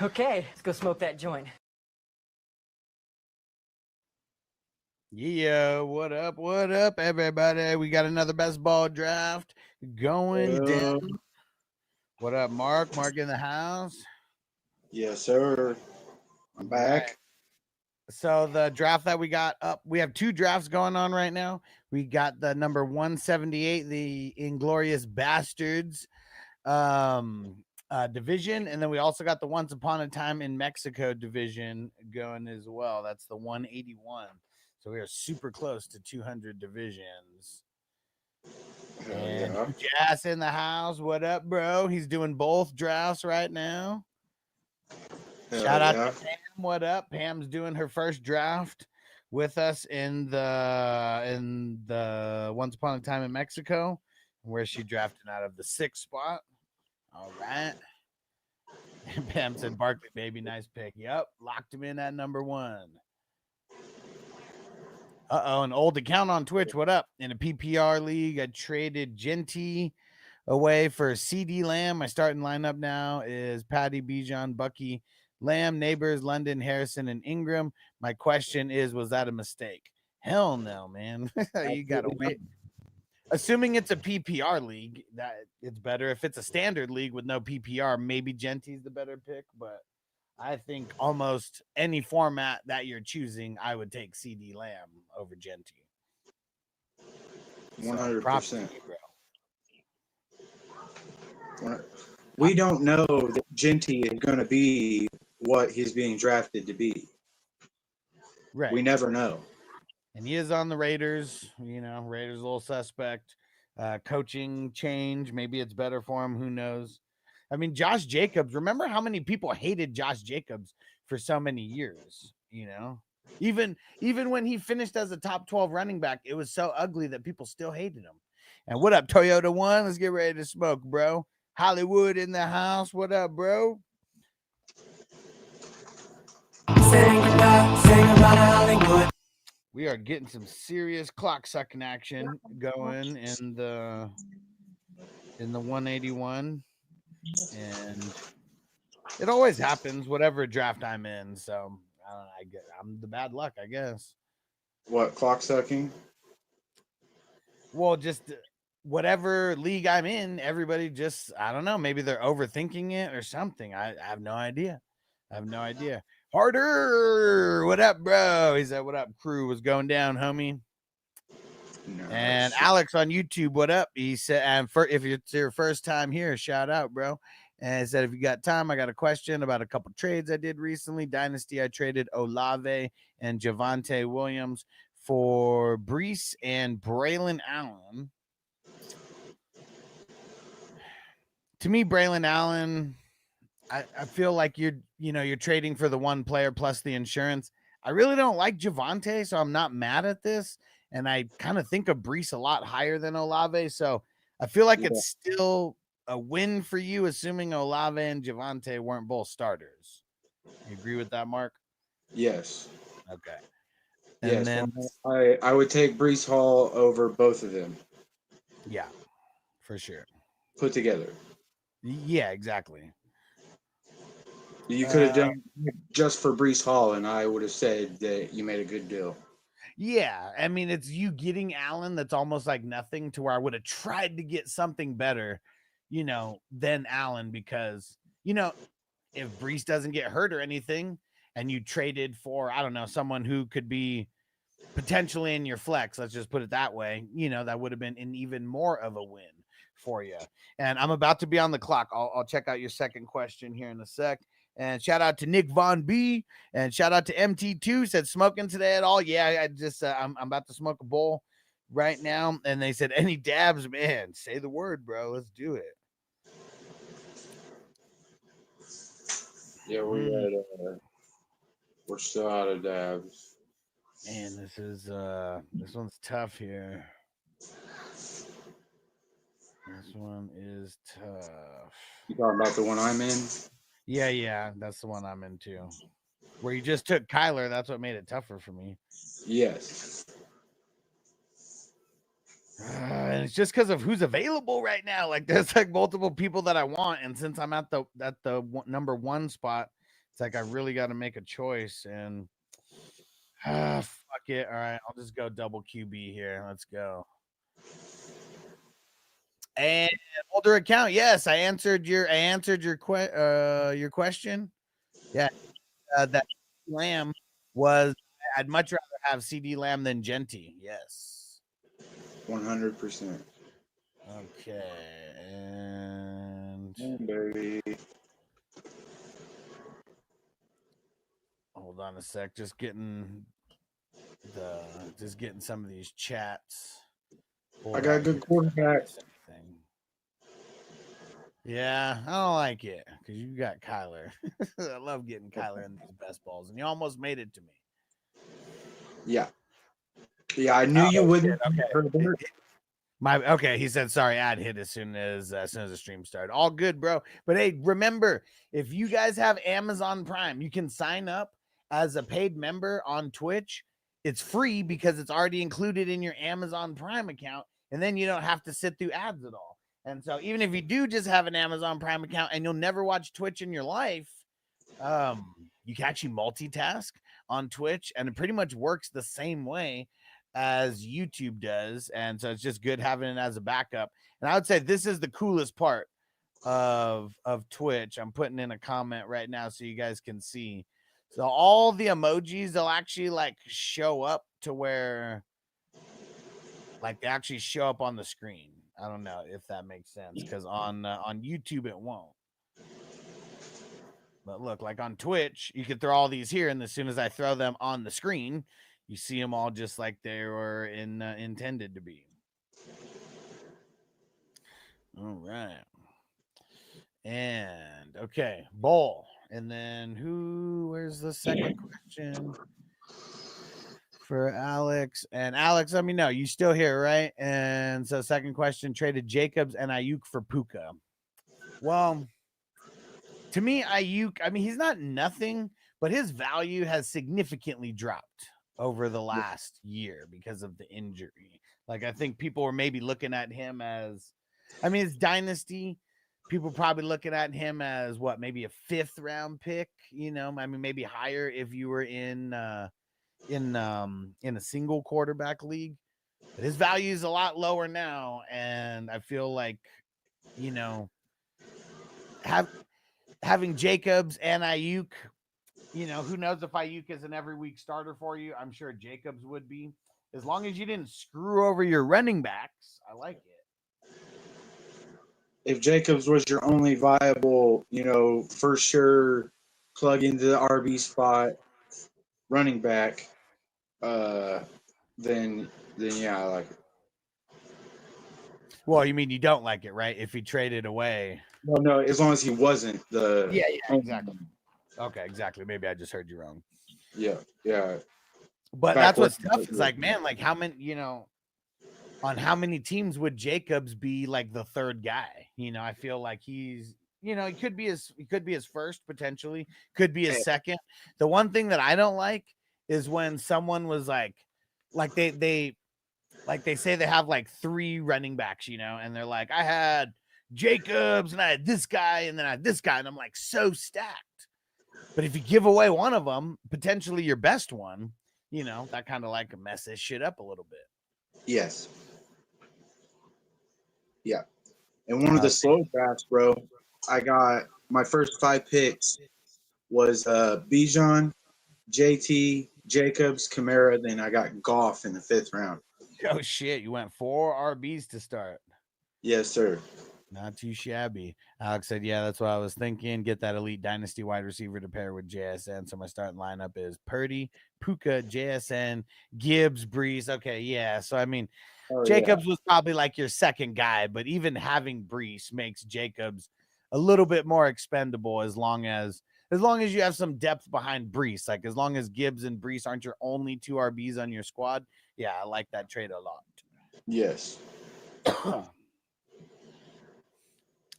Okay, let's go smoke that joint. Yeah, what up, everybody? We got another best ball draft going down. What up, Mark? Mark in the house? Yes, sir. I'm back. Right. So the draft that we got up, we have two drafts going on right now. We got the number 178, the Inglorious Bastards division, and then we also got the Once Upon a Time in Mexico division going as well. That's the 181. So we are super close to 200 divisions. And Jazz in the house. What up, bro? He's doing both drafts right now. Shout out to Pam. What up? Pam's doing her first draft with us in the Once Upon a Time in Mexico, where she drafted out of the 6th spot. All right. And Pam said, Barkley, baby, nice pick. Yep, locked him in at number 1. An old account on Twitch. What up? In a PPR league, I traded Genty away for CD Lamb. My starting lineup now is Patty, Bijan, Bucky, Lamb, Neighbors, London, Harrison, and Ingram. My question is, was that a mistake? Hell no, man. You got to wait. Assuming it's a PPR league, that it's better. If it's a standard league with no PPR, maybe Genty's the better pick, but I think almost any format that you're choosing, I would take CD Lamb over Genty. 100%. We don't know that Genty is going to be what he's being drafted to be. Right. We never know. And he is on the Raiders. Raiders a little suspect. Coaching change. Maybe it's better for him. Who knows? I mean, Josh Jacobs, remember how many people hated Josh Jacobs for so many years, Even when he finished as a top 12 running back, it was so ugly that people still hated him. And what up, Toyota One? Let's get ready to smoke, bro. Hollywood in the house. What up, bro? Sing about Hollywood. We are getting some serious clock sucking action going in the 181. And it always happens, whatever draft I'm in. So I'm the bad luck, I guess. What, clock sucking? Well, just whatever league I'm in, everybody just, I don't know, maybe they're overthinking it or something. I have no idea. Harder. What up, bro? He said, what up, crew? Was going down, homie. Nice. And Alex on YouTube, what up? He said, and if it's your first time here, shout out, bro. And he said, if you got time, I got a question about a couple trades I did recently. Dynasty, I traded Olave and Javonte Williams for Brees and Braylon Allen. To me, Braylon Allen, I feel like you're trading for the one player plus the insurance. I really don't like Javonte, so I'm not mad at this. And I kind of think of Brees a lot higher than Olave. So I feel like it's still a win for you, assuming Olave and Javonte weren't both starters. You agree with that, Mark? Yes. Okay. And then I would take Brees Hall over both of them. Yeah, for sure. Put together. Yeah, exactly. You could have done just for Brees Hall, and I would have said that you made a good deal. Yeah, I mean, it's you getting Allen that's almost like nothing, to where I would have tried to get something better, than Allen, because, if Brees doesn't get hurt or anything and you traded for, I don't know, someone who could be potentially in your flex, let's just put it that way, that would have been an even more of a win for you. And I'm about to be on the clock. I'll check out your second question here in a sec. And shout out to Nick Von B, and shout out to MT2, said smoking today at all? Yeah, I just I'm about to smoke a bowl right now. And they said, any dabs, man? Say the word, bro. Let's do it. Yeah, we're still out of dabs. Man, this one's tough here. This one is tough. You talking about the one I'm in? Yeah, that's the one I'm into. Where you just took Kyler, that's what made it tougher for me. Yes. And it's just because of who's available right now. Like, there's like multiple people that I want, and since I'm at the number 1 spot, It's like I really got to make a choice, and fuck it. All right, I'll just go double QB here. Let's go. And older account, yes, I answered your question. Yeah, that Lamb was. I'd much rather have CD Lamb than Genty. Yes. 100%. Okay, and Baby. hold on a sec. Just getting some of these chats. I got a good quarterback. Yeah, I don't like it because you got Kyler. I love getting Kyler in these best balls, and you almost made it to me. Yeah. Yeah, I knew you wouldn't. Okay. He said sorry. Ad hit as soon as the stream started. All good, bro. But hey, remember, if you guys have Amazon Prime, you can sign up as a paid member on Twitch. It's free because it's already included in your Amazon Prime account, and then you don't have to sit through ads at all. And so even if you do just have an Amazon Prime account and you'll never watch Twitch in your life, you can actually multitask on Twitch, and it pretty much works the same way as YouTube does. And so it's just good having it as a backup. And I would say this is the coolest part of Twitch. I'm putting in a comment right now so you guys can see. So all the emojis, they'll actually like show up to where like they actually show up on the screen. I don't know if that makes sense, because on YouTube it won't. But look, like on Twitch, you could throw all these here, and as soon as I throw them on the screen, you see them all just like they were intended to be. All right. And okay, bowl. And then where's the second question for Alex? And Alex, let me know. You still here, right? And so second question, traded Jacobs and Ayuk for Puka. Well, to me, Ayuk, I mean, he's not nothing, but his value has significantly dropped over the last year because of the injury. Like, I think people were maybe looking at him as, I mean, it's dynasty. People probably looking at him as what, maybe a 5th round pick, you know, I mean, maybe higher if you were in a single quarterback league. But his value is a lot lower now, and I feel like, you know, having Jacobs and Ayuk, you know, who knows if Ayuk is an every week starter for you? I'm sure Jacobs would be. As long as you didn't screw over your running backs, I like it. If Jacobs was your only viable, you know, for sure plug into the RB spot running back, then yeah, I like it. Well, you mean you don't like it, right? If he traded away. Well, no, as long as he wasn't the. Yeah, exactly. Okay, exactly. Maybe I just heard you wrong. Yeah. But that's what's tough is like, man, like how many, you know, on how many teams would Jacobs be like the third guy? You know, I feel like he's, you know, he could be his first potentially, could be his second. The one thing that I don't like is when someone was like they say they have like 3 running backs, you know, and they're like, I had Jacobs and I had this guy and then I had this guy, and I'm like, so stacked. But if you give away one of them, potentially your best one, you know, that kind of like messes shit up a little bit. Yes. Yeah. And one of the slow drafts, bro, I got my first 5 picks was Bijan, JT, Jacobs, Kamara. Then I got Goff in the 5th round. Oh shit! You went 4 RBs to start. Yes, sir. Not too shabby. Alex said, "Yeah, that's what I was thinking. Get that elite dynasty wide receiver to pair with JSN." So my starting lineup is Purdy, Puka, JSN, Gibbs, Breeze. Okay, yeah. So I mean, Jacobs was probably like your second guy, but even having Breeze makes Jacobs a little bit more expendable as long as you have some depth behind Breeze. Like as long as Gibbs and Breeze aren't your only 2 RBs on your squad. Yeah, I like that trade a lot. Yes.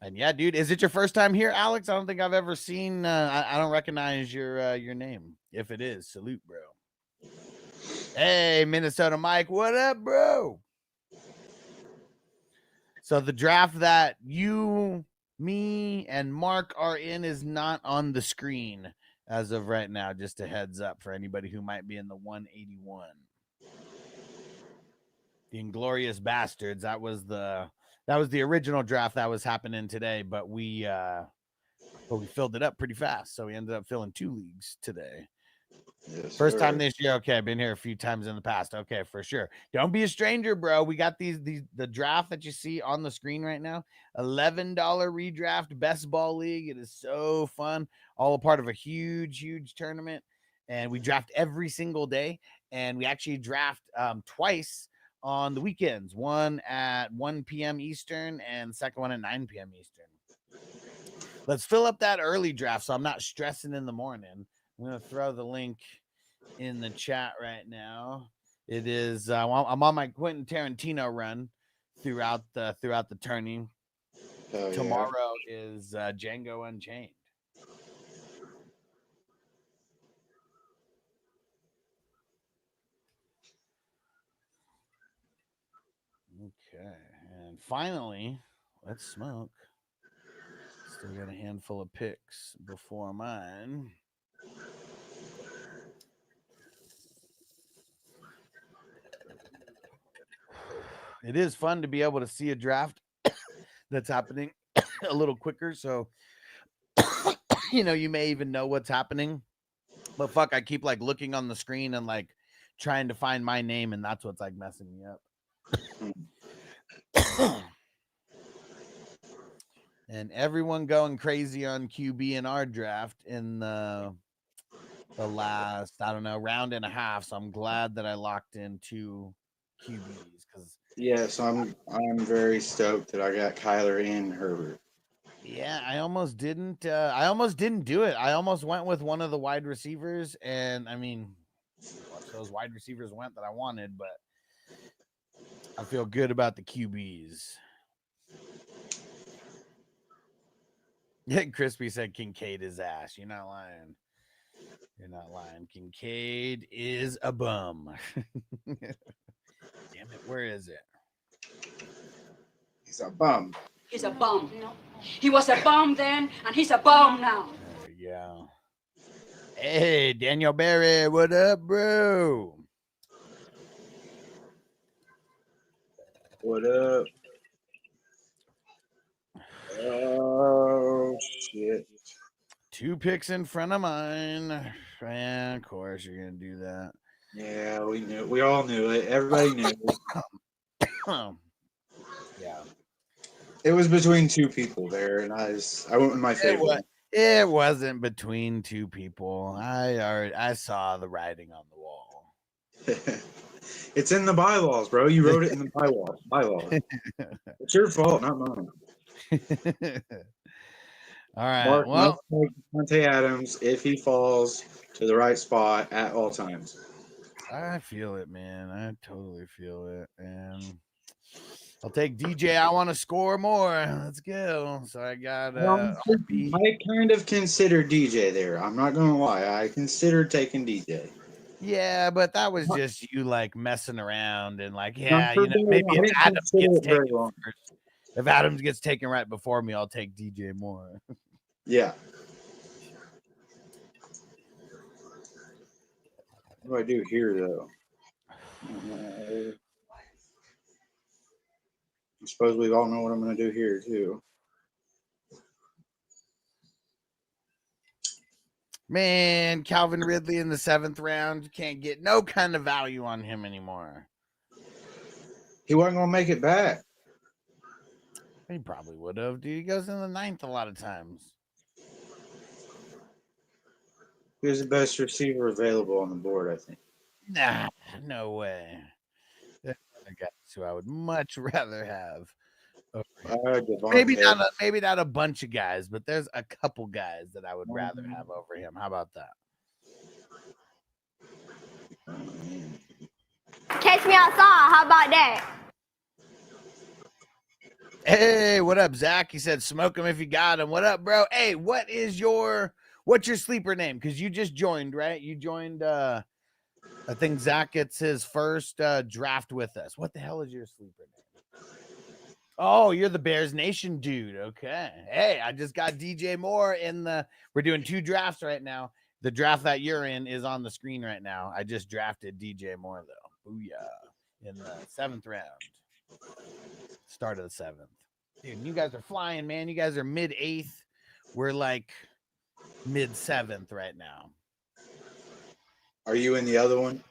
And yeah, dude, is it your first time here, Alex? I don't think I've ever seen. I don't recognize your name. If it is, salute, bro. Hey, Minnesota Mike, what up, bro? So the draft that you, me, and Mark are in is not on the screen. as of right now. Just a heads up for anybody who might be in the 181. The Inglorious Bastards. That was the original draft that was happening today, but we filled it up pretty fast, so we ended up filling 2 leagues today. Yes, First time sir. this year. Okay, I've been here a few times in the past. Okay, for sure. Don't be a stranger, bro. We got the draft that you see on the screen right now. $11 redraft best ball league. It is so fun. All a part of a huge tournament, and we draft every single day. And we actually draft twice on the weekends. One at 1 p.m. Eastern, and the second one at 9 p.m. Eastern. Let's fill up that early draft so I'm not stressing in the morning. I'm going to throw the link in the chat right now. It is I'm on my Quentin Tarantino run throughout the tourney. Hell yeah. Tomorrow is Django Unchained. Okay, and finally, let's smoke. Still got a handful of picks before mine. It is fun to be able to see a draft that's happening a little quicker. So, you may even know what's happening. But fuck, I keep like looking on the screen and like trying to find my name, and that's what's like messing me up. And everyone going crazy on QB in our draft in the last, I don't know, round and a half. So I'm glad that I locked in 2 QBs because Yes, I'm very stoked that I got Kyler and Herbert. yeah, I almost didn't do it. I almost went with one of the wide receivers, and I mean, those wide receivers went that I wanted, but I feel good about the QBs. Yeah, Crispy said Kincaid is ass. You're not lying. You're not lying. Kincaid is a bum. Damn it, where is it? He's a bum. He's a bum. He was a bum then, and he's a bum now. There we go. Hey, Daniel Barry, what up, bro? What up? Oh shit. 2 picks in front of mine. And of course you're gonna do that. Yeah, we knew. We all knew it. Everybody knew it. Yeah. It was between 2 people there, and I went with my favorite. It wasn't between 2 people. I saw the writing on the wall. It's in the bylaws, bro. You wrote it in the bylaws. It's your fault, not mine. All right. Mark well, Monte Adams if he falls to the right spot at all times. I feel it, man. I totally feel it. And I'll take DJ. I want to score more. Let's go. So I got I kind of considered DJ there. I'm not gonna lie. I considered taking DJ. Yeah, but that was just you like messing around and like, Not yeah, for maybe very long. if I Adams didn't gets consider it very taken long. first. If Adams gets taken right before me, I'll take DJ more. Yeah. What do I do here, though? I suppose we all know what I'm going to do here, too. Man, Calvin Ridley in the 7th round. You can't get no kind of value on him anymore. He wasn't going to make it back. He probably would have, dude. He goes in the 9th a lot of times. He was the best receiver available on the board, I think. Nah, no way. There's other guys who I would much rather have. Maybe not a bunch of guys, but there's a couple guys that I would rather have over him. How about that? Catch me outside. How about that? Hey, what up, Zach? He said, "Smoke him if you got him." What up, bro? Hey, what's your sleeper name? Because you just joined, right? You joined. I think Zach gets his first draft with us. What the hell is your sleeper name? Oh, you're the Bears Nation dude. Okay. Hey, I just got DJ Moore in the. We're doing 2 drafts right now. The draft that you're in is on the screen right now. I just drafted DJ Moore though. Booyah. In the 7th round. Start of the 7th. Dude, you guys are flying, man. You guys are mid 8th. We're like mid 7th right now. Are you in the other one?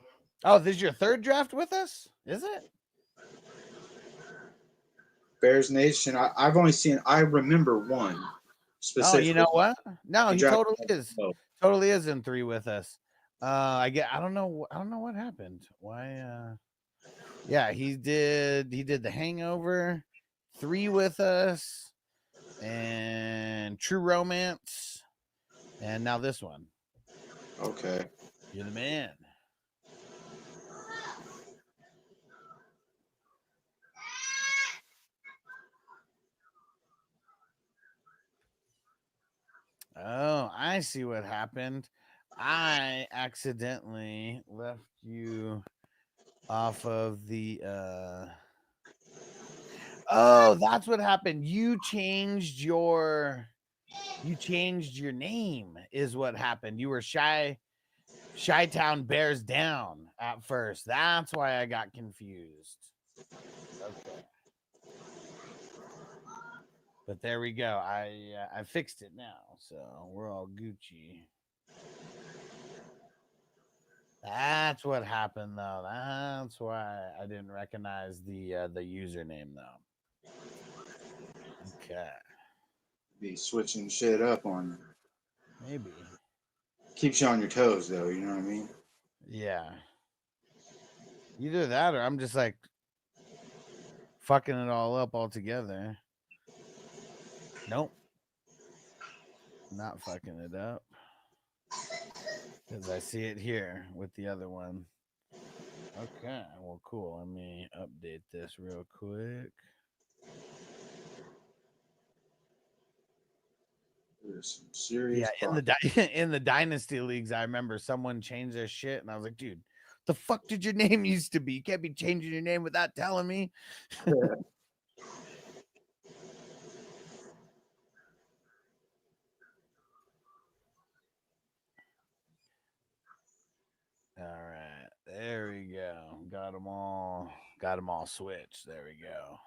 Oh, this is your 3rd draft with us? Is it? Bears Nation. I've only seen. I remember one Oh, specifically. you know what? No, You he drafted totally is. Oh, Totally is in 3 with us. I don't know what happened. Why yeah, he did the Hangover, 3 with us, and True Romance, and now this one. okay. You're the man. Oh, I see what happened. I accidentally left you off of the Oh, that's what happened. You changed your name is what happened. You were Chi-Town Bears Down at first. That's why I got confused. Okay. But there we go. I fixed it now, so we're all Gucci. That's what happened, though. That's why I didn't recognize the username, though. Okay. Be switching shit up on you. Maybe. Keeps you on your toes, though. You know what I mean? Yeah. Either that or I'm just like fucking it all up altogether. Nope. Not fucking it up. Because I see it here with the other one. Okay. Well, cool. Let me update this real quick. There's some serious. Yeah, in the dynasty leagues, I remember someone changed their shit, and I was like, dude, the fuck did your name used to be? You can't be changing your name without telling me. All right, there we go. Got them all switched. There we go.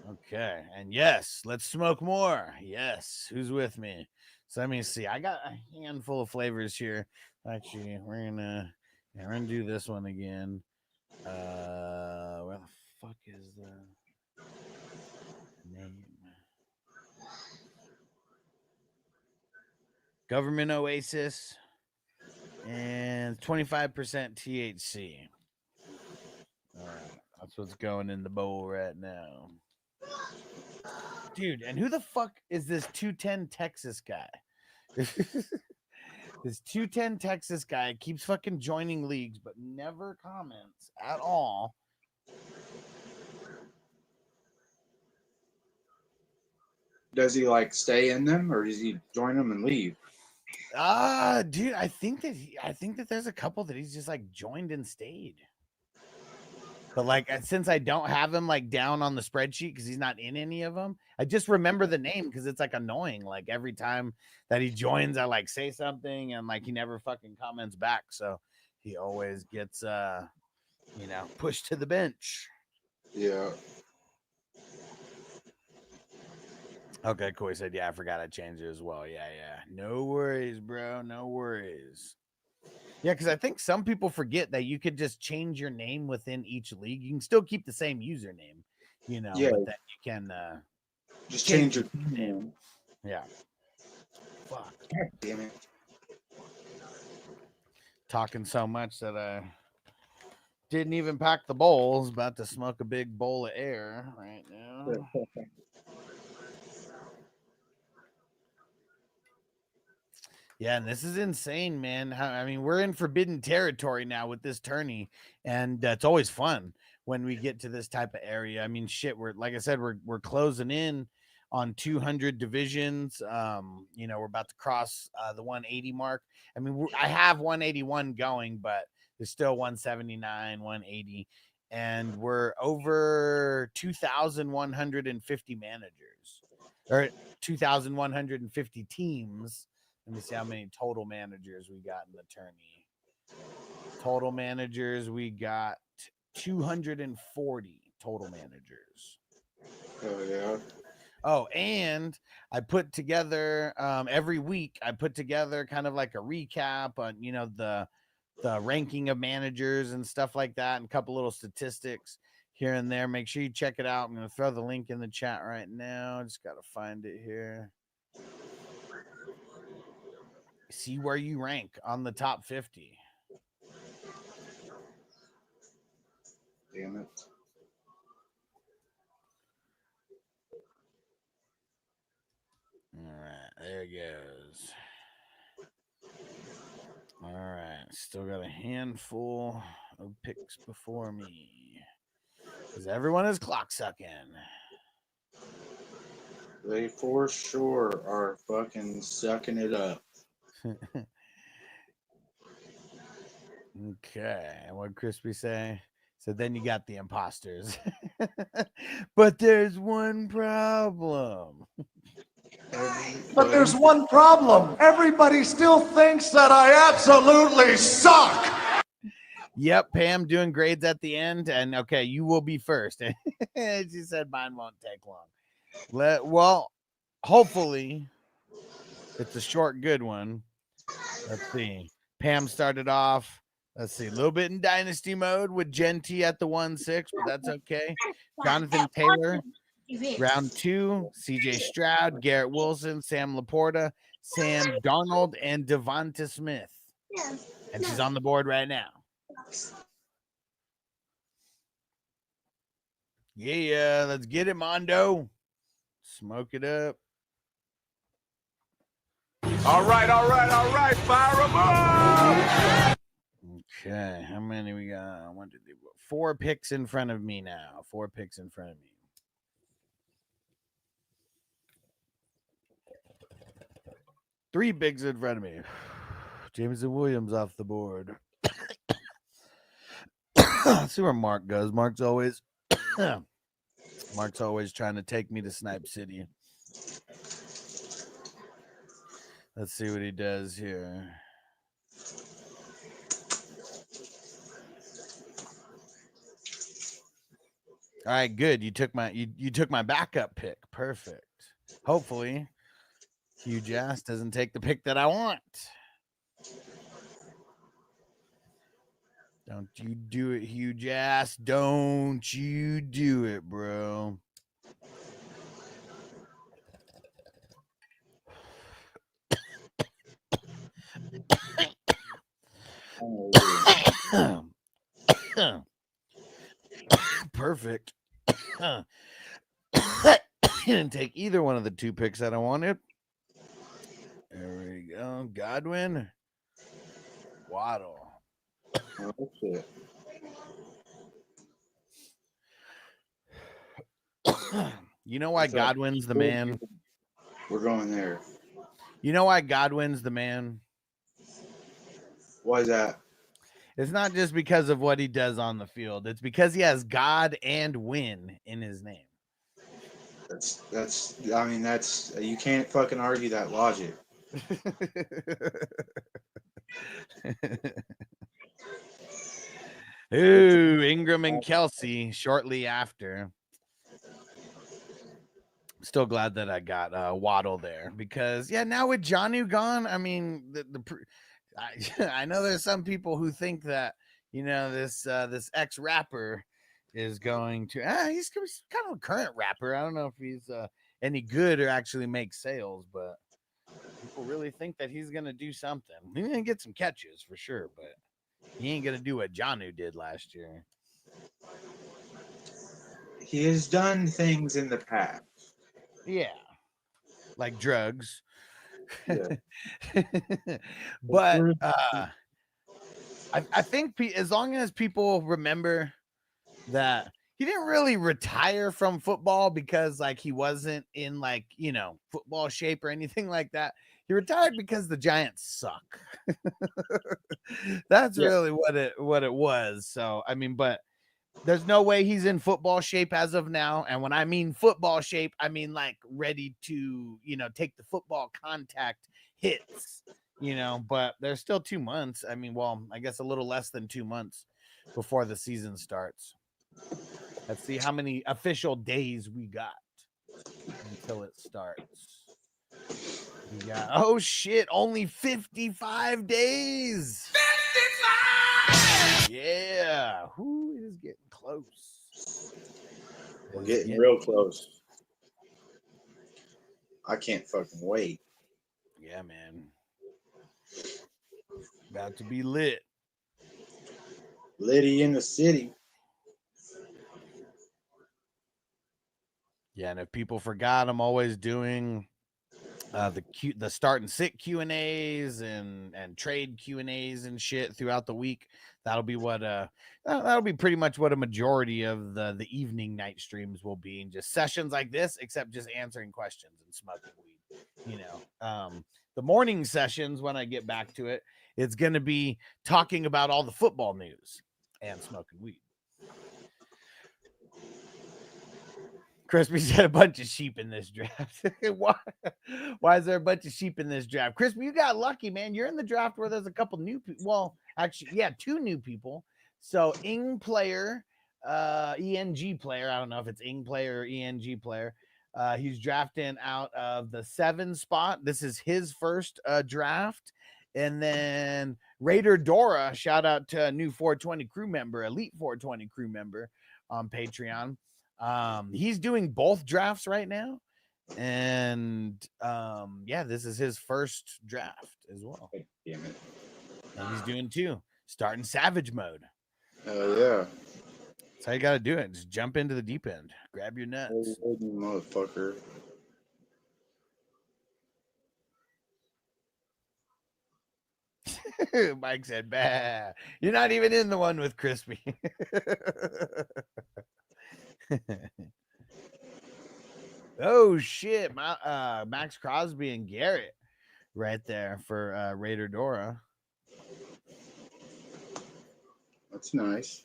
Okay, and yes, let's smoke more. Yes, who's with me? So let me see. I got a handful of flavors here. Actually, we're gonna do this one again. Where the fuck is the name? Government Oasis and 25% THC. All right, that's what's going in the bowl right now. Dude, and who the fuck is this 210 Texas guy? This 210 Texas guy keeps fucking joining leagues, but never comments at all. Does he like stay in them, or does he join them and leave? Dude, I think that there's a couple that he's just like joined and stayed. But like, since I don't have him like down on the spreadsheet because he's not in any of them, I just remember the name because it's like annoying. Like every time that he joins, I like say something and like he never fucking comments back. So he always gets pushed to the bench. Yeah. Okay, cool. He said, yeah, I forgot I changed it as well. Yeah. No worries, bro. No worries. Yeah, because I think some people forget that you could just change your name within each league. You can still keep the same username, Yeah. but then you can just change your name. Yeah. Fuck. God damn it. Talking so much that I didn't even pack the bowls. About to smoke a big bowl of air right now. Yeah, and this is insane, man. I mean, we're in forbidden territory now with this tourney, and it's always fun when we get to this type of area. I mean, shit, like I said, we're closing in on 200 divisions. We're about to cross the 180 mark. I mean, I have 181 going, but there's still 179, 180, and we're over 2,150 managers or 2,150 teams. Let me see how many total managers we got in the tourney. Total managers, we got 240 total managers. Oh yeah. Oh, and I put together every week. I put together kind of like a recap on the ranking of managers and stuff like that, and a couple little statistics here and there. Make sure you check it out. I'm going to throw the link in the chat right now. Just got to find it here. See where you rank on the top 50. Damn it. All right, there it goes. All right, still got a handful of picks before me because everyone is clock sucking. They for sure are fucking sucking it up. Okay, what Crispy say? So then you got the imposters, but there's one problem. But there's one problem. Everybody still thinks that I absolutely suck. Yep, Pam doing grades at the end, and okay, you will be first. She said mine won't take long. Well, hopefully it's a short, good one. Let's see. Pam started off. Let's see, a little bit in dynasty mode with Gen T at the 1-6, but that's okay. Jonathan Taylor, round 2. CJ Stroud, Garrett Wilson, Sam Laporta, Sam Darnold, and Devonta Smith. And she's on the board right now. Yeah, let's get it, Mondo. Smoke it up. All right. Fire them up. Okay, how many we got? 1, 2, 3, 4 picks in front of me now. 4 picks in front of me. Three bigs in front of me. Jameson Williams off the board. Let's see where Mark goes. Mark's always trying to take me to Snipe City. Let's see what he does here. All right, good. You took my backup pick. Perfect. Hopefully, Hugh Jass doesn't take the pick that I want. Don't you do it, Hugh Jass. Don't you do it, bro. Perfect. Didn't take either one of the 2 picks that I wanted. There we go. Godwin. Waddle. Oh, shit. You know why Godwin's the man? We're going there. You know why Godwin's the man? Why is that? It's not just because of what he does on the field. It's because he has God and win in his name. That's you can't fucking argue that logic. Ooh, Ingram and Kelsey shortly after. Still glad that I got Waddle there because now with Jonnu gone, I mean I know there's some people who think that this ex rapper is going to he's kind of a current rapper. I don't know if he's any good or actually make sales, but people really think that he's gonna do something. He's gonna get some catches for sure, but he ain't gonna do what Jonnu did last year. He has done things in the past. Yeah, like drugs. Yeah. But I think as long as people remember that he didn't really retire from football because he wasn't in football shape or anything like that. He retired because the Giants suck. That's really what it was. So I mean, but There's no way he's in football shape as of now. And when I mean football shape, I mean like ready to, take the football contact hits, but there's still 2 months. I mean, well, I guess a little less than 2 months before the season starts. Let's see how many official days we got until it starts. We got, oh shit, only 55 days. 55! Yeah. Who is getting close? We're getting real close. I can't fucking wait. Yeah, man. About to be lit. Liddy in the city. Yeah, and if people forgot, I'm always doing the start and sit Q&As and trade Q&As and shit throughout the week. That'll be what that'll be pretty much what a majority of the evening night streams will be, and just sessions like this, except just answering questions and smoking weed. The morning sessions, when I get back to it, it's going to be talking about all the football news and smoking weed. Crispy said a bunch of sheep in this draft. Why is there a bunch of sheep in this draft? Crispy, you got lucky, man. You're in the draft where there's a couple new people. Well, actually, yeah, 2 new people. So Ing player, ENG player. I don't know if it's Ing player or ENG player. He's drafting out of the 7 spot. This is his first draft. And then Raider Dora, shout out to a new 420 crew member, Elite 420 crew member on Patreon. He's doing both drafts right now, and yeah, this is his first draft as well. Damn it. And he's doing 2, starting savage mode. Hell yeah. That's how you got to do it. Just jump into the deep end, grab your nuts. Motherfucker. Mike said, bah, you're not even in the one with Crispy. Oh shit, Max Crosby and Garrett right there for Raider Dora. That's nice.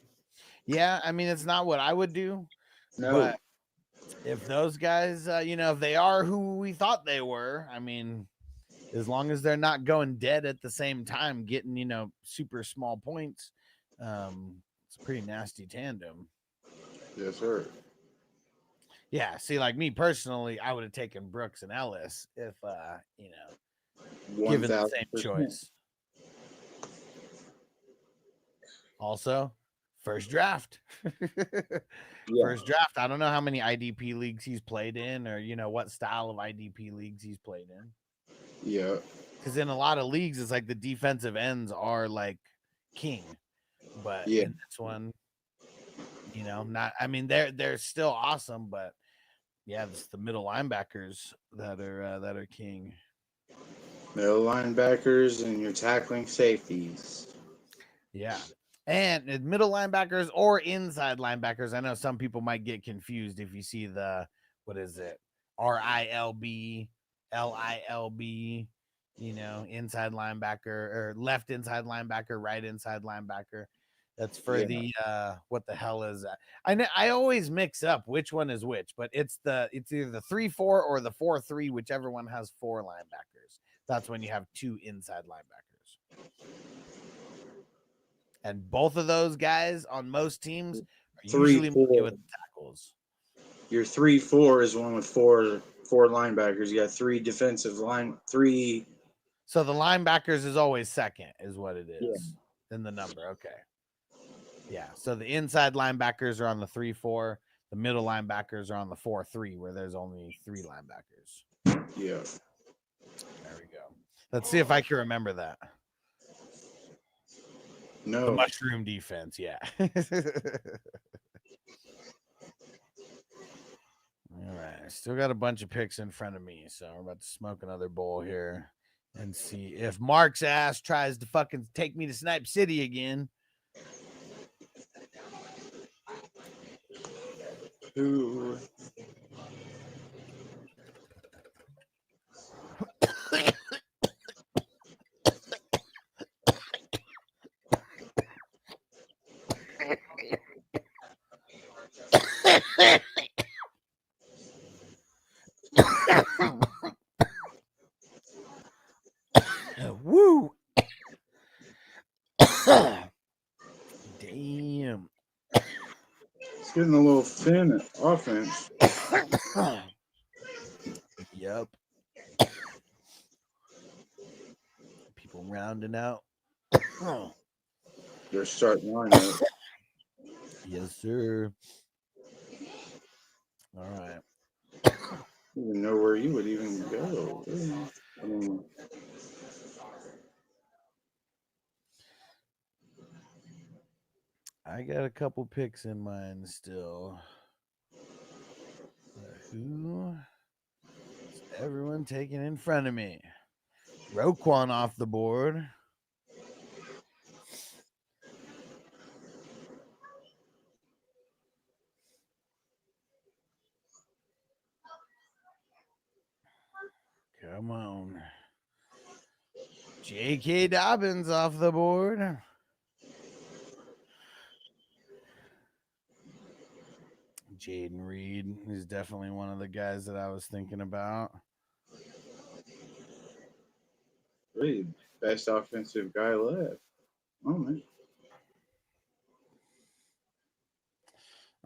Yeah, I mean, it's not what I would do. No. But if those guys, if they are who we thought they were, I mean, as long as they're not going dead at the same time, getting, super small points, it's a pretty nasty tandem. Yes, sir. Yeah, see, like me personally, I would have taken Brooks and Ellis if, given the same choice. Also, first draft. First draft. I don't know how many IDP leagues he's played in, or what style of IDP leagues he's played in. Yeah. Because in a lot of leagues, it's like the defensive ends are like king, but in this one, not. I mean, they're still awesome, but yeah, it's the middle linebackers that are king. Middle linebackers and your tackling safeties. Yeah. And middle linebackers or inside linebackers. I know some people might get confused if you see the, what is it? RILB, LILB, inside linebacker or left inside linebacker, right inside linebacker. That's for the what the hell is that? I always mix up which one is which, but it's either the 3-4 or the 4-3, whichever one has 4 linebackers. That's when you have 2 inside linebackers. And both of those guys on most teams are usually with the tackles. Your 3-4 is one with four linebackers. You got 3 defensive line, 3. So the linebackers is always second, is what it is in the number. Okay. Yeah. So the inside linebackers are on the 3-4. The middle linebackers are on the 4-3, where there's only 3 linebackers. Yeah. There we go. Let's see if I can remember that. No. The mushroom defense, yeah. All right. Still got a bunch of picks in front of me, so we're about to smoke another bowl here and see if Mark's ass tries to fucking take me to Snipe City again. Who? Woo. Damn. It's getting a little thin at offense. Yep. People rounding out. Their starting lineup. Yes, sir. All right. I don't even know where you would even go. I mean, I got a couple picks in mind still. Who is everyone taking in front of me? Roquan off the board. Come on. J.K. Dobbins off the board. Jaden Reed is definitely one of the guys that I was thinking about. really, best offensive guy left. Oh, man.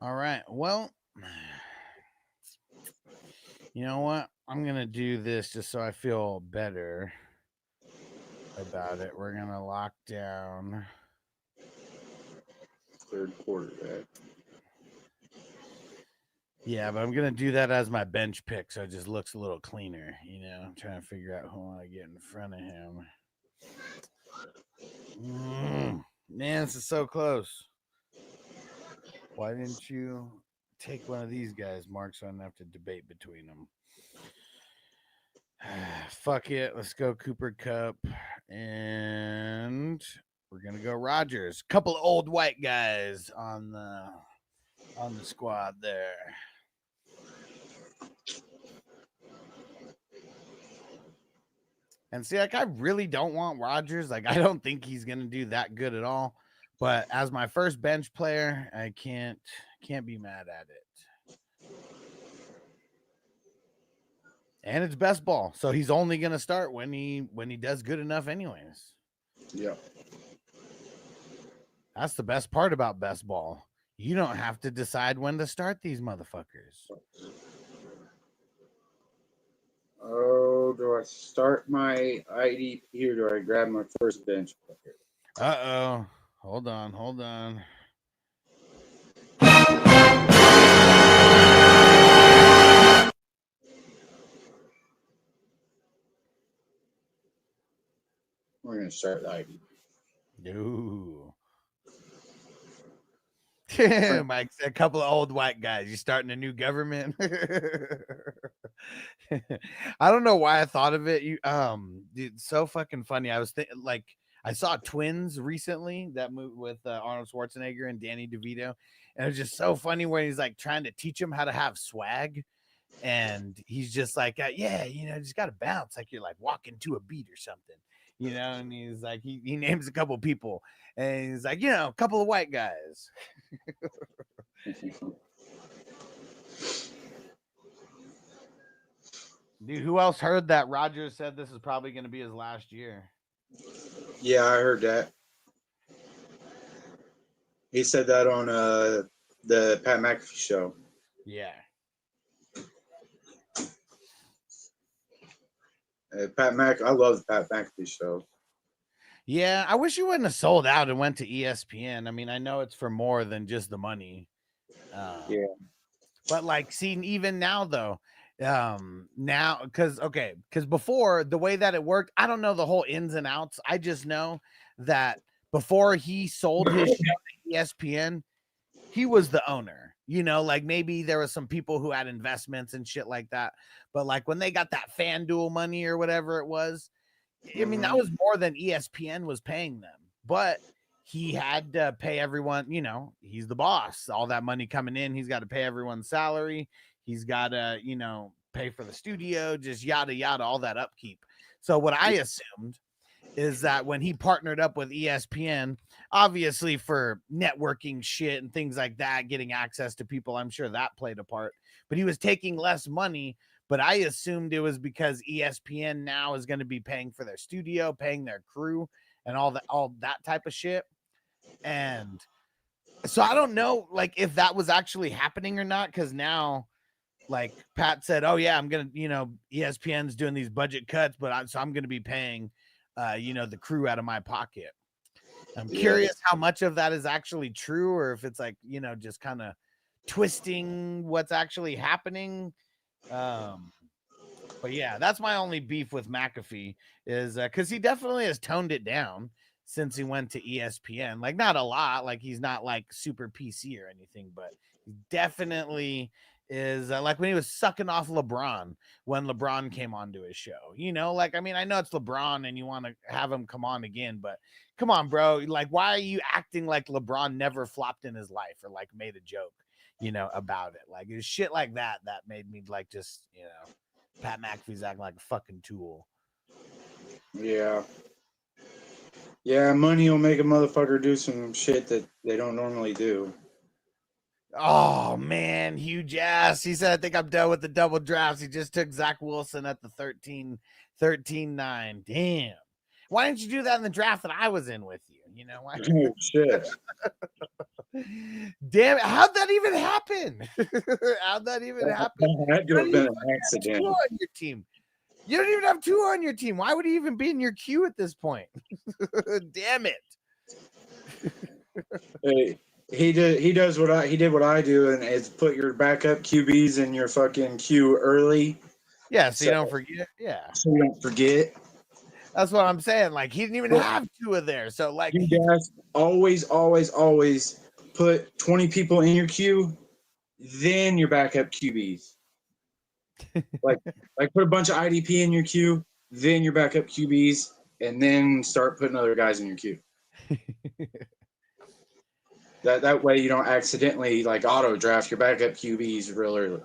All right. Well, you know what? I'm going to do this just so I feel better about it. We're going to lock down. Third quarterback. Yeah, but I'm going to do that as my bench pick so it just looks a little cleaner. You know, I'm trying to figure out who I want to get in front of him. Man, this is so close. Why didn't you take one of these guys, Mark, so I don't have to debate between them? Fuck it. Let's go Cooper Kupp. And we're going to go Rodgers. Couple of old white guys on the squad there. And see, like, I really don't want Rodgers. Like, I don't think he's going to do that good at all. But as my first bench player, I can't be mad at it. And it's best ball, so he's only going to start when he does good enough anyways. Yeah. That's the best part about best ball. You don't have to decide when to start these motherfuckers. Oh, do I start my IDP or do I grab my first bench player? Uh-oh. Hold on. We're going to start the IDP. No. Mike said a couple of old white guys. You starting a new government? I don't know why I thought of it. It's so fucking funny. I was thinking, like, I saw Twins recently, that movie with Arnold Schwarzenegger and Danny DeVito, and it was just so funny when he's like trying to teach him how to have swag, and he's just like, yeah, you know, just got to bounce like you're like walking to a beat or something, you know. And he's like, he names a couple people, and he's like, you know, a couple of white guys. Dude, who else heard that Rodgers said this is probably going to be his last year? Yeah, I heard that. He said that on the Pat McAfee show. Yeah. I love the Pat McAfee show. Yeah, I wish you wouldn't have sold out and went to ESPN. I mean, I know it's for more than just the money. Yeah. But like, seeing even now though, now because before, the way that it worked, I don't know the whole ins and outs. I just know that before he sold his show to ESPN, he was the owner. You know, like maybe there was some people who had investments and shit like that. But like when they got that FanDuel money or whatever it was, I mean, that was more than ESPN was paying them. But he had to pay everyone, you know, he's the boss. All that money coming in, he's got to pay everyone's salary. He's got to, you know, pay for the studio, just yada, yada, all that upkeep. So what I assumed is that when he partnered up with ESPN, obviously for networking shit and things like that, getting access to people, I'm sure that played a part. But he was taking less money, but I assumed it was because ESPN now is going to be paying for their studio, paying their crew, and all that type of shit. And so I don't know, like, if that was actually happening or not, because now, like, Pat said, "Oh yeah, I'm gonna, ESPN's doing these budget cuts, but I'm gonna be paying, the crew out of my pocket." I'm curious how much of that is actually true, or if it's like, just kind of twisting what's actually happening. But yeah, that's my only beef with McAfee is because he definitely has toned it down since he went to ESPN. Like, not a lot, like he's not like super PC or anything, but he definitely is like when he was sucking off LeBron when LeBron came onto his show. Like, I mean, I know it's LeBron and you want to have him come on again, but come on, bro. Like, why are you acting like LeBron never flopped in his life or like made a joke, about it? Like, it's shit like that made me like just, Pat McAfee's acting like a fucking tool. Yeah. Yeah, money will make a motherfucker do some shit that they don't normally do. Oh man, huge ass. He said, "I think I'm done with the double drafts." He just took Zach Wilson at the 13-9. Damn. Why didn't you do that in the draft that I was in with you? Why? Oh shit. Damn it. How'd that even happen? How'd that even happen? That had to have been an accident. On your team. You don't even have 2 on your team. Why would he even be in your queue at this point? Damn it. Hey, he did what I do, and it's put your backup QBs in your fucking queue early. Yeah, so you don't forget. Yeah. So you don't forget. That's what I'm saying. Like, he didn't even have 2 of there. So like, you guys always put 20 people in your queue, then your backup QBs. like put a bunch of IDP in your queue, then your backup QBs, and then start putting other guys in your queue. That way you don't accidentally like auto draft your backup QBs real early.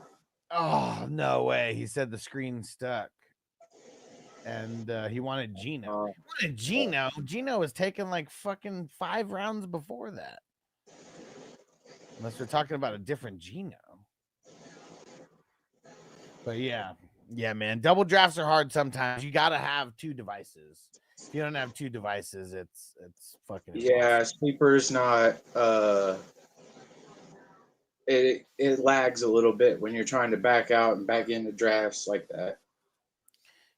Oh, no way. He said the screen stuck. And he wanted Geno. Geno was taken like fucking 5 rounds before that. Unless we're talking about a different Geno. But yeah, man. Double drafts are hard sometimes. You gotta have 2 devices. If you don't have 2 devices, it's fucking impossible. Yeah, sleeper's not it lags a little bit when you're trying to back out and back into drafts like that.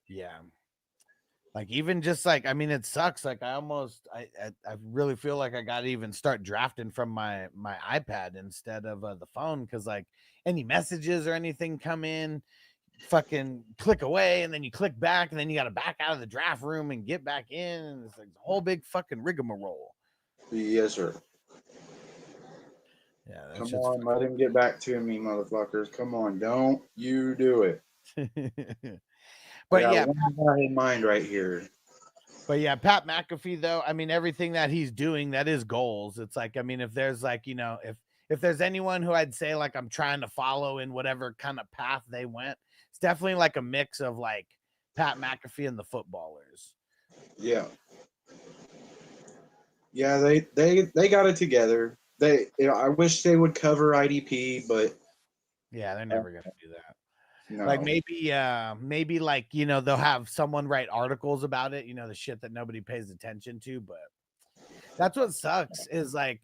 Yeah. Like, even just like, I mean, it sucks. Like, I really feel like I got to even start drafting from my iPad instead of the phone. Cause like any messages or anything come in, fucking click away, and then you click back, and then you got to back out of the draft room and get back in. And it's like a whole big fucking rigmarole. Yes, sir. Yeah. Come on, let him get back to me, motherfuckers. Come on, don't you do it. But yeah, one guy in mind right here. But yeah, Pat McAfee, though, I mean, everything that he's doing, that is goals. It's like, I mean, if there's like, if there's anyone who I'd say like I'm trying to follow in whatever kind of path they went, it's definitely like a mix of like Pat McAfee and the footballers. Yeah. Yeah, they got it together. I wish they would cover IDP, but yeah, they're never gonna do that. No. Like maybe like, they'll have someone write articles about it, the shit that nobody pays attention to. But that's what sucks is like,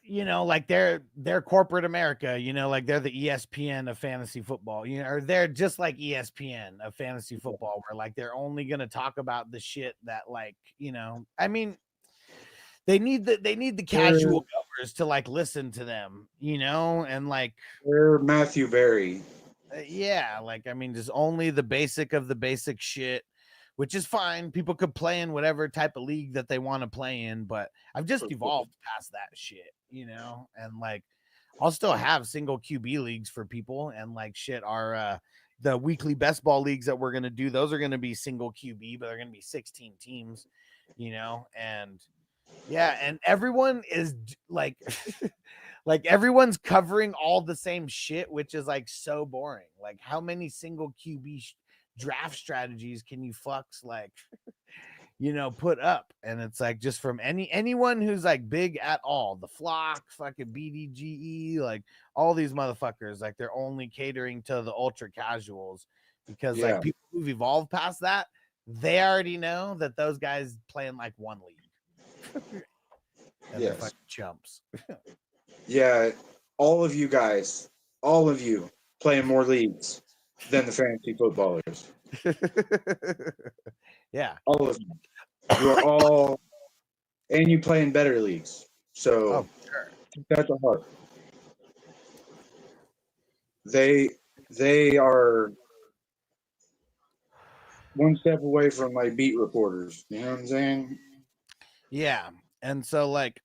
like they're corporate America, like they're the ESPN of fantasy football, or they're just like ESPN of fantasy football, where like they're only going to talk about the shit that like, I mean, they need the casual goers to like listen to them, and like they're Matthew Berry. Yeah, like, I mean, just only the basic of the basic shit, which is fine. People could play in whatever type of league that they want to play in, but I've just evolved past that shit, and like I'll still have single QB leagues for people, and like shit are the weekly best ball leagues that we're gonna do. Those are gonna be single QB, but they're gonna be 16 teams, and yeah, and everyone is like like everyone's covering all the same shit, which is like so boring. Like, how many single QB draft strategies can you fucks like put up. And it's like just from anyone who's like big at all, the Flock, fucking BDGE, like all these motherfuckers, like they're only catering to the ultra casuals because like people who've evolved past that, they already know that those guys play in like one league. And they're fucking chumps. Yeah, all of you guys, all of you play in more leagues than the fantasy footballers. Yeah. All of you. You're all, and you play in better leagues. So sure. That's a heart. They are one step away from like beat reporters. You know what I'm saying? Yeah. And so like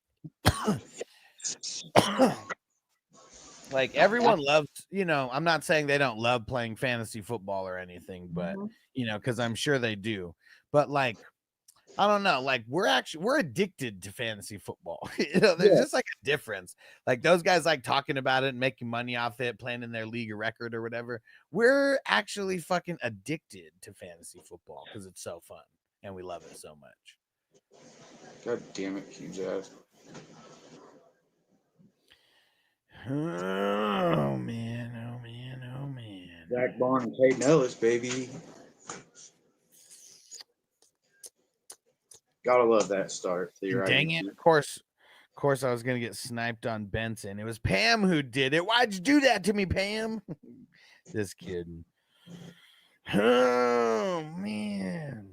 like everyone loves, I'm not saying they don't love playing fantasy football or anything, but because I'm sure they do. But like I don't know, like we're addicted to fantasy football. There's just like a difference. Like those guys like talking about it and making money off it, playing in their league or record or whatever. We're actually fucking addicted to fantasy football because it's so fun and we love it so much. God damn it, huge ass. Oh man, oh man, oh man. Zach Bond and Peyton Ellis, baby. Gotta love that start. Dang it. Of course I was gonna get sniped on Benson. It was Pam who did it. Why'd you do that to me, Pam? Just kidding. Oh man.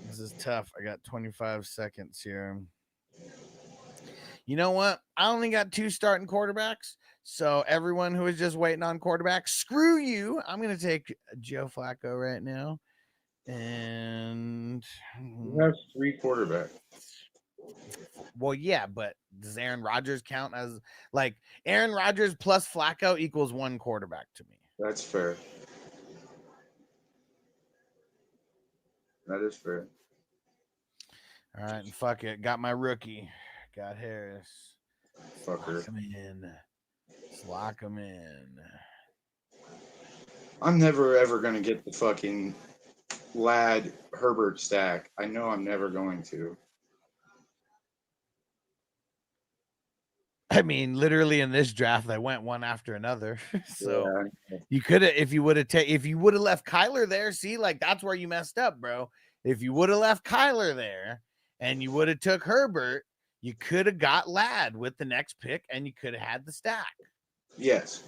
This is tough. I got 25 seconds here. You know what? I only got 2 starting quarterbacks. So everyone who is just waiting on quarterbacks, screw you. I'm gonna take Joe Flacco right now. And you have 3 quarterbacks. Well, yeah, but does Aaron Rodgers count as like Aaron Rodgers plus Flacco equals 1 quarterback to me? That's fair. That is fair. All right, and fuck it. Got my rookie. Got Harris. Fucker. Lock him in. I'm never ever gonna get the fucking Lad Herbert stack. I know I'm never going to. I mean, literally in this draft, I went one after another. So you could have, if you would have left Kyler there, see, like that's where you messed up, bro. If you would have left Kyler there and you would have took Herbert, you could have got Lad with the next pick and you could have had the stack. Yes.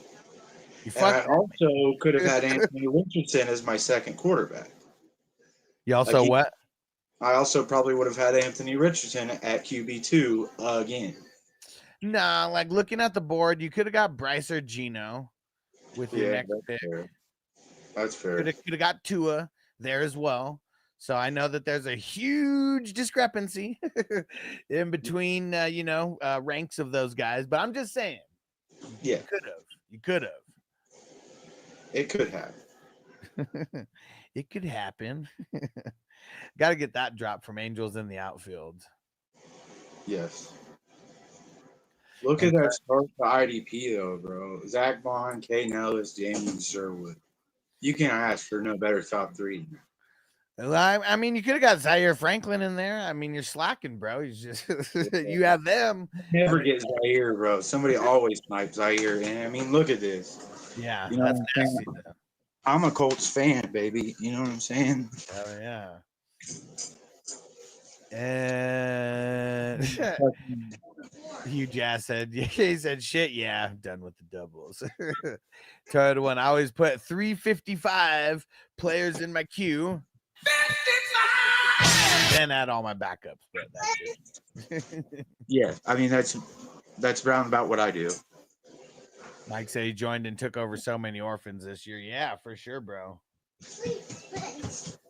And I also could have had Anthony Richardson as my second quarterback. You also like what? I also probably would have had Anthony Richardson at QB2 again. Nah, like looking at the board, you could have got Bryce or Gino with your next pick. Fair. That's fair. Could have got Tua there as well. So I know that there's a huge discrepancy in between, ranks of those guys. But I'm just saying, yeah, you could have. It could have. It could happen. Got to get that drop from Angels in the outfield. Yes. Look at that start to IDP though, bro. Zach Bond, Kay Nellis, Jamie Sherwood. You can't ask for no better top 3. I mean, you could have got Zaire Franklin in there. I mean, you're slacking, bro. You just you have them. Never get Zaire, bro. Somebody always snipes Zaire. And I mean, look at this. Yeah, you know that's nasty. I'm a Colts fan, baby. You know what I'm saying? Oh yeah. And Huge ass said, he said, shit, yeah, I'm done with the doubles. Third one, I always put 355 players in my queue. 55! Then add all my backups. But that's it. Yeah, I mean, that's round about what I do. Mike said he joined and took over so many orphans this year. Yeah, for sure, bro.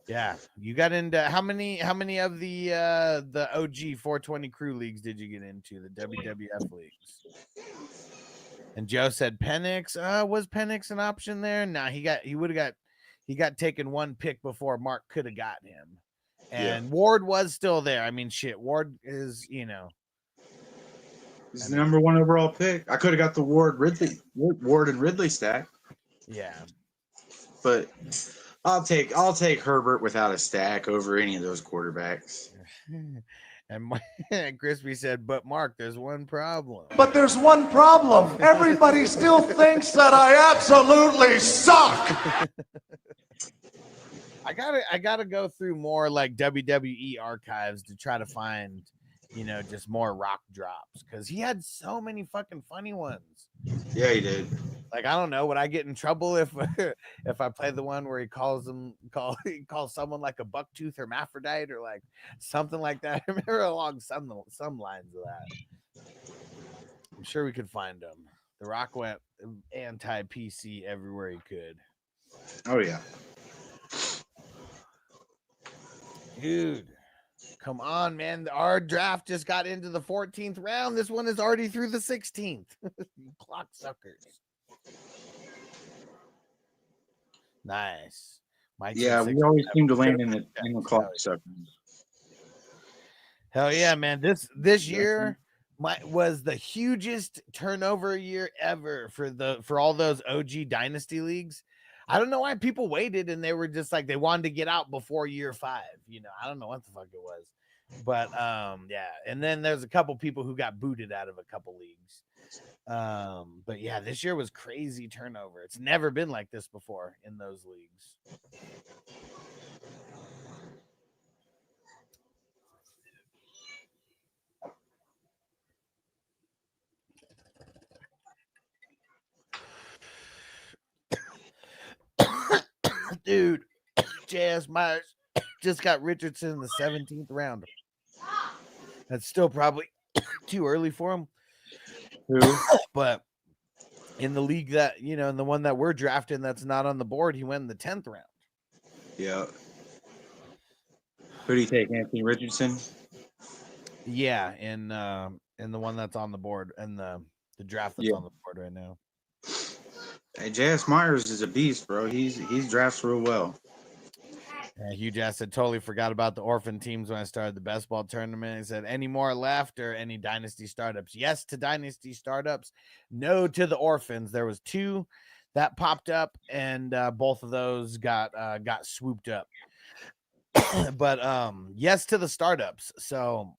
Yeah, you got into how many of the OG 420 crew leagues did you get into? The WWF leagues. And Joe said Penix. Was Penix an option there? Nah, he got taken 1 pick before Mark could have gotten him. And Ward was still there. I mean, shit, Ward is, he's the number 1 overall pick. I could have got the Ward and Ridley stack. Yeah. But I'll take Herbert without a stack over any of those quarterbacks. And Crispy said, but Mark, there's one problem. But there's one problem. Everybody still thinks that I absolutely suck. I gotta go through more like WWE archives to try to find, just more Rock drops, because he had so many fucking funny ones. Yeah, he did. Like, I don't know, would I get in trouble if I play the one where he calls someone like a bucktooth hermaphrodite or like something like that? I remember along some lines of that. I'm sure we could find them. The Rock went anti-PC everywhere he could. Oh yeah. Dude, come on, man. Our draft just got into the 14th round. This one is already through the 16th. You clock suckers. Nice. Yeah, we always seem to land in the clock suckers. Hell yeah, man. This year was the hugest turnover year ever for all those OG dynasty leagues. I don't know why people waited and they were just like, they wanted to get out before year 5. I don't know what the fuck it was. But yeah. And then there's a couple people who got booted out of a couple leagues. But yeah, this year was crazy turnover. It's never been like this before in those leagues. Dude, J.S. Myers just got Richardson in the 17th round. That's still probably too early for him. But in the league that, in the one that we're drafting that's not on the board, he went in the 10th round. Yeah. Who do you take, Anthony Richardson? Yeah, in the one that's on the board, and the draft that's on the board right now. Hey, J.S. Myers is a beast, bro. He's drafts real well. Hugh Jazz said, totally forgot about the orphan teams when I started the best ball tournament. He said, any more left or any dynasty startups? Yes to dynasty startups. No to the orphans. There was 2 that popped up, and both of those got swooped up. But yes to the startups. So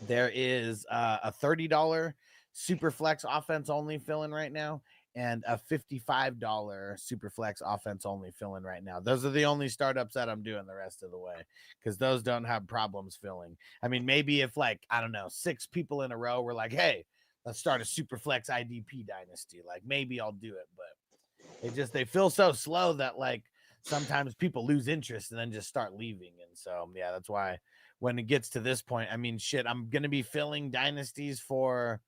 there is a $30 Superflex offense only fill-in right now, and a $55 Superflex offense only fill-in right now. Those are the only startups that I'm doing the rest of the way, because those don't have problems filling. I mean, maybe if 6 people in a row were like, hey, let's start a Superflex IDP dynasty, like maybe I'll do it, but they fill so slow that sometimes people lose interest and then just start leaving. And so, yeah, that's why when it gets to this point, I mean, shit, I'm going to be filling dynasties for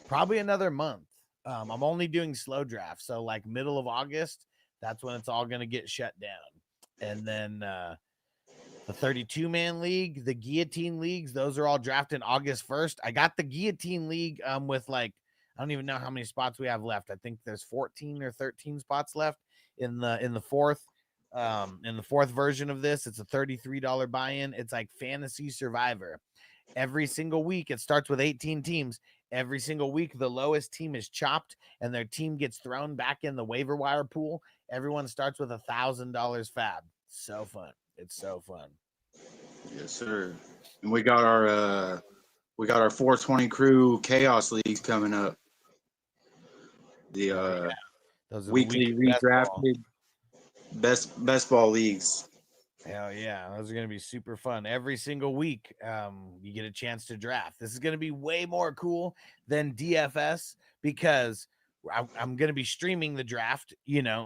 probably another month. I'm only doing slow drafts. So middle of August, that's when it's all going to get shut down. And then the 32-man league, the guillotine leagues, those are all drafted August 1st. I got the guillotine league with I don't even know how many spots we have left. I think there's 14 or 13 spots left in the fourth version of this. It's a $33 buy-in. It's like Fantasy Survivor. Every single week, it starts with 18 teams. Every single week, the lowest team is chopped and their team gets thrown back in the waiver wire pool. Everyone starts with $1,000 fab. So fun. It's so fun. Yes, sir. And we got our 420 crew chaos leagues coming up. The Those are weekly redrafted best ball leagues. Hell yeah, those are going to be super fun. Every single week, you get a chance to draft. This is going to be way more cool than DFS, because I'm going to be streaming the draft,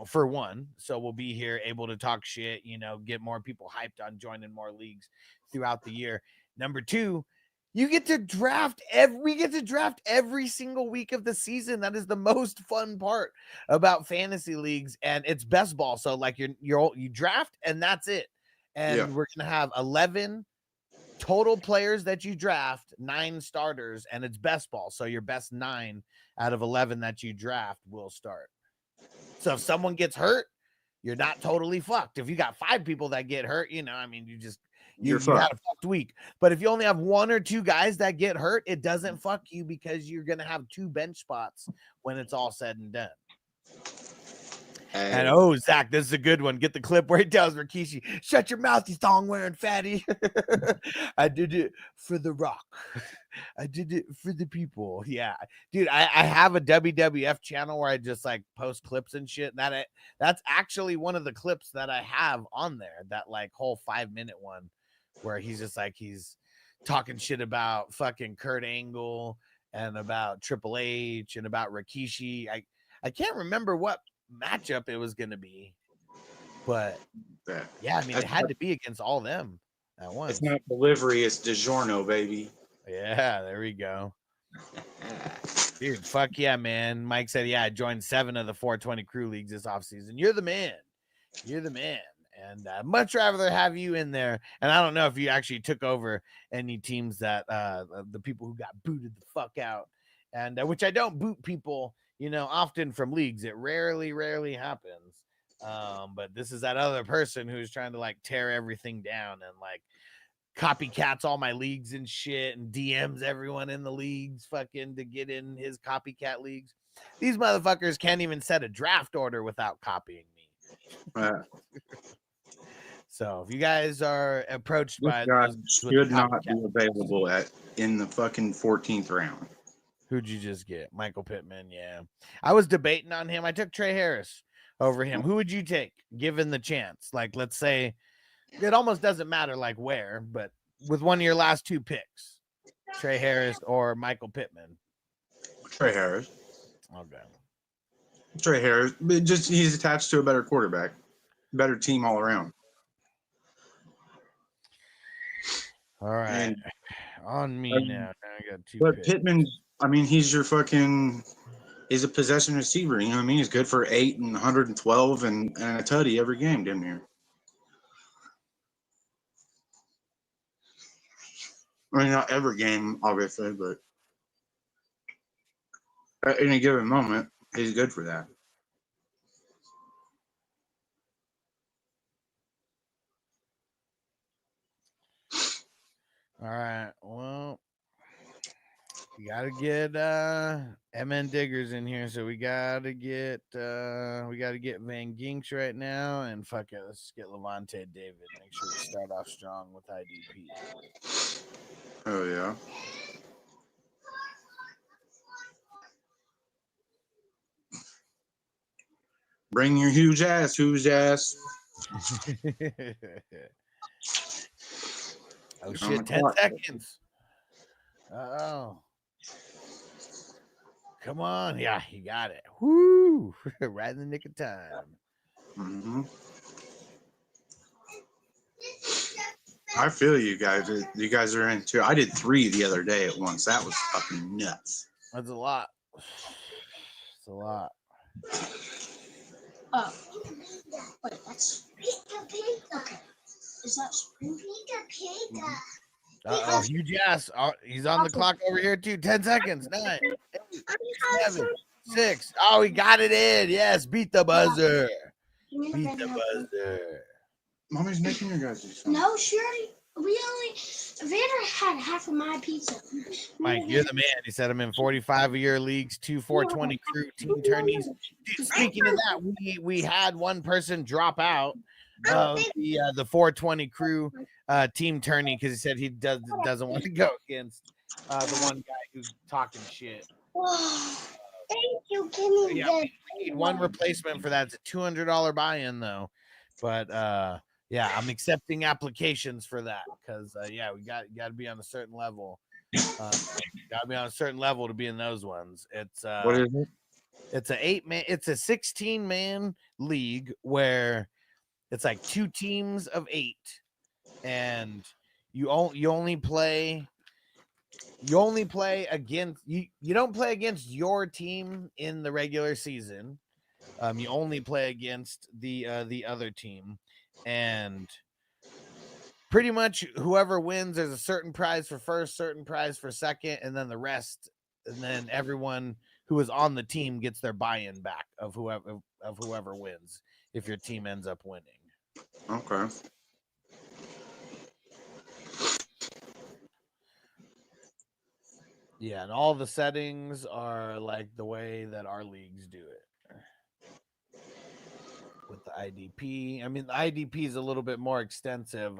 for one. So we'll be here able to talk shit, get more people hyped on joining more leagues throughout the year. Number 2, we get to draft every single week of the season. That is the most fun part about fantasy leagues, and it's best ball. So you draft and that's it. And we're going to have 11 total players that you draft, 9 starters, and it's best ball. So your best 9 out of 11 that you draft will start. So if someone gets hurt, you're not totally fucked. If you got 5 people that get hurt, you had a fucked week. But if you only have 1 or 2 guys that get hurt, it doesn't fuck you, because you're going to have 2 bench spots when it's all said and done. And oh, Zach, this is a good one. Get the clip where he tells Rikishi, "Shut your mouth, you thong wearing fatty." I did it for the Rock. I did it for the people. Yeah, dude, I have a WWF channel where I just like post clips and shit. That's actually one of the clips that I have on there. That like whole 5-minute one where he's just like he's talking shit about fucking Kurt Angle and about Triple H and about Rikishi. I can't remember what matchup it was going to be, but yeah, I mean, it had to be against all them at once. It's not delivery, it's DiGiorno, baby. Yeah, there we go. Dude, fuck yeah, man. Mike said, yeah, I joined 7 of the 420 crew leagues this offseason. You're the man. You're the man. And much rather have you in there. And I don't know if you actually took over any teams that the people who got booted the fuck out, and which I don't boot people, you know, often from leagues. It rarely happens. But this is that other person who's trying to like tear everything down and like copycats all my leagues and shit and DMs everyone in the leagues fucking to get in his copycat leagues. These motherfuckers can't even set a draft order without copying me. So if you guys are approached by those, should not be available in the fucking 14th round. Who'd you just get? Michael Pittman. Yeah, I was debating on him. I took Trey Harris over him. Who would you take given the chance? Like, let's say it almost doesn't matter like where, but with one of your last 2 picks, Trey Harris or Michael Pittman. Trey Harris. Okay. Trey Harris. Just he's attached to a better quarterback, better team all around. All right. And, on me now. I got 2 but picks. Pittman, I mean, he's a possession receiver. You know what I mean? He's good for 8 and 112 and a tutty every game, damn near. I mean, not every game, obviously, but at any given moment, he's good for that. All right. Well, we gotta get MN Diggers in here, so we gotta get Van Ginks right now, and fuck it, let's get Levante David. Make sure we start off strong with IDP. Oh yeah. Bring your huge ass. Oh shit, 10 seconds. Oh. Come on. Yeah, he got it. Woo! Right in the nick of time. Mm-hmm. I feel you guys. You guys are into. I did 3 the other day at once. That was fucking nuts. That's a lot. It's a lot. Oh. Wait, that's Pika Pika. Okay. Is that Spring Pika Pika? Uh-oh, huge ass. Oh, he's on the clock over here too. 10 seconds. 9, 8, 7, 6. Oh, he got it in. Yes, beat the buzzer. Beat the buzzer. Mommy's making your guys' food. No, Vader had half of my pizza. Mike, you're the man. He said I'm in 45 of your leagues, 2 420 crew team tourneys. Dude, speaking of that, we had one person drop out of the 420 crew team tourney because he said he doesn't want to go against the one guy who's talking shit. Thank you, Kimmy. Yeah, we need one replacement for that. It's a $200 buy-in though, but yeah, I'm accepting applications for that because yeah, we got to be on a certain level. Got to be on a certain level to be in those ones. It's what is it? It's a 16-man league where it's like 2 teams of 8, and you only play against you don't play against your team in the regular season. You only play against the other team, and pretty much whoever wins, there's a certain prize for first, certain prize for second, and then the rest, and then everyone who is on the team gets their buy-in back of whoever wins if your team ends up winning. Okay. Yeah, and all the settings are like the way that our leagues do it. IDP. I mean, the IDP is a little bit more extensive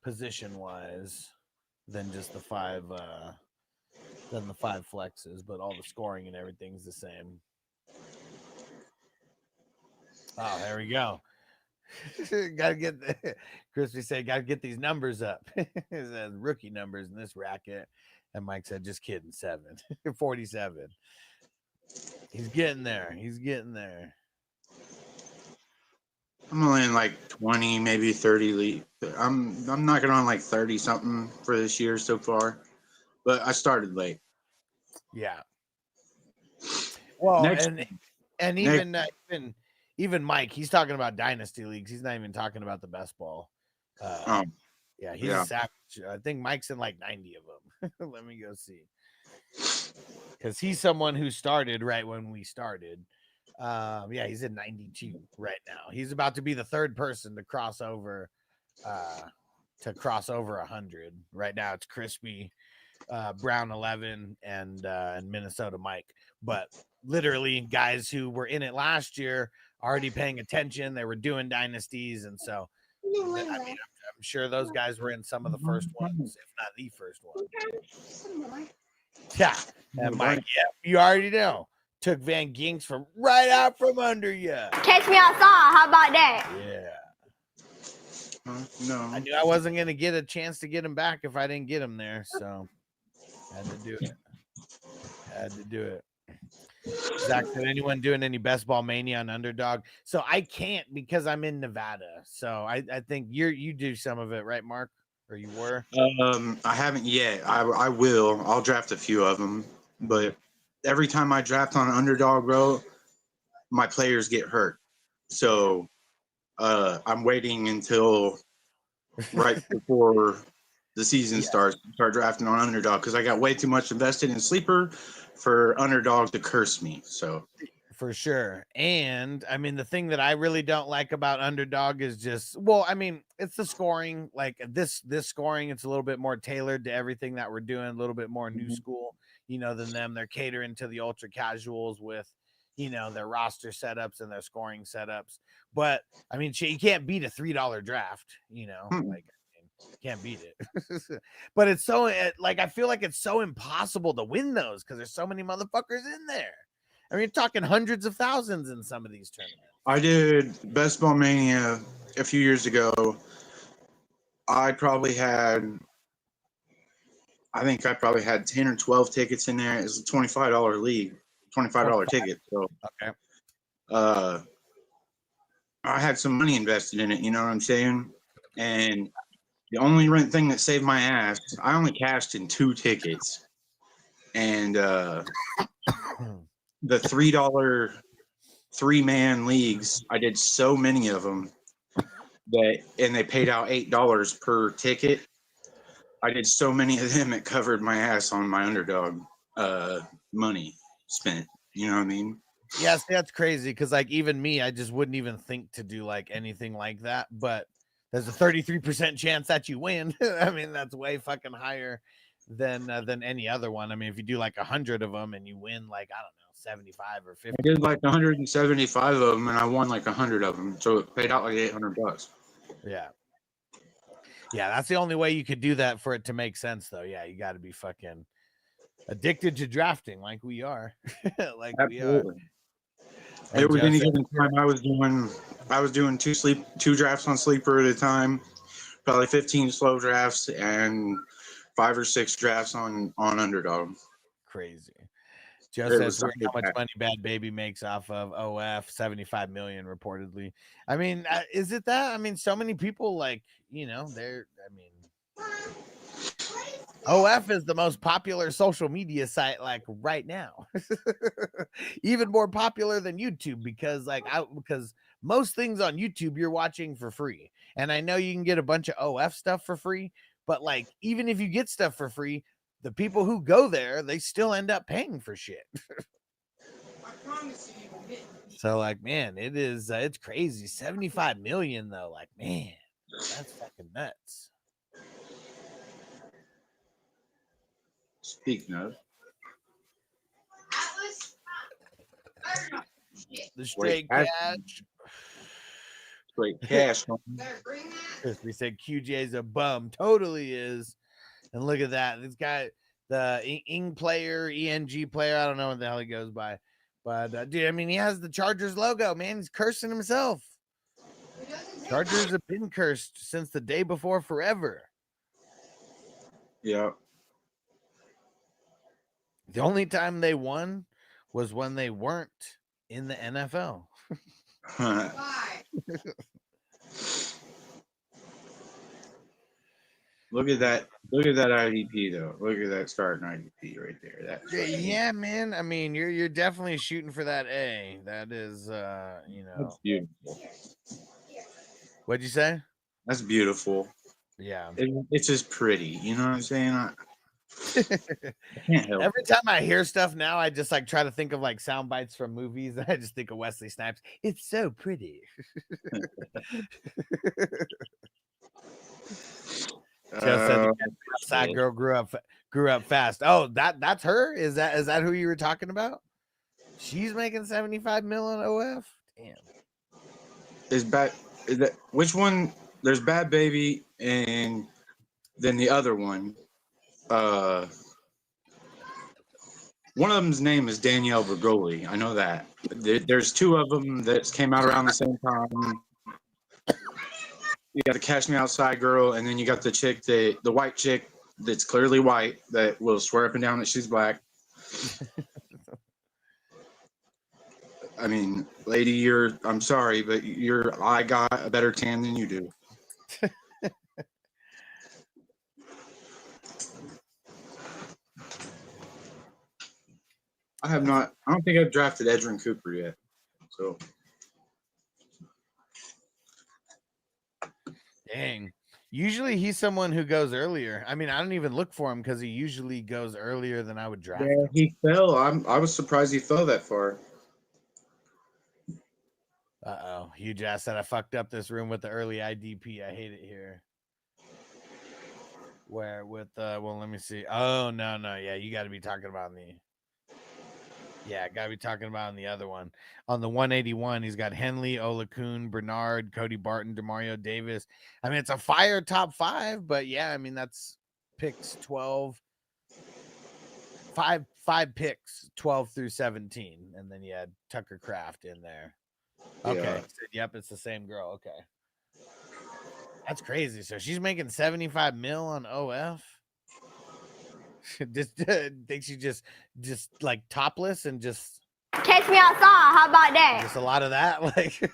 position wise than just the five flexes, but all the scoring and everything's the same. Oh, there we go. Gotta get Crispy said, gotta get these numbers up. It rookie numbers in this racket. And Mike said, just kidding, 47. He's getting there. He's getting there. I'm only in like 20, maybe 30 league. I'm knocking on like 30 something for this year so far. But I started late. Yeah. Well, Next, and even Mike, he's talking about dynasty leagues. He's not even talking about the best ball. Yeah, he's a savage. I think Mike's in like 90 of them. Let me go see. Because he's someone who started right when we started. Yeah, he's in 92 right now. He's about to be the third person to cross over 100. Right now it's Crispy, Brown 11, and Minnesota Mike. But literally guys who were in it last year already paying attention. They were doing dynasties, and so I mean, I'm sure those guys were in some of the first ones, if not the first one. Yeah, and Mike, yeah, you already know, took Van Ginks from right out from under you. Catch me outside. How about that? Yeah. No. I knew I wasn't going to get a chance to get him back if I didn't get him there, so had to do it. Zach said, anyone doing any best ball mania on Underdog? So I can't because I'm in Nevada. So I think you do some of it, right, Mark? Or you were? I haven't yet. I will. I'll draft a few of them. But every time I draft on Underdog, bro, my players get hurt. So I'm waiting until right before the season starts to start drafting on Underdog because I got way too much invested in Sleeper for Underdog to curse me. So for sure. And I mean, the thing that I really don't like about Underdog is just, well, I mean, it's the scoring. Like this scoring, it's a little bit more tailored to everything that we're doing, a little bit more new school, than them. They're catering to the ultra casuals with, their roster setups and their scoring setups. But I mean, you can't beat a $3 draft, like can't beat it. But it's so like, I feel like it's so impossible to win those because there's so many motherfuckers in there. I mean, you're talking hundreds of thousands in some of these tournaments. I did Best Ball Mania a few years ago. I think I probably had 10 or 12 tickets in there. It's a $25 league, $25 ticket. So okay. I had some money invested in it, you know what I'm saying? And the only thing that saved my ass, I only cashed in 2 tickets. And the $3 3-man leagues, I did so many of them and they paid out $8 per ticket. I did so many of them, it covered my ass on my Underdog money spent. You know what I mean? Yes, that's crazy because like even me, I just wouldn't even think to do like anything like that. But there's a 33% chance that you win. I mean, that's way fucking higher than any other one. I mean, if you do like 100 of them and you win like, I don't know, 75 or 50. I did like 175 of them and I won like 100 of them. So it paid out like $800. Yeah. Yeah, that's the only way you could do that for it to make sense, though. Yeah, you got to be fucking addicted to drafting like we are. Like Absolutely. we are. There was any given time I was doing two drafts on Sleeper at a time, probably 15 slow drafts and 5 or 6 drafts on Underdog. Crazy. Joe says how much money Bad Baby makes off of OF, 75 million reportedly. I mean, is it that? I mean, so many people like, OF is the most popular social media site like right now. Even more popular than YouTube because most things on YouTube you're watching for free. And I know you can get a bunch of OF stuff for free, but like even if you get stuff for free, the people who go there, they still end up paying for shit. So like, man, it's crazy. 75 million though. Like, man, that's fucking nuts. Speaking of, the straight cash. Straight cash. We said QJ's a bum. Totally is. And look at that. This guy, the ENG player, I don't know what the hell he goes by. But, dude, I mean, he has the Chargers logo, man. He's cursing himself. Chargers have been cursed since the day before forever. Yeah. The only time they won was when they weren't in the NFL. Look at that. Look at that IDP though. Look at that starting IDP right there. That's Yeah, man. I mean, you're definitely shooting for that A. That is that's beautiful. What'd you say? That's beautiful. Yeah. It's just pretty. You know what I'm saying? I can't help Every time I hear stuff now, I just like try to think of like sound bites from movies. I just think of Wesley Snipes. It's so pretty. Just said the outside girl grew up fast. Oh, that's her? Is that who you were talking about? She's making 75 mil on OF. Damn. Is that which one? There's Bad Baby and then the other one. One of them's name is Danielle Bergoli. I know that. There's two of them that came out around the same time. You got the Cash Me Outside girl, and then you got the chick, the white chick that's clearly white that will swear up and down that she's black. I mean, lady, I'm sorry, but I got a better tan than you do. I don't think I've drafted Edrin Cooper yet. So. Dang. Usually he's someone who goes earlier. I mean, I don't even look for him because he usually goes earlier than I would draft. Yeah, he fell. I was surprised he fell that far. Uh-oh. Huge ass said I fucked up this room with the early IDP. I hate it here. Where with well, let me see. Oh, no. Yeah, you got to be talking about gotta be talking about on the other one. On the 181, he's got Henley, Olakun, Bernard, Cody Barton, DeMario Davis. I mean, it's a fire top 5, but yeah, I mean, that's picks 12. Five picks, 12 through 17. And then you had Tucker Kraft in there. Okay. Yeah. He said, yep, it's the same girl. Okay. That's crazy. So she's making 75 mil on OF. Just think she just like topless and just Catch me outside. How about that? just a lot of that, like,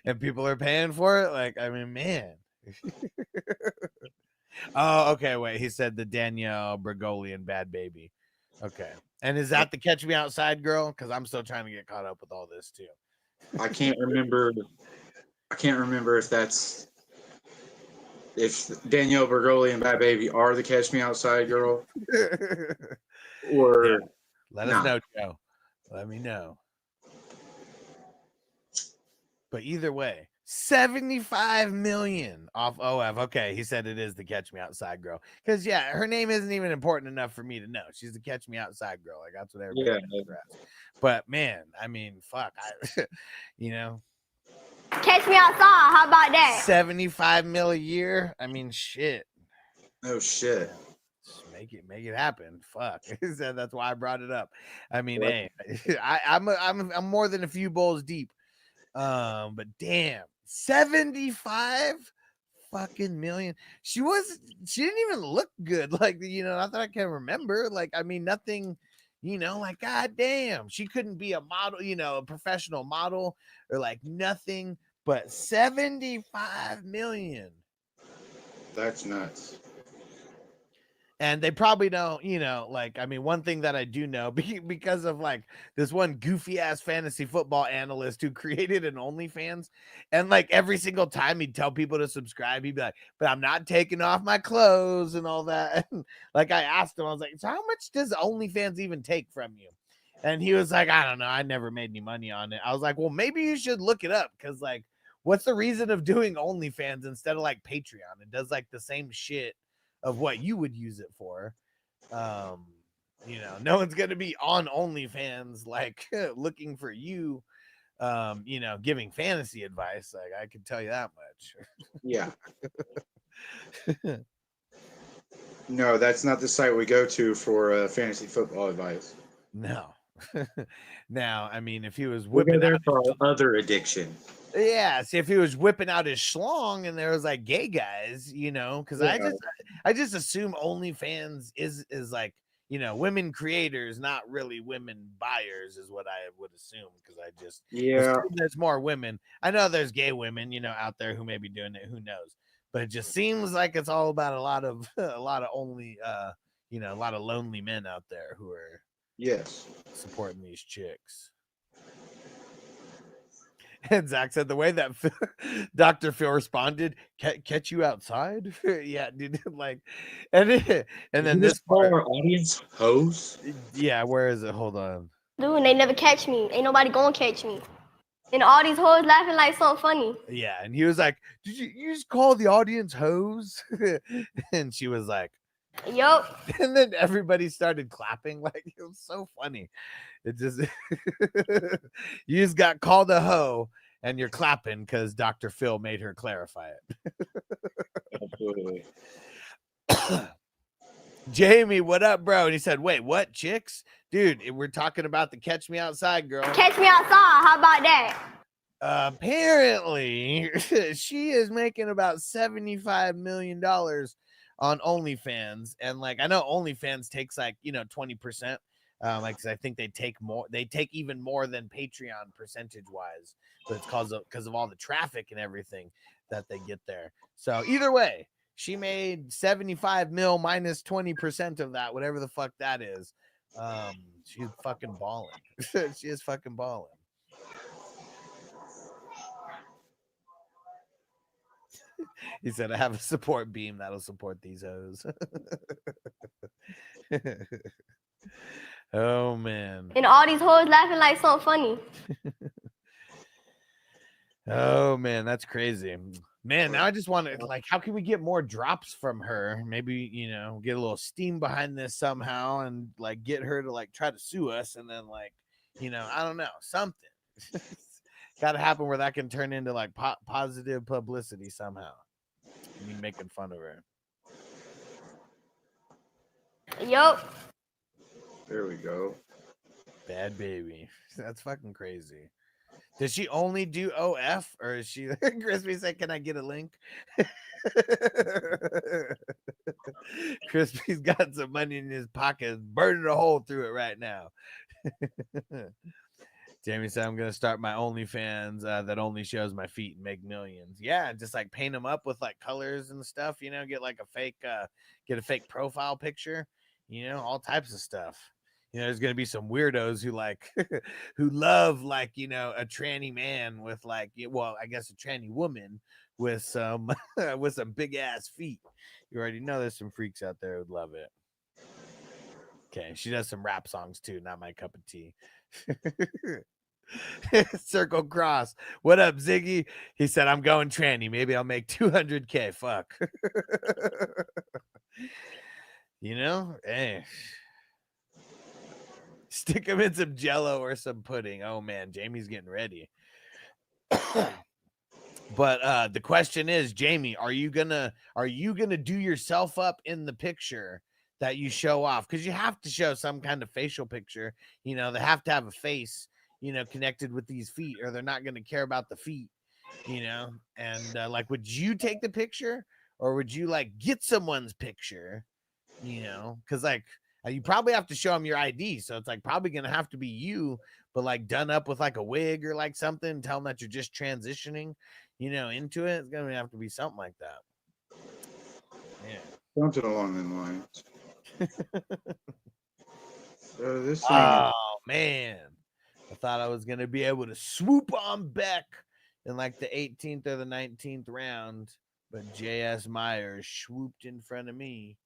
and people are paying for it. Like, I mean, man. Oh, okay. Wait, he said the Danielle Bergoli and Bad Baby. Okay, and is that the Catch Me Outside girl? Because I'm still trying to get caught up with all this too. I can't remember if Danielle Bergoli and Bad Baby are the Catch Me Outside girl, or Yeah. Let us know, Joe. Let me know. But either way, 75 million off OF. Okay, he said it is the Catch Me Outside girl. Because yeah, her name isn't even important enough for me to know. She's the Catch Me Outside girl. Like that's what everybody knows. But man, I mean, fuck, Catch me outside. How about that? 75 mil a year. I mean, shit. oh shit. Just make it happen. Fuck. That's why I brought it up. I mean, hey, I'm more than a few bowls deep. But damn, 75 fucking million. She didn't even look good. Like, not that I can remember. Like, I mean, nothing. Like, god damn, she couldn't be a model, a professional model or like nothing, but 75 million. That's nuts. And they probably don't, like, I mean, one thing that I do know because of like this one goofy ass fantasy football analyst who created an OnlyFans, and like every single time he'd tell people to subscribe, he'd be like, but I'm not taking off my clothes and all that. And like I asked him, I was like, so how much does OnlyFans even take from you? And he was like, I don't know. I never made any money on it. I was like, well, maybe you should look it up because like, what's the reason of doing OnlyFans instead of like Patreon? It does like the same shit of what you would use it for. No one's gonna be on OnlyFans like looking for you you know, giving fantasy advice. Like I can tell you that much. Yeah. No, that's not the site we go to for fantasy football advice. No. Now, I mean, if he was We go whipping there out, for our other addiction. yeah, see, if he was whipping out his schlong and there was like gay guys, you know, because Yeah. I just assume OnlyFans is like, you know, women creators, not really women buyers, is what I would assume. Because I just assume there's more women. I know there's gay women, you know, out there who may be doing it. Who knows? But it just seems like it's all about a lot of only, you know, a lot of lonely men out there who are supporting these chicks. And Zach said the way that Dr. Phil responded, catch you outside? Yeah, dude. Like, and then this part, our audience hoes. Yeah, where is it? Hold on. Dude, they never catch me. Ain't nobody gonna catch me. And all these hoes laughing like something funny. Yeah, and he was like, "Did you just call the audience hoes?" And she was like, Yup. And then everybody started clapping. Like, it was so funny. It just you just got called a hoe and you're clapping because Dr. Phil made her clarify it. Absolutely. Jamie, what up, bro? And he said, wait, what, chicks? Dude, we're talking about the Catch Me Outside girl. Catch me outside. How about that? Apparently, she is making about $75 million on OnlyFans. And like, I know OnlyFans takes like, you know, 20%. Like, 'cause I think they take even more than Patreon percentage wise, but it's because of all the traffic and everything that they get there. So either way, she made 75 mil minus 20% of that, whatever the fuck that is. She's fucking balling. She is fucking balling. He said, I have a support beam that'll support these hoes. Oh, man. And all these hoes laughing like something funny. Oh, man, that's crazy. Man, now I just want to, like, how can we get more drops from her? Maybe, you know, get a little steam behind this somehow and, like, get her to, like, try to sue us and then, like, you know, I don't know, something. Got to happen where that can turn into, like, positive publicity somehow. Me making fun of her. Yup. There we go. Bad baby. That's fucking crazy. Does she only do OF or is she Crispy said, can I get a link? Crispy's got some money in his pocket, burning a hole through it right now. Jamie said, I'm gonna start my OnlyFans that only shows my feet and make millions. Yeah, just like paint them up with like colors and stuff, you know, get like a fake get a fake profile picture, you know, all types of stuff. You know, there's gonna be some weirdos who like who love like, you know, a tranny man with like, well, I guess a tranny woman with some with some big ass feet. You already know there's some freaks out there who'd love it. Okay, she does some rap songs too, not my cup of tea. Circle cross. What up, Ziggy? He said, I'm going tranny. Maybe I'll make 200K. Fuck. You know, hey. Stick him in some jello or some pudding. Oh man, Jamie's getting ready. But the question is, Jamie, are you gonna do yourself up in the picture that you show off? Because you have to show some kind of facial picture. You know, they have to have a face, you know, connected with these feet, or they're not gonna care about the feet, you know. And like, would you take the picture, or would you like get someone's picture? You know, because like you probably have to show them your ID, so it's like probably gonna have to be you, but like done up with like a wig or like something. Tell them that you're just transitioning, you know, into it. It's gonna have to be something like that. Yeah, Something along those lines. So this thing. Oh man, I thought I was gonna be able to swoop on Beck in like the 18th or the 19th round, but J.S. Myers swooped in front of me.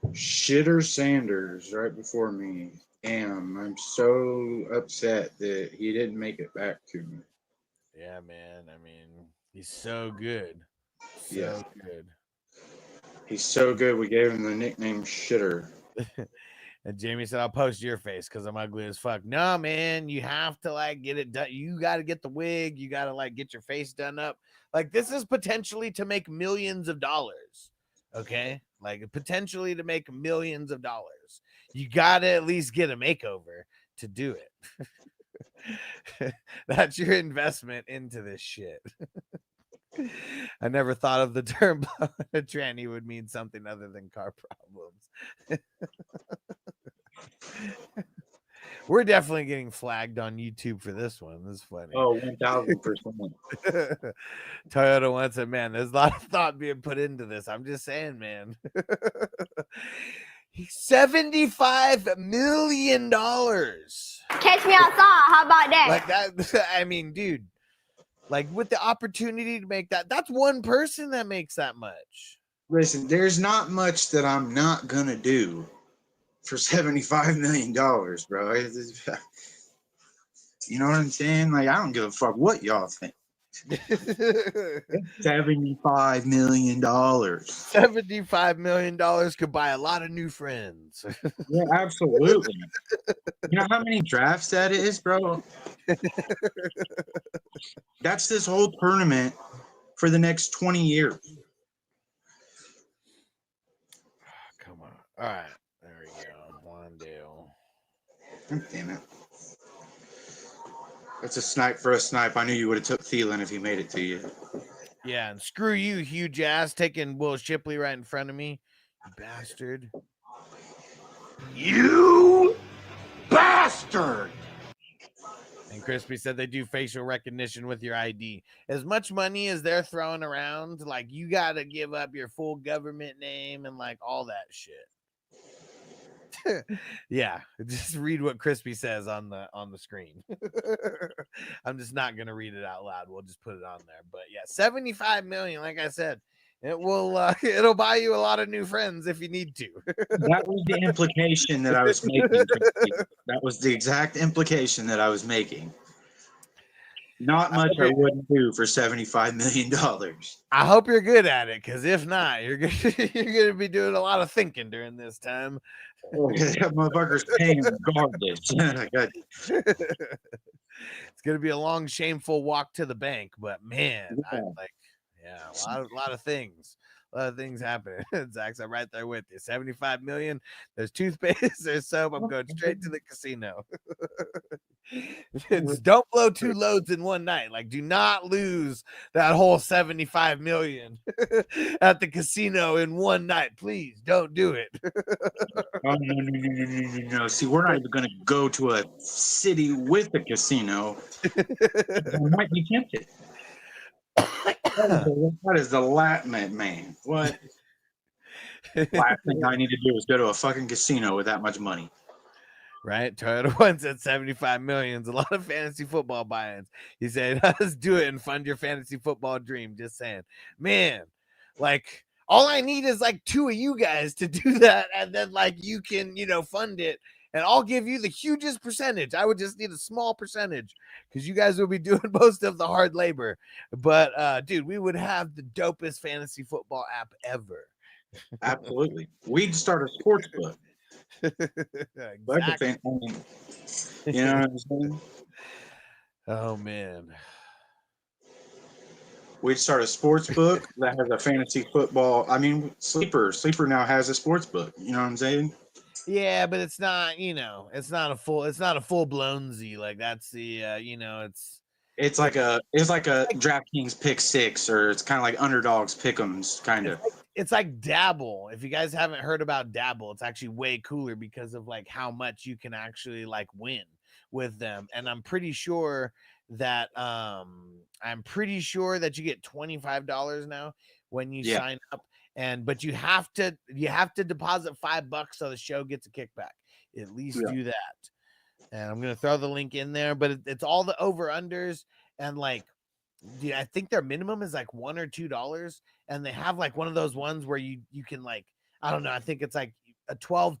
Shitter Sanders right before me. Damn, I'm so upset that he didn't make it back to me. Yeah, man. I mean, he's so good. Yeah. Good. He's so good, we gave him the nickname Shitter. And Jamie said, I'll post your face because I'm ugly as fuck. No, man, you have to like get it done. You got to get the wig. You got to like get your face done up. Like this is potentially to make millions of dollars. Okay. Like potentially to make millions of dollars. You got to at least get a makeover to do it. That's your investment into this shit. I never thought of the term tranny would mean something other than car problems. We're definitely getting flagged on YouTube for this one. This is funny. Oh, 1000%. Toyota once said, man, there's a lot of thought being put into this. I'm just saying, man. $75 million. Catch me outside. How about that? Like that. I mean, dude, like with the opportunity to make that, that's one person that makes that much. Listen, there's not much that I'm not going to do for $75 million, bro. You know what I'm saying? Like, I don't give a fuck what y'all think. $75 million. $75 million could buy a lot of new friends. Yeah, absolutely. You know how many drafts that is, bro? That's this whole tournament for the next 20 years. Come on. All right. There we go. One deal. Damn it. That's a snipe for a snipe. I knew you would have took Thielen if he made it to you. Yeah, and screw you, huge ass, taking Will Shipley right in front of me. You bastard. You bastard! And Crispy said they do facial recognition with your ID. As much money as they're throwing around, like you got to give up your full government name and like all that shit. Yeah, just read what Crispy says on the screen. I'm just not gonna read it out loud. We'll just put it on there. But yeah, 75 million. Like I said, it will. It'll buy you a lot of new friends if you need to. That was the implication that I was making. That was the exact implication that I was making. Not much I wouldn't do for $75 million. I hope you're good at it, because if not, you're gonna be doing a lot of thinking during this time. That motherfucker's paying regardless. It's gonna be a long, shameful walk to the bank, but man, Yeah. a lot of things. A lot of things happening. Zach's, I'm right there with you. 75 million. There's toothpaste. There's soap. I'm going straight to the casino. Don't blow 2 loads in one night. Like, do not lose that whole 75 million at the casino in one night. Please don't do it. Oh, no. See, we're not even going to go to a city with a casino. I might be tempted. That is the Latin man. What? Last thing I need to do is go to a fucking casino with that much money. Right? Toyota once at 75 million. A lot of fantasy football buy-ins. He said, let's do it and fund your fantasy football dream. Just saying, man, like all I need is like 2 of you guys to do that. And then like you can, fund it. And I'll give you the hugest percentage. I would just need a small percentage because you guys will be doing most of the hard labor. But, dude, we would have the dopest fantasy football app ever. Absolutely. We'd start a sports book. Exactly. You know what I'm saying? Oh, man. We'd start a sports book that has a fantasy football. I mean, Sleeper now has a sports book. You know what I'm saying? Yeah, but it's not, it's not a full blown Z. Like that's the, It's like a DraftKings pick 6, or it's kind of like underdogs pick'ems, kind of. It's like Dabble. If you guys haven't heard about Dabble, it's actually way cooler because of like how much you can actually like win with them. And I'm pretty sure that you get $25 now when you sign up. But you have to deposit $5 so the show gets a kickback. At least do that. And I'm gonna throw the link in there, but it's all the over unders, and like, dude, I think their minimum is like $1 or $2, and they have like one of those ones where you can like, I don't know, I think it's like a 12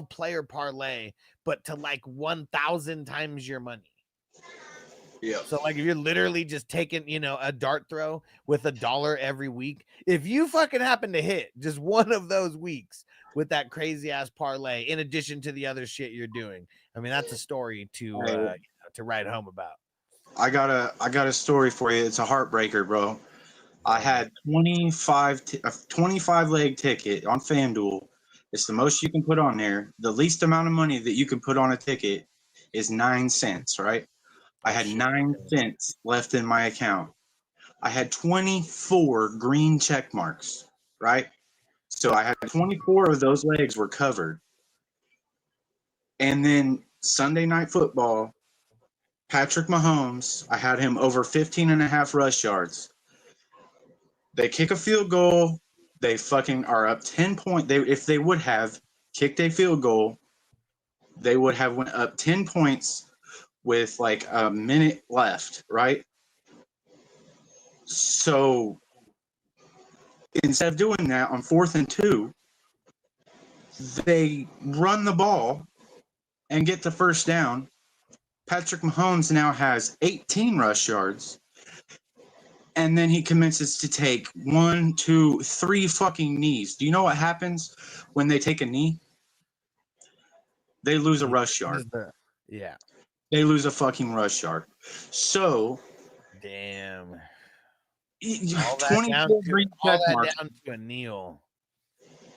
player parlay, but to like 1,000 times your money. Yeah. So like if you're literally just taking, you know, a dart throw with $1 every week, if you fucking happen to hit just one of those weeks with that crazy ass parlay, in addition to the other shit you're doing, I mean that's a story to write home about. I got a story for you. It's a heartbreaker, bro. I had 25 a 25 leg ticket on FanDuel. It's the most you can put on there. The least amount of money that you can put on a ticket is 9 cents, right? I had 9 cents left in my account. I had 24 green check marks, right? So I had 24 of those legs were covered. And then Sunday Night Football, Patrick Mahomes, I had him over 15.5 rush yards. They kick a field goal. They fucking are up 10 points. If they would have kicked a field goal, they would have went up 10 points with like a minute left, right? So instead of doing that on 4th and 2, they run the ball and get the first down. Patrick Mahomes now has 18 rush yards. And then he commences to take 1, 2, 3 fucking knees. Do you know what happens when they take a knee? They lose a rush yard. Yeah. They lose a fucking rush yard. So, damn. All that 24 down green check marks down to a kneel.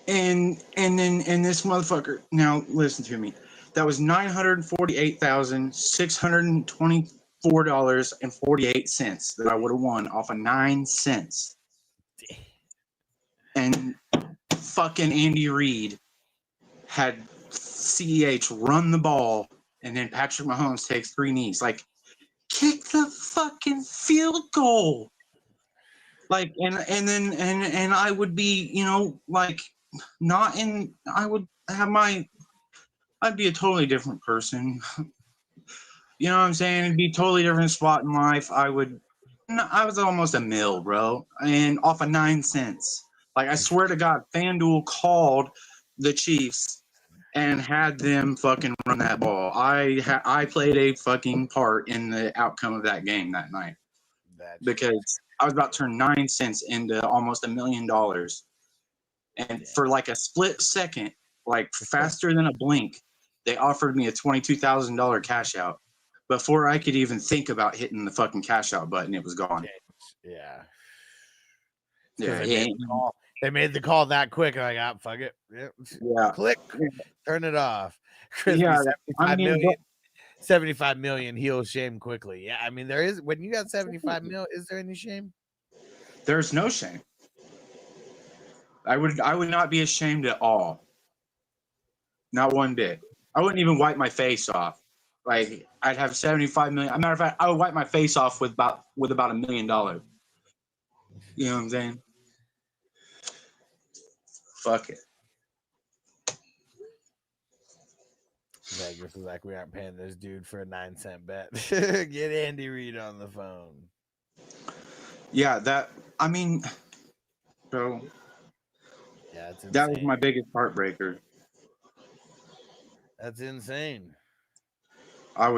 And this motherfucker. Now listen to me. That was $948,624.48 that I would have won off of 9 cents. And fucking Andy Reid had CEH run the ball, and then Patrick Mahomes takes 3 knees. Like, kick the fucking field goal. Like, and I would be, you know, like, not in. I would have my. I'd be a totally different person. You know what I'm saying? It'd be a totally different spot in life. I was almost a mil, bro, and off of 9 cents. Like, I swear to God, FanDuel called the Chiefs and had them fucking run that ball. I played a fucking part in the outcome of that game that night because I was about to turn 9 cents into almost $1 million. And for like a split second, like faster than a blink, they offered me a $22,000 cash out. Before I could even think about hitting the fucking cash out button, it was gone. Yeah. Yeah. They made the call that quick. Like, ah, fuck it. Yeah. Click. Turn it off. Yeah. 75 million heal shame quickly. Yeah. I mean, there is, when you got 75 mil, is there any shame? There's no shame. I would not be ashamed at all. Not one bit. I wouldn't even wipe my face off. Like, I'd have 75 million. As a matter of fact, I would wipe my face off with about $1 million. You know what I'm saying? Fuck it. Vegas is like, we aren't paying this dude for a 9-cent bet. Get Andy Reid on the phone. Yeah, I mean, bro. Yeah, it's insane. That was my biggest heartbreaker. That's insane. I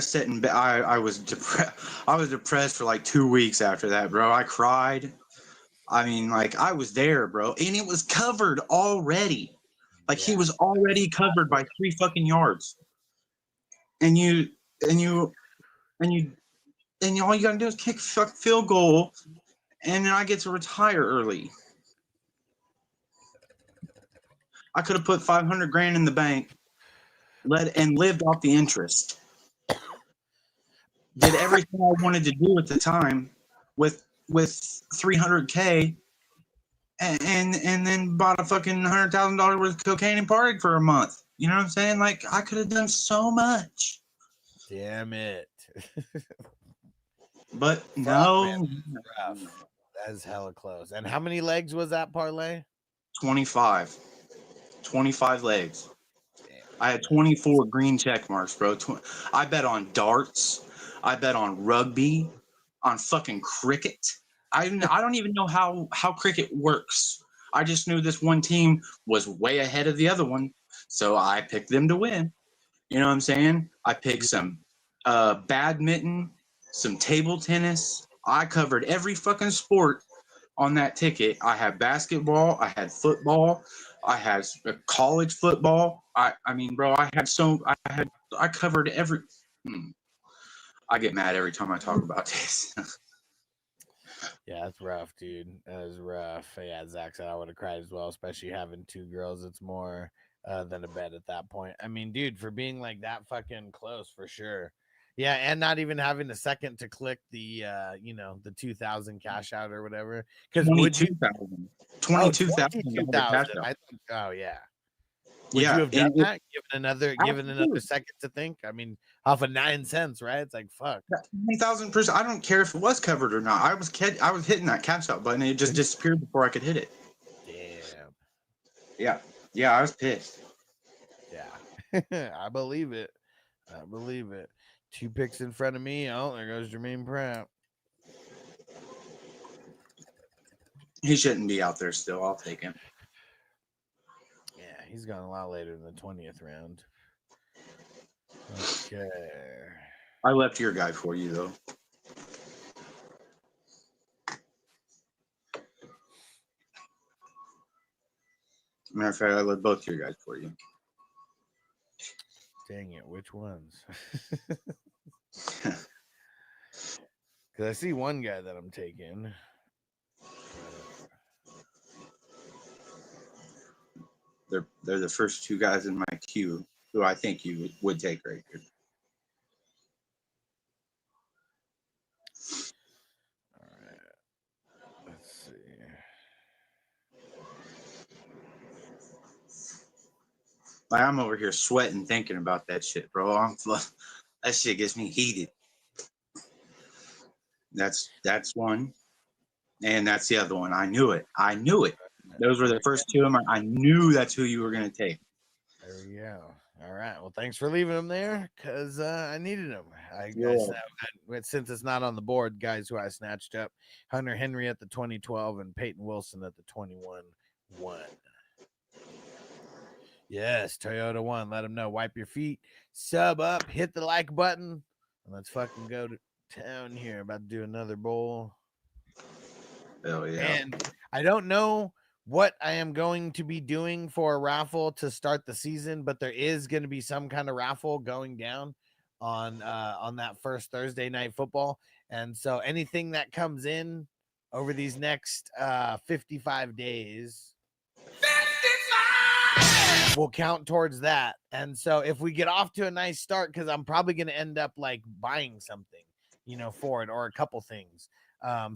sat in bed. I was depressed. I was depressed for like 2 weeks after that, bro. I cried. I mean, like, I was there, bro, and it was covered already. Like, he was already covered by 3 fucking yards. And all you gotta do is kick a field goal, and then I get to retire early. I could have put $500,000 in the bank, and lived off the interest. Did everything I wanted to do at the time with $300K, and then bought a fucking $100,000 worth of cocaine and partied for a month. You know what I'm saying? Like, I could have done so much. Damn it. But no. That is hella close. And how many legs was that parlay? 25. 25 legs. I had 24 green check marks, bro. I bet on darts. I bet on rugby, on fucking cricket. I don't even know how cricket works. I just knew this one team was way ahead of the other one, so I picked them to win. You know what I'm saying? I picked some badminton, some table tennis. I covered every fucking sport on that ticket. I had basketball, I had football, I had college football. I mean, bro, I covered every. I get mad every time I talk about this. Yeah, that's rough, dude. That is rough. Yeah, Zach said I would have cried as well, especially having two girls. It's more than a bet at that point. I mean, dude, for being like that fucking close, for sure. Yeah, and not even having a second to click the the 2,000 cash out or whatever. Because would you 22,000. 22,000? I think. Oh yeah. Would Yeah, you have done and that? Given another absolutely. second to think? I mean, off of 9 cents, right? It's like fuck. 1,000%. I don't care if it was covered or not. I was hitting that cash out button and it just disappeared before I could hit it. Damn. Yeah, I was pissed. Yeah. I believe it. 2 picks in front of me. Oh, there goes Jermaine Pratt. He shouldn't be out there still. I'll take him. Yeah, he's gone a lot later than the 20th round. Okay. I left your guy for you though. Matter of fact, I left both your guys for you. Dang it, which ones? Because I see one guy that I'm taking. They're the first 2 guys in my queue who I think you would take right here. All right. Let's see. Like, I'm over here sweating thinking about that shit, bro. That shit gets me heated. That's one, and that's the other one. I knew it. Those were the first 2 of them. I knew that's who you were gonna take. There we go. All right. Well, thanks for leaving them there because I needed them. Since it's not on the board, guys who I snatched up: Hunter Henry at the 2012 and Peyton Wilson at the 21-1. Yes, Toyota 1. Let them know. Wipe your feet, sub up, hit the like button, and let's fucking go to town here. About to do another bowl. Hell yeah. And I don't know what I am going to be doing for a raffle to start the season, but there is going to be some kind of raffle going down on that first Thursday night football. And so anything that comes in over these next 55 days will count towards that. And so if we get off to a nice start, because I'm probably going to end up like buying something, for it or a couple things.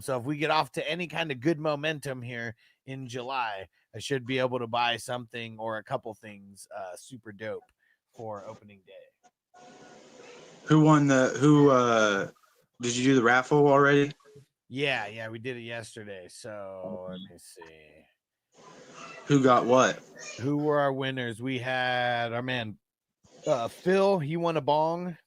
So if we get off to any kind of good momentum here in July, I should be able to buy something or a couple things super dope for opening day. Did you do the raffle already? Yeah, we did it yesterday. So let me see. Who got what? Who were our winners? We had our man Phil, he won a bong.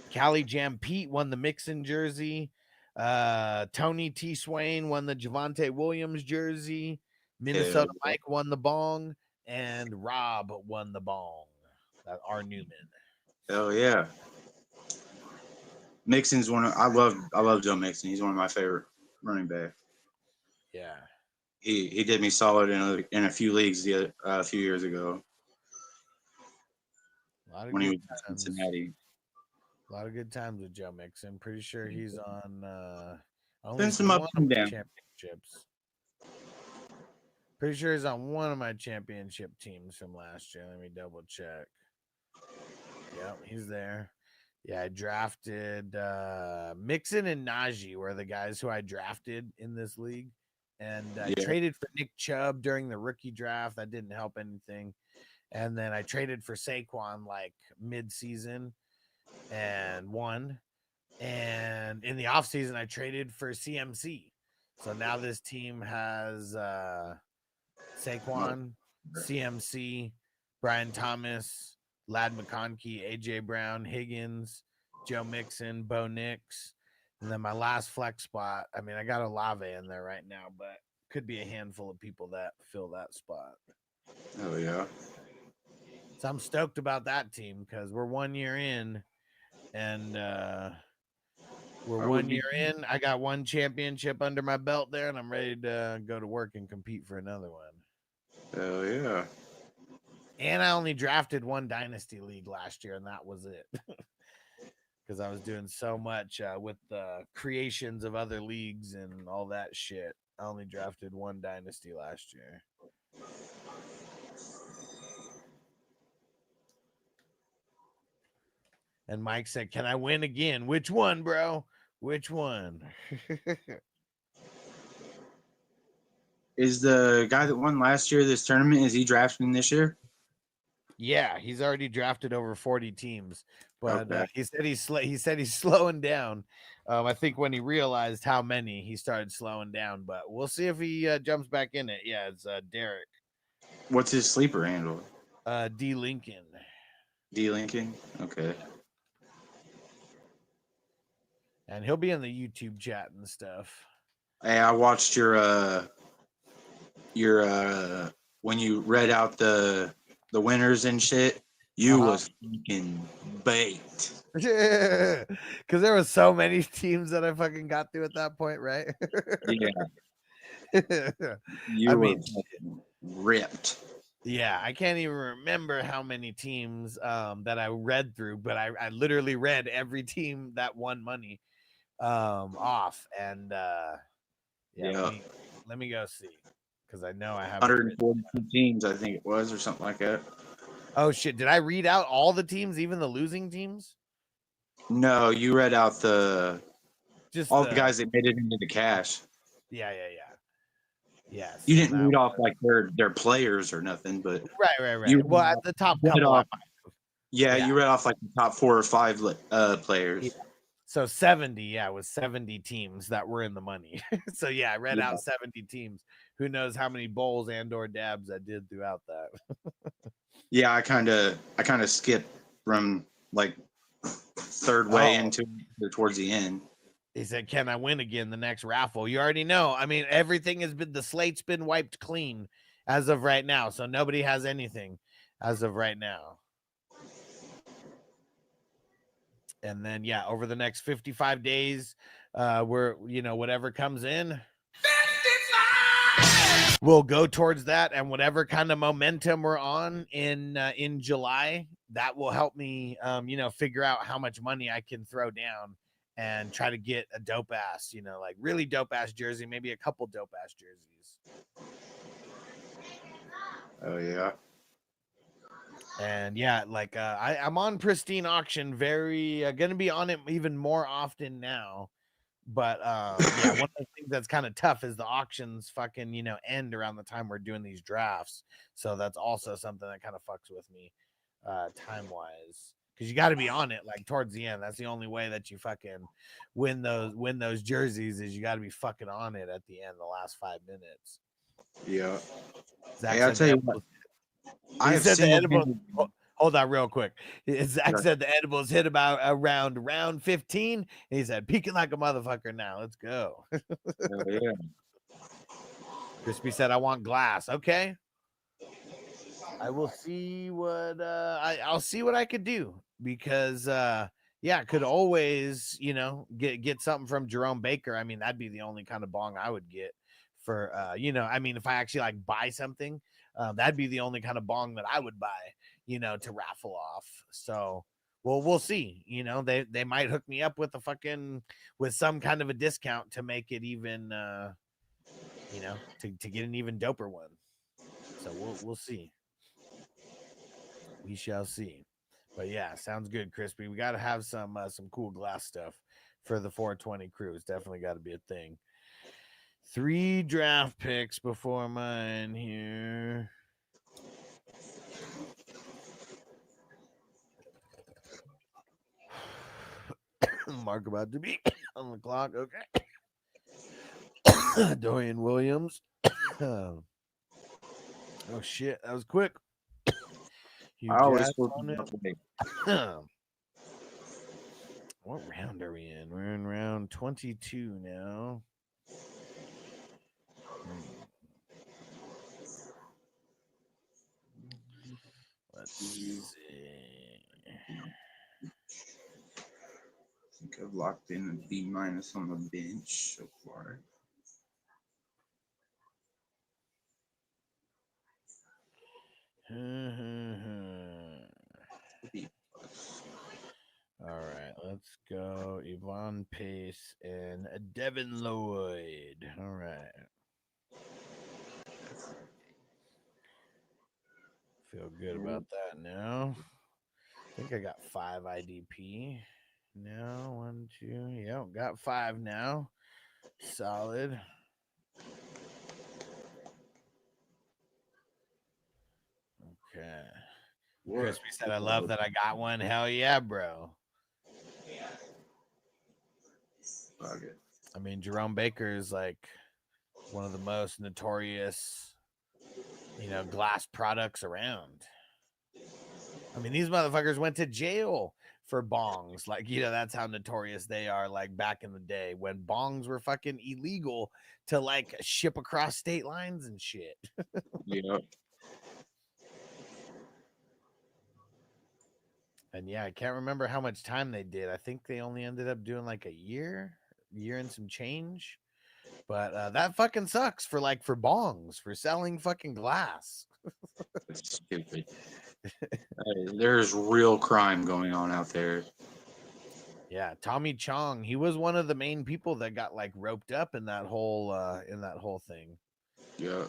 Cali Jam Pete won the Mixon jersey. Tony T. Swain won the Javonte Williams jersey. Minnesota Mike won the bong, and Rob won the bong. R. Newman. Hell yeah. Mixon's I love Joe Mixon. He's one of my favorite running backs. Yeah. He did me solid in a few leagues a few years ago. When he was in Cincinnati. A lot of good times with Joe Mixon. Pretty sure he's on been some up and down championships. Pretty sure he's on one of my championship teams from last year. Let me double check. Yep, he's there. Yeah, I drafted Mixon and Najee were the guys who I drafted in this league. And I traded for Nick Chubb during the rookie draft. That didn't help anything. And then I traded for Saquon like mid-season and won. And in the offseason, I traded for CMC. So now this team has Saquon, CMC, Brian Thomas, Lad McConkey, A.J. Brown, Higgins, Joe Mixon, Bo Nix. And then my last flex spot, I mean, I got Olave in there right now, but could be a handful of people that fill that spot. Oh, yeah. So I'm stoked about that team because we're 1 year in And we're I would 1 be- year in. I got one championship under my belt there, and I'm ready to go to work and compete for another one. Hell yeah. And I only drafted one dynasty league last year, and that was it. Because I was doing so much with the creations of other leagues and all that shit. I only drafted one dynasty last year. And Mike said, "Can I win again?" Which one, bro? Which one? Is the guy that won last year this tournament, is he drafting this year? Yeah, he's already drafted over 40 teams, but Okay. he said he's slowing down. I think when he realized how many, he started slowing down. But we'll see if he jumps back in it. Yeah, it's Derek What's his sleeper handle? D Lincoln. D Lincoln? Okay. And he'll be in the YouTube chat and stuff. Hey, I watched your when you read out the winners and shit, you was fucking baked. Yeah, because there was so many teams that I fucking got through at that point, right? Yeah, you I were mean, fucking ripped. yeah, I can't even remember how many teams that I read through, but I literally read every team that won money off. And Yeah. let me go see, because I know I have 142 teams, I think it was, or something like that. Oh shit, did I read out all the teams, even the losing teams? No, you read out Just all the guys that made it into the cash. Yeah. Yes. You didn't read off like their players or nothing, but Right. You Well, at the top read couple, off, Yeah. you read off like the top 4 or 5 players. Yeah. So 70, yeah, it was 70 teams that were in the money. So yeah, I read out 70 teams. Who knows how many bowls and or dabs I did throughout that. Yeah, I kind of skipped from like third way into towards the end. He said, "Can I win again the next raffle?" You already know. I mean, everything has been, the slate's been wiped clean as of right now. So nobody has anything as of right now. And then, yeah, over the next 55 days, we're, whatever comes in, we'll go towards that. And whatever kind of momentum we're on in July, that will help me, figure out how much money I can throw down and try to get a dope ass, like really dope ass jersey, maybe a couple dope ass jerseys. Oh yeah. And yeah, like I'm on Pristine Auction, very gonna be on it even more often now. But yeah, one of the things that's kind of tough is the auctions fucking, end around the time we're doing these drafts. So that's also something that kind of fucks with me time wise. Because you got to be on it like towards the end. That's the only way that you fucking win those jerseys, is you got to be fucking on it at the end, the last 5 minutes. Yeah. Zach Hey, I'll tell you what. He said the edibles. Hold on, real quick. Zach said the edibles hit about around round 15. And he said, "Peeking like a motherfucker now. Let's go." Oh, yeah. Crispy said, "I want glass." Okay. I will see what I'll see what I could do, because yeah, could always, get something from Jerome Baker. I mean, that'd be the only kind of bong I would get for I mean, if I actually like buy something, that'd be the only kind of bong that I would buy, to raffle off. So we'll see. They might hook me up with with some kind of a discount to make it even to get an even doper one. So we'll see. We shall see. But yeah, sounds good, Crispy. We got to have some cool glass stuff for the 420 cruise. Definitely got to be a thing. 3 draft picks before mine here. Mark about to be on the clock. Okay. Dorian Williams. Oh shit, that was quick. I always What round are we in? We're in round 22 now. Let's see. I've locked in a B- on the bench so far. All right, let's go. Yvonne Pace and Devin Lloyd. All right. Feel good about that now. I think I got 5 IDP. Now, 1, 2. Yeah, got 5 now. Solid. Okay. Crispy said, I love that I got one. Hell yeah, bro. Okay. I mean, Jerome Baker is like one of the most notorious, glass products around. I mean, these motherfuckers went to jail for bongs. Like, that's how notorious they are. Like back in the day when bongs were fucking illegal to like ship across state lines and shit. Yeah. And yeah, I can't remember how much time they did. I think they only ended up doing like a year and some change. But that fucking sucks for bongs, for selling fucking glass. That's stupid. There's real crime going on out there. Yeah, Tommy Chong, he was one of the main people that got like roped up in that whole thing. Yeah.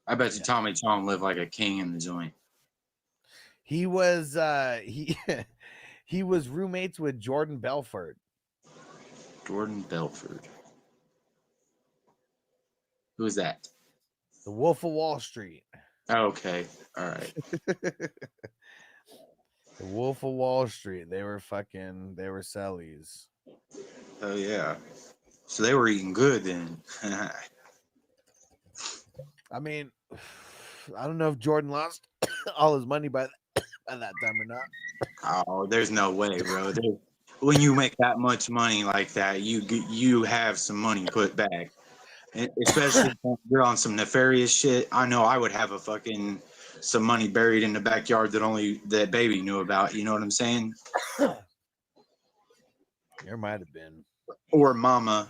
I bet you Tommy Chong lived like a king in the joint. He was he was roommates with Jordan Belfort. Jordan Belfort. Who is that? The Wolf of Wall Street. Okay. All right. The Wolf of Wall Street. They were sellies. Oh yeah. So they were eating good then. I mean, I don't know if Jordan lost all his money by that time or not. Oh, there's no way, bro. When you make that much money like that, you have some money put back. Especially if you're on some nefarious shit. I know I would have some money buried in the backyard that only that baby knew about. You know what I'm saying? There might have been. Or Mama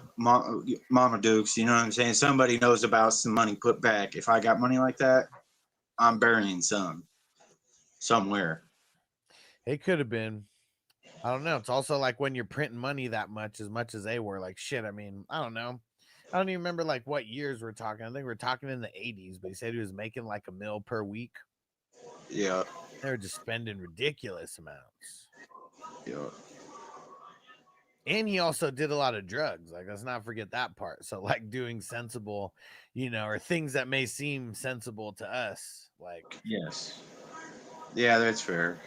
Dukes. You know what I'm saying? Somebody knows about some money put back. If I got money like that, I'm burying some somewhere. It could have been. I don't know. It's also like when you're printing money that much as they were. Like shit. I mean, I don't know. I don't even remember like what years we're talking. I think we're talking in the 80s, but he said he was making like $1 million per week. Yeah. They were just spending ridiculous amounts. Yeah. And he also did a lot of drugs. Like, let's not forget that part. So like doing sensible, or things that may seem sensible to us. Like, yes. Yeah, that's fair.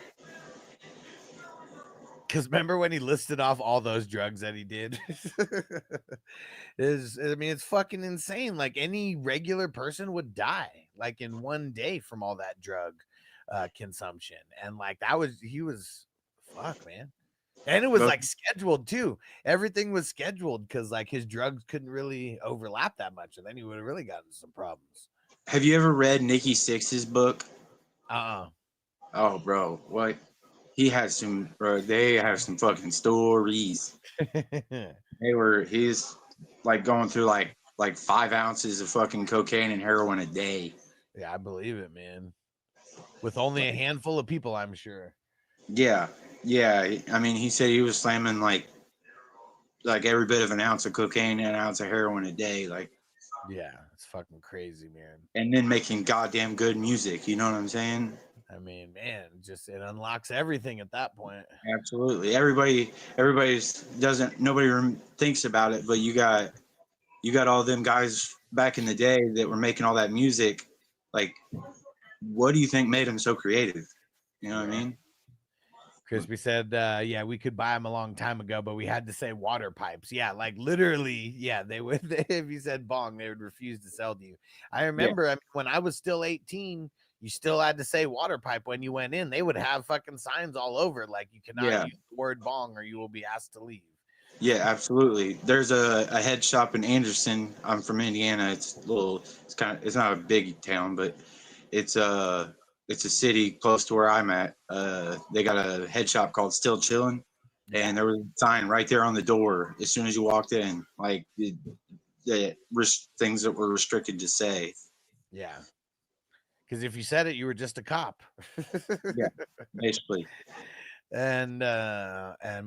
because remember when he listed off all those drugs that he did? It's fucking insane. Like any regular person would die like in one day from all that drug consumption. And like he was fuck, man. And it was like scheduled too. Everything was scheduled because like his drugs couldn't really overlap that much, and then he would have really gotten some problems. Have you ever read Nikki Sixx's book? Oh, bro, what? He had some, bro. They have some fucking stories. He's like going through like 5 ounces of fucking cocaine and heroin a day. Yeah, I believe it, man. With only a handful of people, I'm sure. Yeah. I mean, he said he was slamming like every bit of an ounce of cocaine and an ounce of heroin a day. Like, yeah, it's fucking crazy, man. And then making goddamn good music. You know what I'm saying? I mean, man, it unlocks everything at that point. Absolutely. Nobody thinks about it, but you got all them guys back in the day that were making all that music. Like, what do you think made them so creative? You know what I mean? Crispy said, yeah, we could buy them a long time ago, but we had to say water pipes. Yeah, like literally, yeah, they would, if you said bong, they would refuse to sell to you. I remember when I was still 18, you still had to say water pipe when you went in. They would have fucking signs all over, like you cannot use the word bong or you will be asked to leave. Yeah, absolutely. There's a head shop in Anderson. I'm from Indiana. It's not a big town, but it's it's a city close to where I'm at. They got a head shop called Still Chillin', and there was a sign right there on the door as soon as you walked in, like the things that were restricted to say. Yeah. Because if you said it, you were just a cop. Yeah, basically. And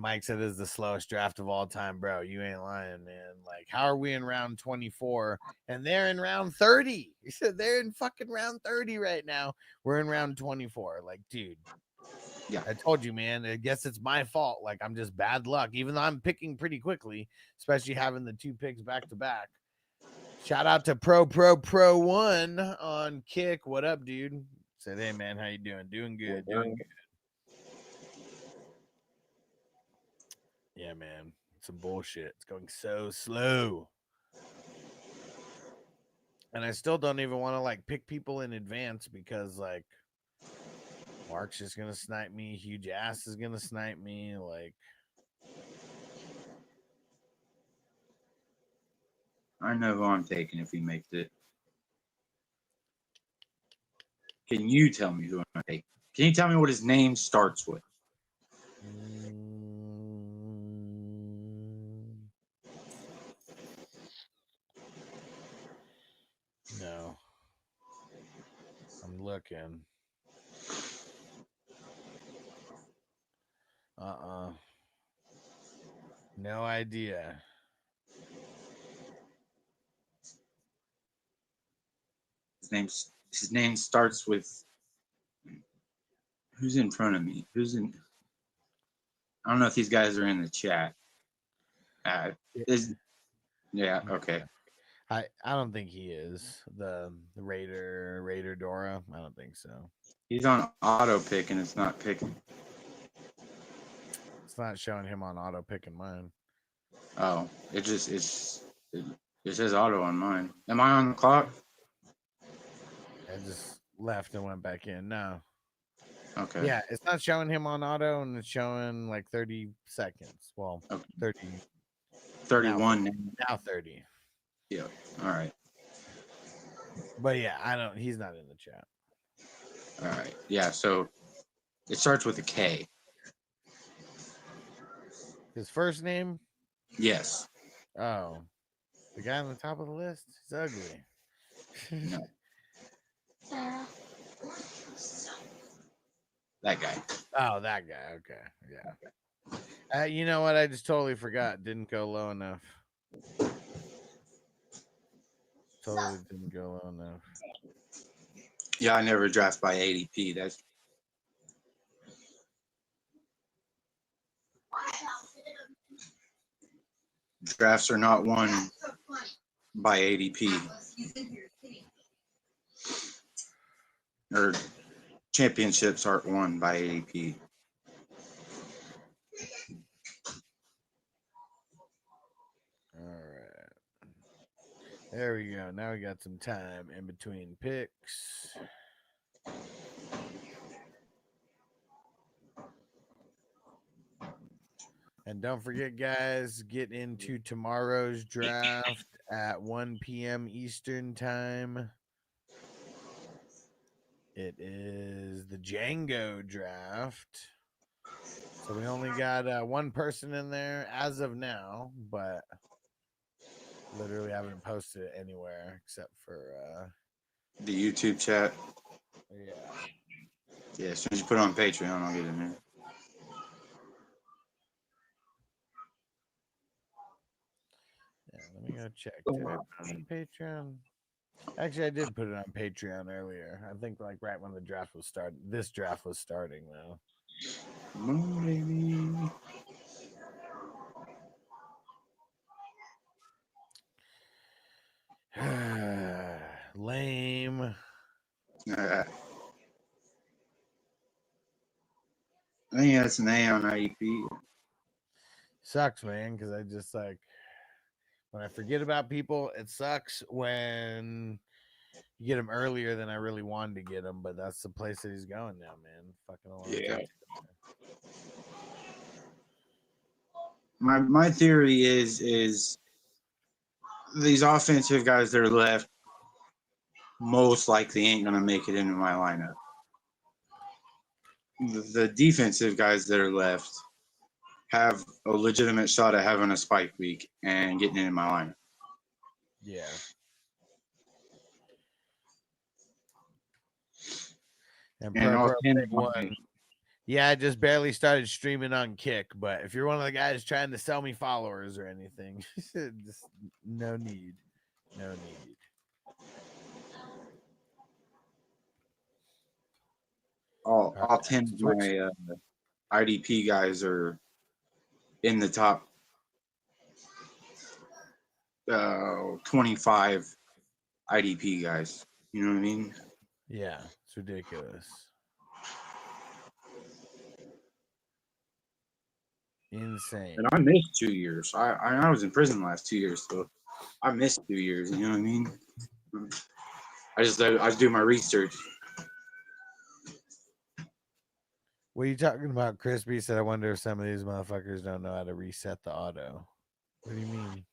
Mike said this is the slowest draft of all time, bro. You ain't lying, man. Like, how are we in round 24 and they're in round 30? He said they're in fucking round 30 right now. We're in round 24. Like, dude. Yeah. I told you, man. I guess it's my fault. Like, I'm just bad luck, even though I'm picking pretty quickly, especially having the 2 picks back to back. Shout out to Pro One on Kick. What up, dude? Said, hey man, how you doing? Doing good. Doing good. Yeah, man. Some bullshit. It's going so slow. And I still don't even want to like pick people in advance because like Mark's just gonna snipe me, Huge Ass is gonna snipe me, like I know who I'm taking if he makes it. Can you tell me who I'm taking? Can you tell me what his name starts with? No. I'm looking. No idea. His name starts with. Who's in front of me? Who's in? I don't know if these guys are in the chat. Yeah. Okay. I don't think he is the Raider Dora. I don't think so. He's on auto pick and it's not picking. It's not showing him on auto pick in mine. Oh, it says auto on mine. Am I on the clock? I just left and went back in. No. Okay. Yeah, it's not showing him on auto and it's showing like 30 seconds. Well, okay. 30. 31 now 30. Yeah. All right. But yeah, he's not in the chat. All right. Yeah, so it starts with a K. His first name? Yes. Oh. The guy on the top of the list? He's ugly. No. That guy. Oh, that guy. Okay. Yeah. You know what? I just totally forgot. Didn't go low enough. Totally didn't go low enough. Yeah, I never draft by ADP. That's drafts are not won by ADP. Or championships aren't won by ADP. All right. There we go. Now we got some time in between picks. And don't forget, guys, get into tomorrow's draft at 1 p.m. Eastern time. It is the Django draft. So we only got one person in there as of now, but literally haven't posted it anywhere except for the YouTube chat. Yeah. Yeah, as soon as you put it on Patreon, I'll get in there. Yeah, let me go check. Did I put it on Patreon? Actually, I did put it on Patreon earlier. I think like right when the draft was starting. This draft was starting though. Maybe. Lame. I think that's an A on IEP. Sucks, man, because I just like when I forget about people, it sucks when you get him earlier than I really wanted to get him, but that's the place that he's going now, man. Fucking a long Yeah. time. My theory is these offensive guys that are left most likely ain't gonna make it into my lineup. the defensive guys that are left have a legitimate shot at having a spike week and getting in my lineup. Yeah. And all Pro 10 Big of my- One. Yeah, I just barely started streaming on Kick, but if you're one of the guys trying to sell me followers or anything, just no need. No need. all All 10 right, of switch. my IDP guys are in the top 25 IDP guys. You know what I mean? Yeah, it's ridiculous. Insane. And I missed 2 years. I was in prison the last 2 years, so I missed 2 years. You know what I mean? I just do my research. What are you talking about? Crispy said, I wonder if some of these motherfuckers don't know how to reset the auto. What do you mean?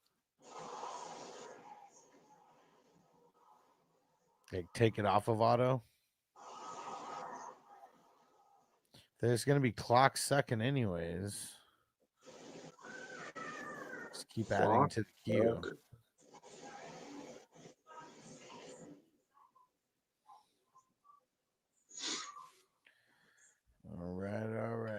Like, take it off of auto? There's going to be clock sucking anyways. Just keep adding to the queue. All right, all right.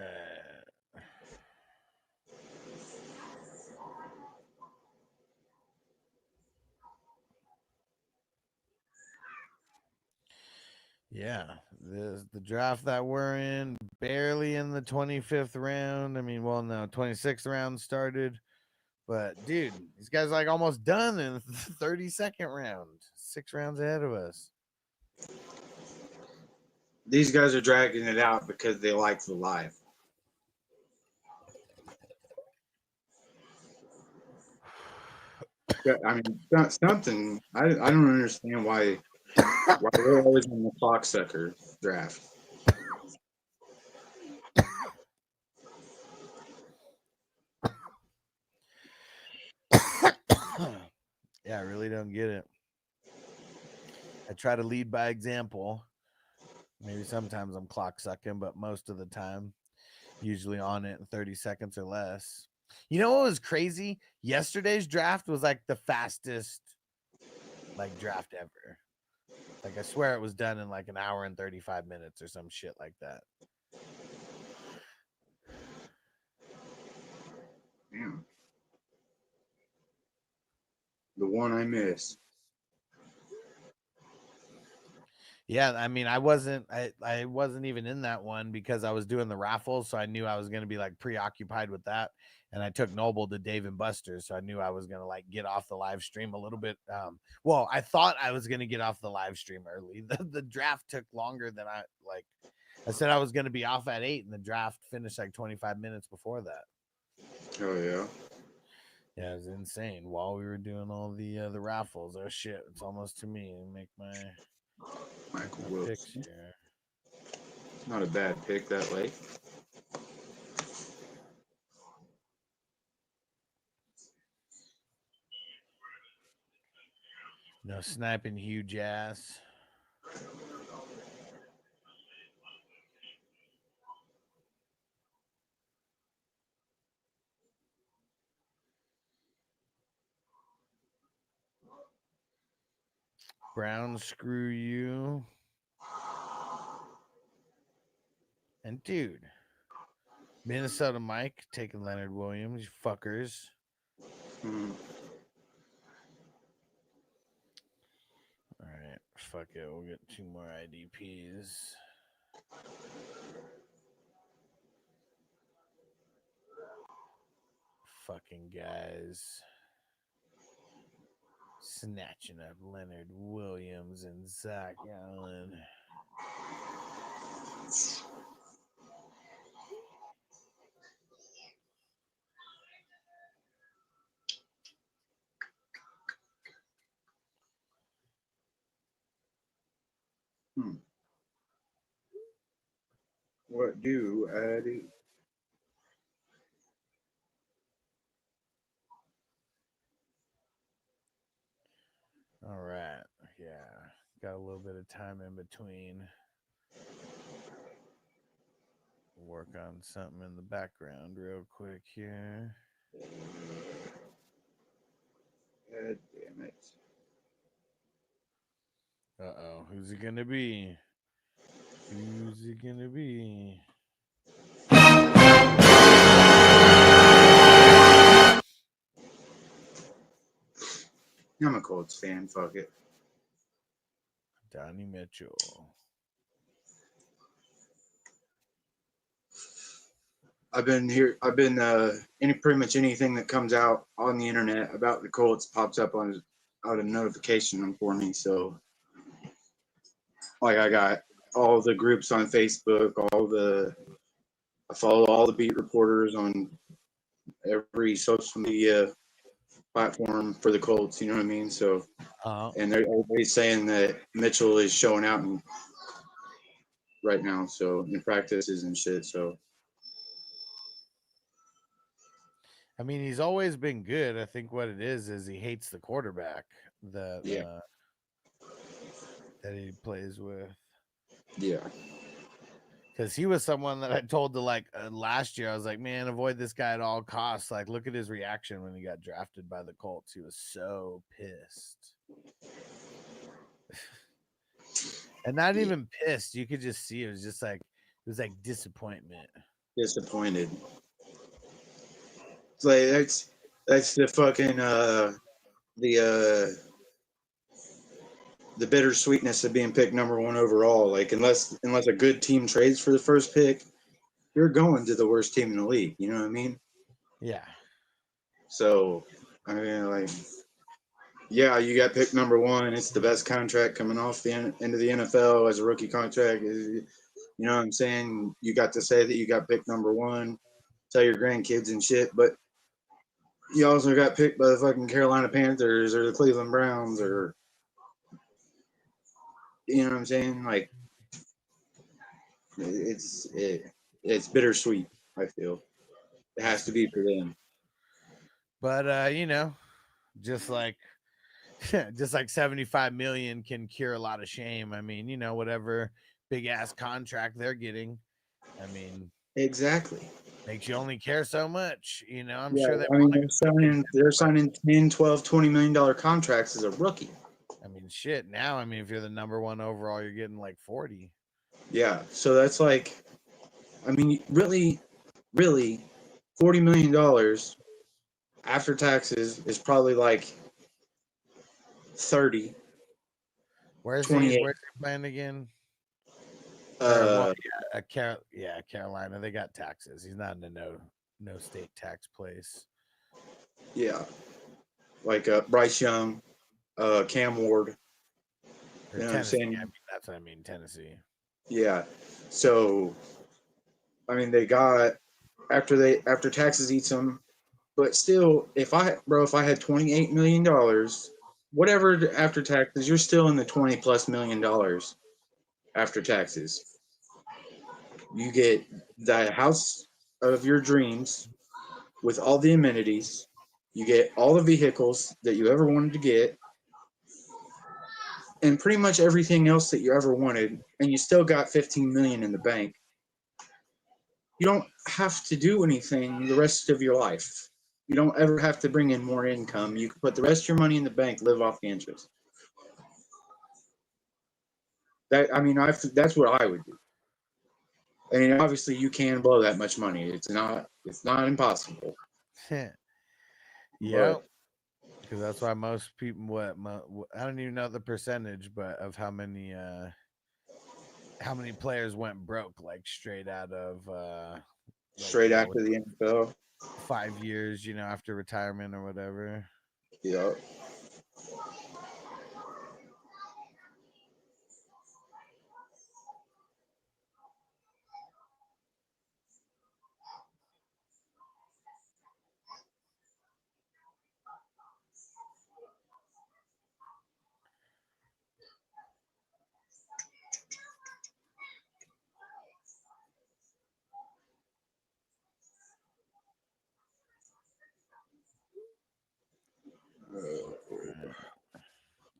Yeah, the draft that we're in, barely in the 25th round. I mean, well, no, 26th round started. But, dude, these guys are like almost done in the 32nd round. 6 rounds ahead of us. These guys are dragging it out because they like the live. I mean, something. I don't understand why we're always in the clock sucker draft. Yeah, I really don't get it. I try to lead by example. Maybe sometimes I'm clock sucking, but most of the time, usually on it in 30 seconds or less. You know what was crazy? Yesterday's draft was like the fastest like draft ever. Like I swear it was done in like an hour and 35 minutes or some shit like that. Damn. The one I missed. Yeah, I mean, I wasn't even in that one because I was doing the raffles, so I knew I was going to be like preoccupied with that. And I took Noble to Dave and Buster's, so I knew I was going to like get off the live stream a little bit. Well, I thought I was going to get off the live stream early. The draft took longer than I said I was going to be off at 8, and the draft finished like 25 minutes before that. Oh yeah. Yeah, it was insane. While we were doing all the raffles, oh shit, it's almost to me. Make my Michael picks Wilson. here. Not a bad pick that late. No sniping huge ass. Brown, screw you. And dude, Minnesota Mike taking Leonard Williams, you fuckers. Hmm. All right, fuck it. We'll get 2 more IDPs. Fucking guys. Snatching up Leonard Williams and Zach Allen. What do I do? All right. Yeah. Got a little bit of time in between. work on something in the background real quick here. God damn it. Uh-oh, who's it gonna be? Who's it gonna be? I'm a Colts fan. Fuck it. Donnie Mitchell. I've been pretty much anything that comes out on the internet about the Colts pops up on out a notification for me. So like I got all the groups on Facebook, I follow all the beat reporters on every social media platform for the Colts, you know what I mean? So and everybody's saying that Mitchell is showing out right now, so in practices and shit. So I mean, he's always been good. I think what it is he hates the quarterback that that he plays with. Yeah. Because he was someone that I told to last year. I was like, man, avoid this guy at all costs. Like, look at his reaction when he got drafted by the Colts. He was so pissed. And not even pissed. You could just see it was just like disappointment. Disappointed. It's like that's the fucking the bittersweetness of being picked number one overall. Like unless a good team trades for the first pick, you're going to the worst team in the league. You know what I mean? Yeah. So I mean, like, yeah, you got picked number one. It's the best contract coming off the end of the NFL as a rookie contract. You know what I'm saying? You got to say that you got picked number one, tell your grandkids and shit, but you also got picked by the fucking Carolina Panthers or the Cleveland Browns or, you know what I'm saying? Like, it's bittersweet, I feel. It has to be for them. But just like 75 million can cure a lot of shame. I mean, whatever big ass contract they're getting, I mean, exactly makes you only care so much. I'm yeah, sure they I mean, want they're signing 10, 12, $20 million contracts as a rookie. I mean, shit. Now, I mean, if you're the number one overall, you're getting like 40. Yeah, so that's like, I mean, really, $40 million after taxes is probably like 30. Where's 28. he playing again? Carolina. They got taxes. He's not in a no state tax place. Yeah, like Bryce Young, Cam Ward. Or You know Tennessee. what I'm saying? I mean, that's what I mean, Tennessee. Yeah. So, I mean, they got after taxes eats them, but still, if I had $28 million, whatever after taxes, you're still in the $20+ million after taxes. You get the house of your dreams with all the amenities. You get all the vehicles that you ever wanted to get, and pretty much everything else that you ever wanted, and you still got 15 million in the bank. You don't have to do anything the rest of your life. You don't ever have to bring in more income. You can put the rest of your money in the bank, live off the interest. That's what I would do. I mean, obviously you can blow that much money. It's not impossible. Yeah. Because that's why most people, I don't even know the percentage, but of how many players went broke, like straight out of straight after the NFL, 5 years, after retirement or whatever. Yeah.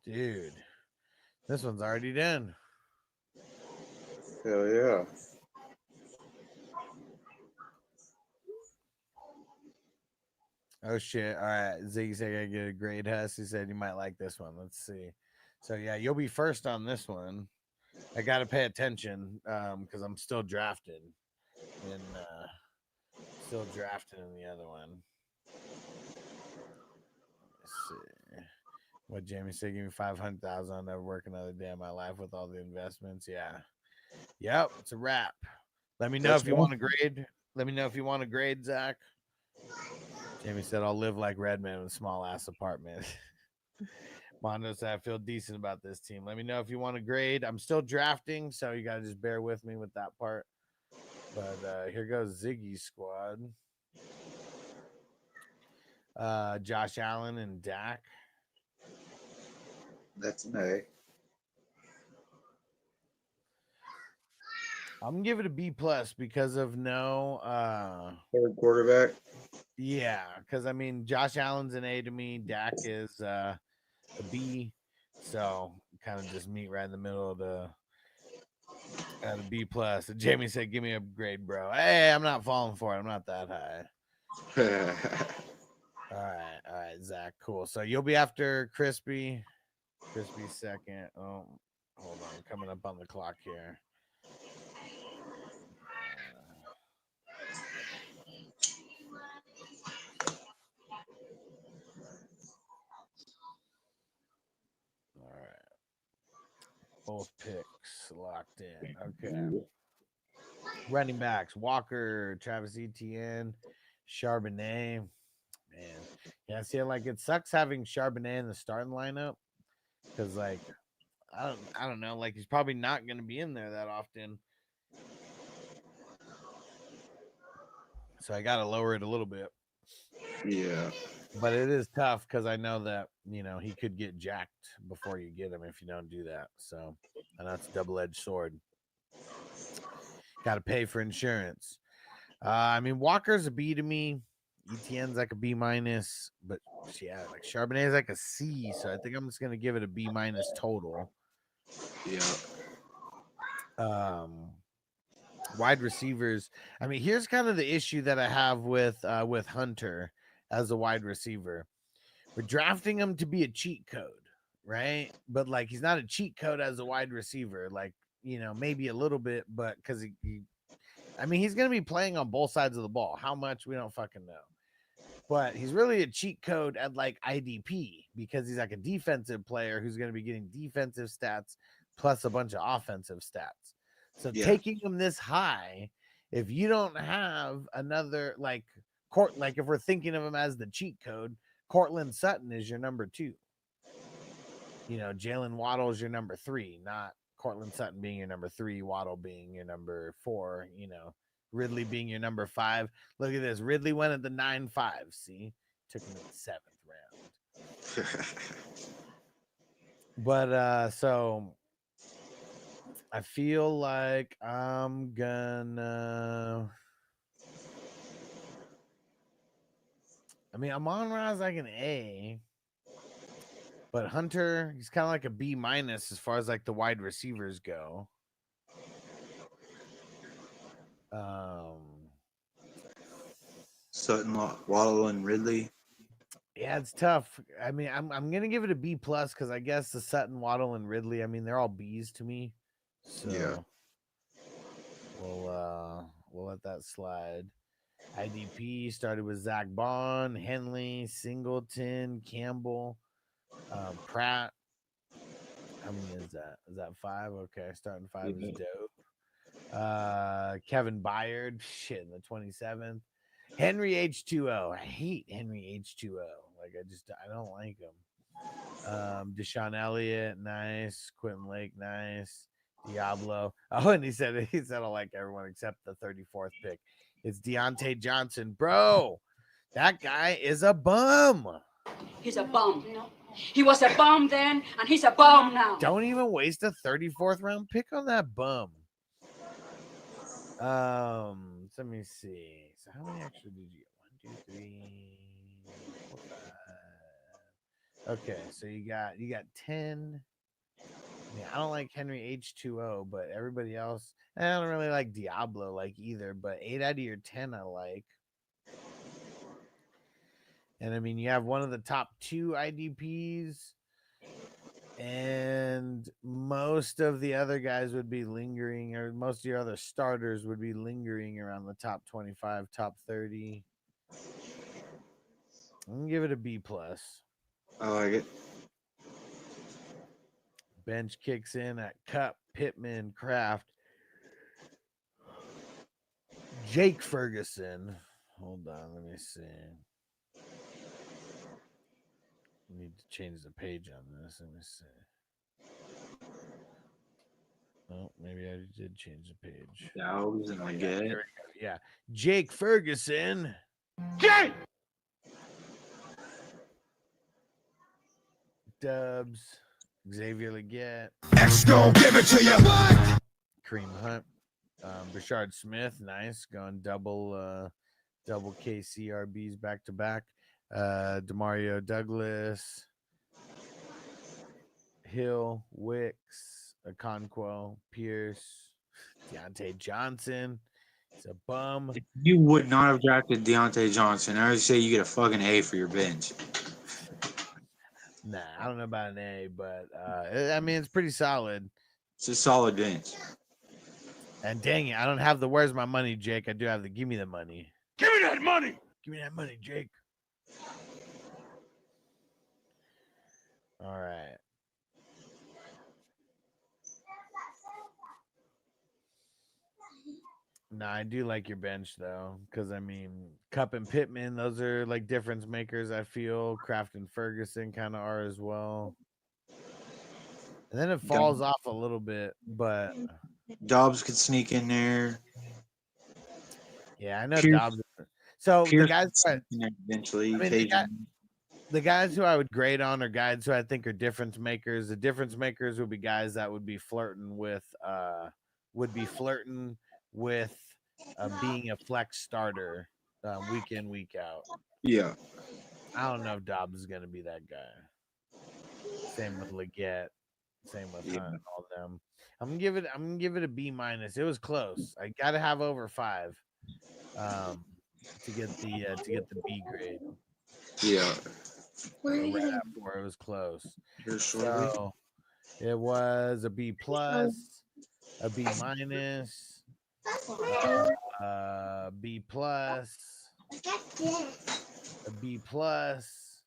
Dude, this one's already done. Hell yeah. Oh shit! All right, Ziggy said I get a grade. Huss, he said you might like this one. Let's see. So yeah, you'll be first on this one. I gotta pay attention because I'm still drafting, and still drafting in the other one. Let's see. What Jamie said, give me 500,000. I'll never work another day in my life with all the investments. Yeah. Yep, it's a wrap. Let me know That's if you one. want a grade. Let me know if you want a grade, Zach. Jamie said, I'll live like Redman in a small ass apartment. Mondo said, I feel decent about this team. Let me know if you want a grade. I'm still drafting, so you got to just bear with me with that part. But here goes Ziggy's squad. Josh Allen and Dak. That's an A. I'm gonna give it a B plus because of no Third quarterback. yeah, because I mean Josh Allen's an A to me, Dak is a B, so kind of just meet right in the middle of the at a B plus. And Jamie said, give me a grade, bro. Hey, I'm not falling for it. I'm not that high. All right, Zach. Cool. So you'll be after Crispy. Crispy second. Oh, hold on, coming up on the clock here. All right. Both picks locked in. Okay. Running backs: Walker, Travis Etienne, Charbonnet. Man, yeah, I see. Like, it sucks having Charbonnet in the starting lineup because, like, I don't know. Like, he's probably not going to be in there that often. So I got to lower it a little bit. Yeah. But it is tough because I know that, you know, he could get jacked before you get him if you don't do that. So, and that's a double-edged sword. Got to pay for insurance. I mean, Walker's a B to me. Etienne's like a B minus, but yeah, like Charbonnet is like a C. So I think I'm just gonna give it a B minus total. Yeah. Wide receivers. I mean, here's kind of the issue that I have with Hunter as a wide receiver. We're drafting him to be a cheat code, right? But like, he's not a cheat code as a wide receiver. Like, you know, maybe a little bit, but because I mean, he's going to be playing on both sides of the ball. How much, we don't fucking know. But he's really a cheat code at like IDP because he's like a defensive player who's going to be getting defensive stats plus a bunch of offensive stats. So taking him this high, if you don't have another like if we're thinking of him as the cheat code, Cortland Sutton is your number 2. You know, Jalen Waddle is your number 3, not Cortland Sutton being your number 3, Waddle being your number 4, you know, Ridley being your number 5. Look at this. Ridley went at the 9-5. See, took him in the 7th round. But so I feel like I'm gonna. I mean, Amon-Ra's like an A. But Hunter, he's kind of like a B minus as far as like the wide receivers go. Sutton, Waddle, and Ridley. Yeah, it's tough. I mean, I'm gonna give it a B plus because I guess the Sutton, Waddle, and Ridley. I mean, they're all B's to me. So yeah, we'll let that slide. IDP started with Zach Bond, Henley, Singleton, Campbell, Pratt. How many is that? Is that 5? Okay, starting 5 is dope. Kevin Byard, shit, in the 27th. Henry H2O. I hate Henry H2O. Like, I don't like him. Deshaun Elliott, nice. Quentin Lake, nice. Diablo. Oh, and he said I like everyone except the 34th pick. It's Deontay Johnson. Bro, that guy is a bum. He's a bum. He was a bum then, and he's a bum now. Don't even waste a 34th round pick on that bum. Let me see. So how many actually did you get? 1, 2, 3, 4, 5. Okay, so you got 10. I mean, I don't like Henry H2O, but everybody else, I don't really like Diablo like either, but 8 out of your 10 I like. And I mean, you have one of the top 2 IDPs, and most of the other guys would be lingering, or most of your other starters would be lingering around the top 25, top 30. I'm gonna give it a B plus. I like it. Bench kicks in at Cup, Pittman, Kraft, Jake Ferguson. Hold on, let me see. Need to change the page on this. Let me see. Oh, maybe I did change the page. Doubs and I get it. Yeah, Jake Ferguson. Jake! Dubs, Xavier Leggett, X gon' give it to you. Kareem Hunt, Rashard Smith, nice, going double KCRBs back to back. Demario Douglas, Hill, Wicks, Okonkwo, Pierce, Deontay Johnson. He's a bum. You would not have drafted Deontay Johnson. I would say you get a fucking A for your bench. Nah, I don't know about an A, but I mean, it's pretty solid. It's a solid bench. And dang it, I don't have the where's my money, Jake. I do have the give me the money. Give me that money. Give me that money, Jake. All right. No, I do like your bench though, because I mean, Cup and Pittman, those are like difference makers. I feel Kraft and Ferguson kind of are as well. And then it falls off a little bit, but Dobbs could sneak in there. yeah, I know Pierce- Dobbs. So Pierce the guys, could sneak in there eventually. I mean, occasionally. the guys who I would grade on are guys who I think are difference makers. The difference makers would be guys that would be flirting with being a flex starter week in, week out. Yeah. I don't know if Dobbs is going to be that guy. Same with Leggett. Same with Hunt and all of them. I'm gonna give it a B minus. It was close. I got to have over 5 to get the B grade. Yeah. Right at 4, it was close. Here's shortly. So it was a B plus, a B minus, B plus, a B plus,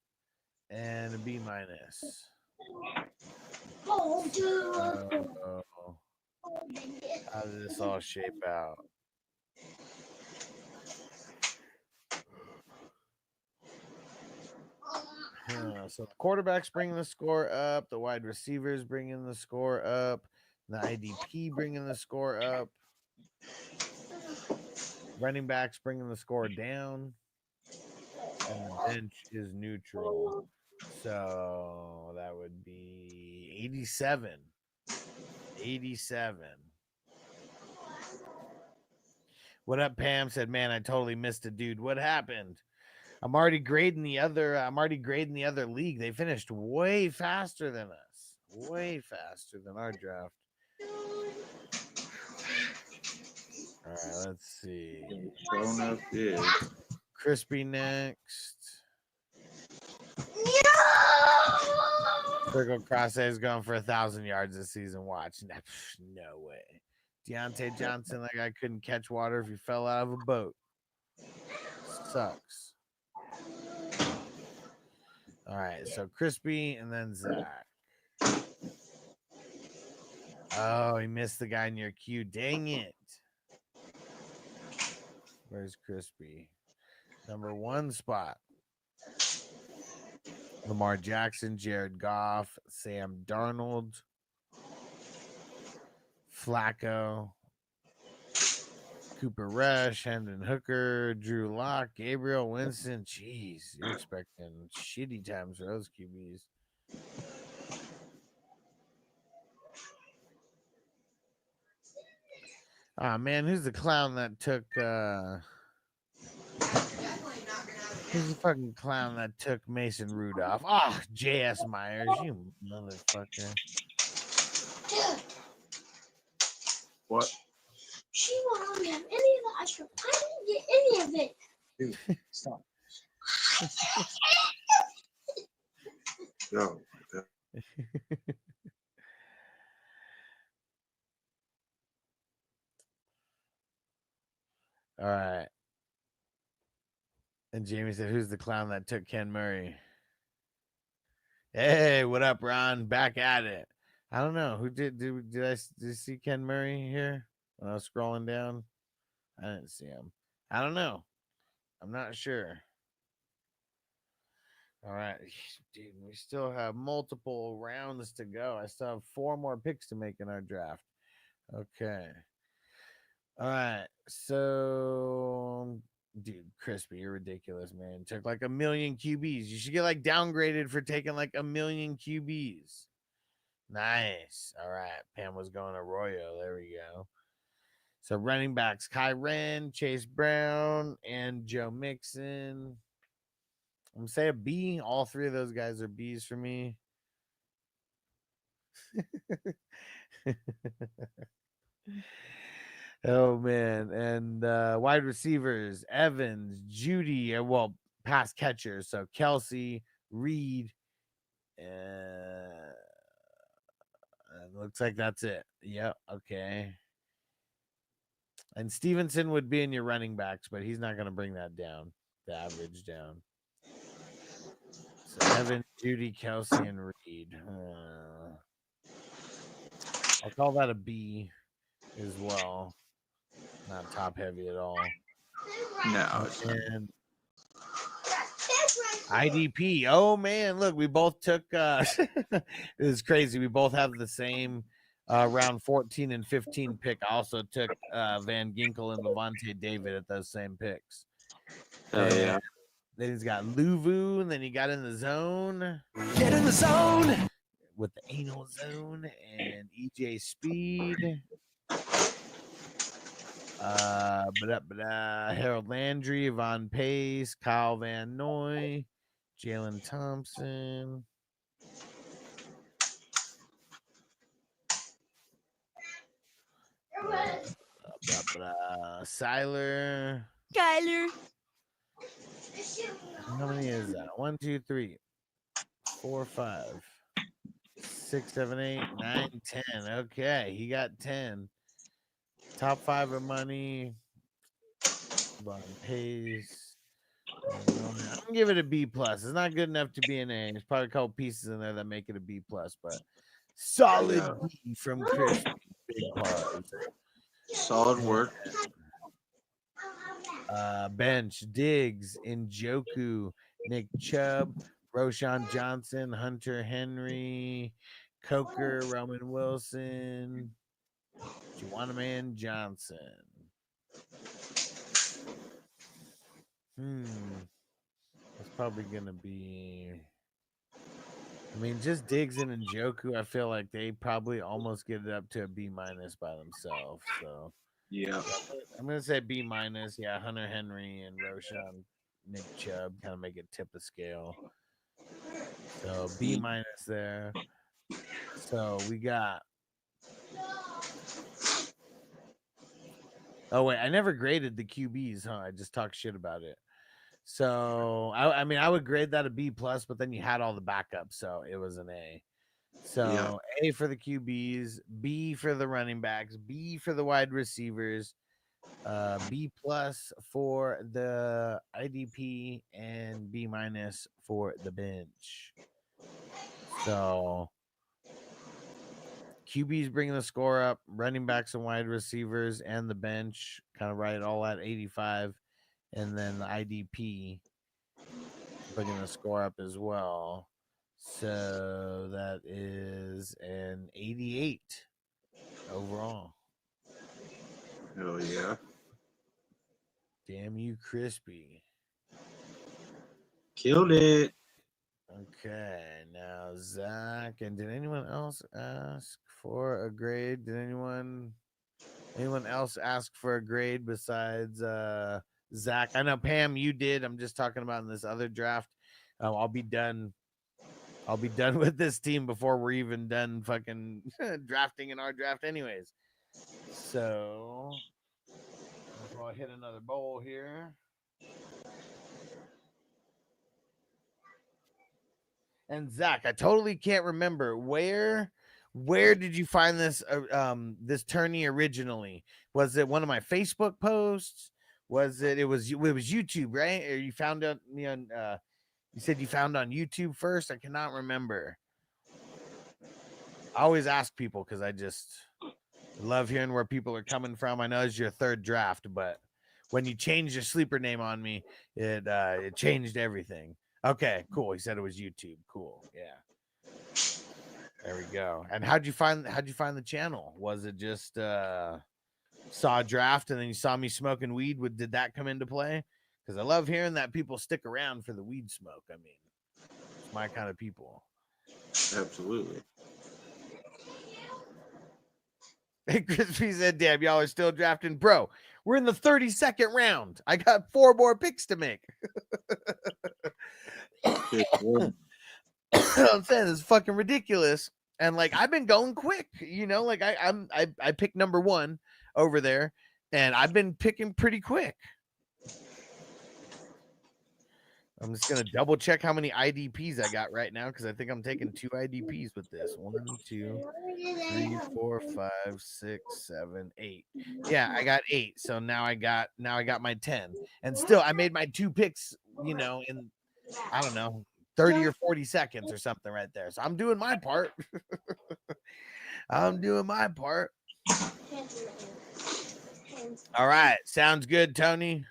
and a B minus. Oh, dude. So, how did this all shape out? So the quarterback's bringing the score up, the wide receivers bringing the score up, the IDP bringing the score up, running backs bringing the score down, and the bench is neutral. So that would be 87. 87. What up, Pam? Said, man, I totally missed it, dude. What happened? I'm already grading the other league. They finished way faster than us. Way faster than our draft. All right, let's see. Showing up is Crispy next. No! Circle Crosshair is going for 1,000 yards this season. Watch. No way. Deontay Johnson, like I couldn't catch water if he fell out of a boat. Sucks. All right, so Crispy and then Zach. Oh, he missed the guy in your queue. Dang it. Where's Crispy? Number 1 spot. Lamar Jackson, Jared Goff, Sam Darnold, Flacco, Cooper Rush, Hendon Hooker, Drew Lock, Gabriel Winston. Jeez, you're expecting shitty times for those QBs. Ah, man, who's the clown that took who's the fucking clown that took Mason Rudolph? Ah, J.S. Myers, you motherfucker. Dude, what? she won't let me have any of the ice cream. I didn't get any of it. Dude, stop. No. All right. And Jamie said, "Who's the clown that took Ken Murray?" Hey, what up, Ron? Back at it. I don't know who did I see Ken Murray here when I was scrolling down? I didn't see him. I don't know. I'm not sure. All right, dude, we still have multiple rounds to go. I still have 4 more picks to make in our draft. Okay. All right. So, dude, Crispy, you're ridiculous, man. Took like 1,000,000 QBs. You should get like downgraded for taking like 1,000,000 QBs. Nice. All right. Pam was going Arroyo. There we go. So running backs, Kyren, Chase Brown, and Joe Mixon. I'm going to say a B. All 3 of those guys are Bs for me. Oh, man. And wide receivers, Evans, Judy, well, pass catchers. So Kelsey, Reed, looks like that's it. Yep. Okay. And Stevenson would be in your running backs, but he's not going to bring that down, the average down. So Evan, Judy, Kelsey, and Reed. I'll call that a B as well. Not top heavy at all. No. And IDP. Oh man, look, we both took it is crazy. We both have the same round 14 and 15 pick. I also took Van Ginkel and Levante David at those same picks. Oh yeah. Then he's got Luvu, and then he got in the zone. Get in the zone. With the anal zone and EJ Speed. Harold Landry, Von Pace, Kyle Van Noy, Jalen Thompson. Skyler. How many is that? 1, 2, 3, 4, 5, 6, 7, 8, 9, 10. Okay, he got 10. Top 5 of money. Von Pace. I'm gonna give it a B plus. It's not good enough to be an A. There's probably a couple pieces in there that make it a B plus, but solid B from Chris. Big pause. Solid work. Bench, Diggs, Njoku, Nick Chubb, Roshan Johnson, Hunter Henry, Coker, Roman Wilson, Juwanna Johnson. That's probably gonna be. I mean, just Diggs and Njoku, I feel like they probably almost get it up to a B minus by themselves. So Yeah. I'm gonna say B minus. Yeah, Hunter Henry and Roshan, Nick Chubb kind of make it tip the scale. So B minus there. So we got. Oh wait, I never graded the QBs, huh? I just talked shit about it. So I mean, I would grade that a B plus, but then you had all the backups, so it was an A. So A for the QBs, B for the running backs, B for the wide receivers, B plus for the IDP, and B minus for the bench. So QBs bringing the score up, running backs and wide receivers, and the bench kind of right all at 85. And then the IDP bringing the score up as well. So that is an 88 overall. Oh yeah. Damn you, Crispy. Killed it. Okay, now Zach. And did anyone else ask for a grade? Did anyone else ask for a grade besides Zach? I know Pam, you did. I'm just talking about in this other draft. I'll be done with this team before we're even done fucking drafting in our draft anyways. So I'll hit another bowl here. And Zach, I totally can't remember where did you find this this tourney originally? Was it one of my Facebook posts? Was it was YouTube, right? Or you found out you said you found on YouTube first? I cannot remember. I always ask people because I just love hearing where people are coming from. I know it's your third draft, but when you changed your sleeper name on me, it changed everything. Okay, cool. He said it was YouTube. Cool. Yeah. There we go. And how'd you find the channel? Was it just saw a draft and then you saw me smoking weed? Did that come into play? Because I love hearing that people stick around for the weed smoke. I mean, it's my kind of people. Absolutely. Hey, Crispy said, damn, y'all are still drafting. Bro, we're in the 32nd round. I got 4 more picks to make. I'm saying it's fucking ridiculous. And like I've been going quick, like I picked number 1 over there, and I've been picking pretty quick. I'm just gonna double check how many IDPs I got right now because I think I'm taking 2 IDPs with this. 1, 2, 3, 4, 5, 6, 7, 8. Yeah, I got 8. So now I got my 10. And still I made my 2 picks, in I don't know, 30 or 40 seconds or something right there. So I'm doing my part. I'm doing my part. All right. Sounds good, Tony.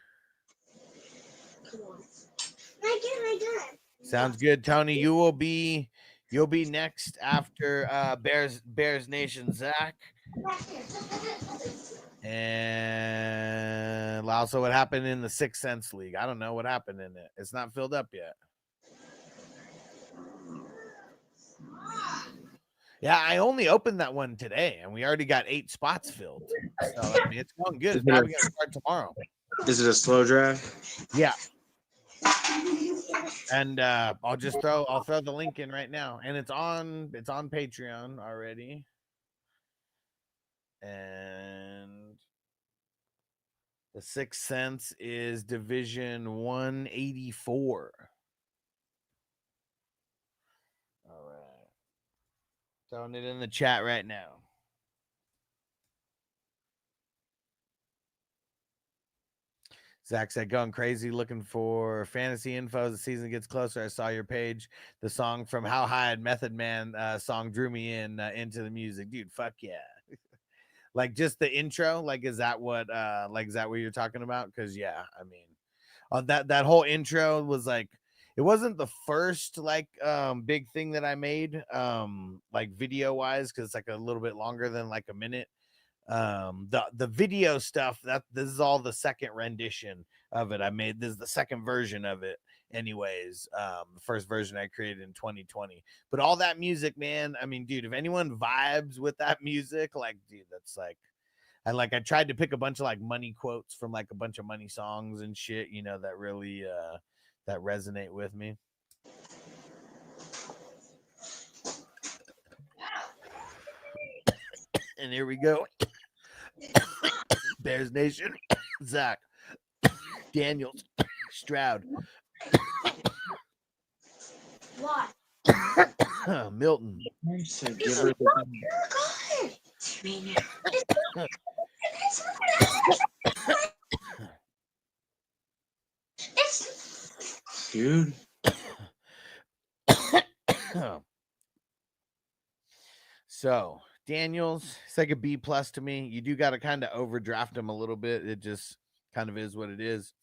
Sounds good, Tony. You'll be next after Bears Nation Zach. And also what happened in the 6 Cents League. I don't know what happened in it. It's not filled up yet. Yeah, I only opened that one today, and we already got 8 spots filled. So I mean, it's going good. It's probably gonna start tomorrow. Is it a slow draft? Yeah. And I'll throw the link in right now, and it's on Patreon already. And the 6 Cents is Division 184. All right. Throwing it in the chat right now. Zach said, going crazy looking for fantasy info as the season gets closer. I saw your page. The song from How High and Method Man song drew me into the music. Dude, fuck yeah. Like just the intro, like is that what you're talking about? Because yeah, I mean, that whole intro was like, it wasn't the first like big thing that I made like video wise, because it's like a little bit longer than like a minute. The video stuff, this is all the second rendition of it I made. This is the second version of it anyways. The first version I created in 2020, but all that music, man, I mean, dude, if anyone vibes with that music, like, dude, that's like, I tried to pick a bunch of like money quotes from like a bunch of money songs and shit, that really that resonate with me. And here we go. Bears Nation, Zach, Daniels, Stroud, What? Milton. Dude. So Daniels, it's like a B+ to me. You do got to kind of overdraft him a little bit. It just kind of is what it is.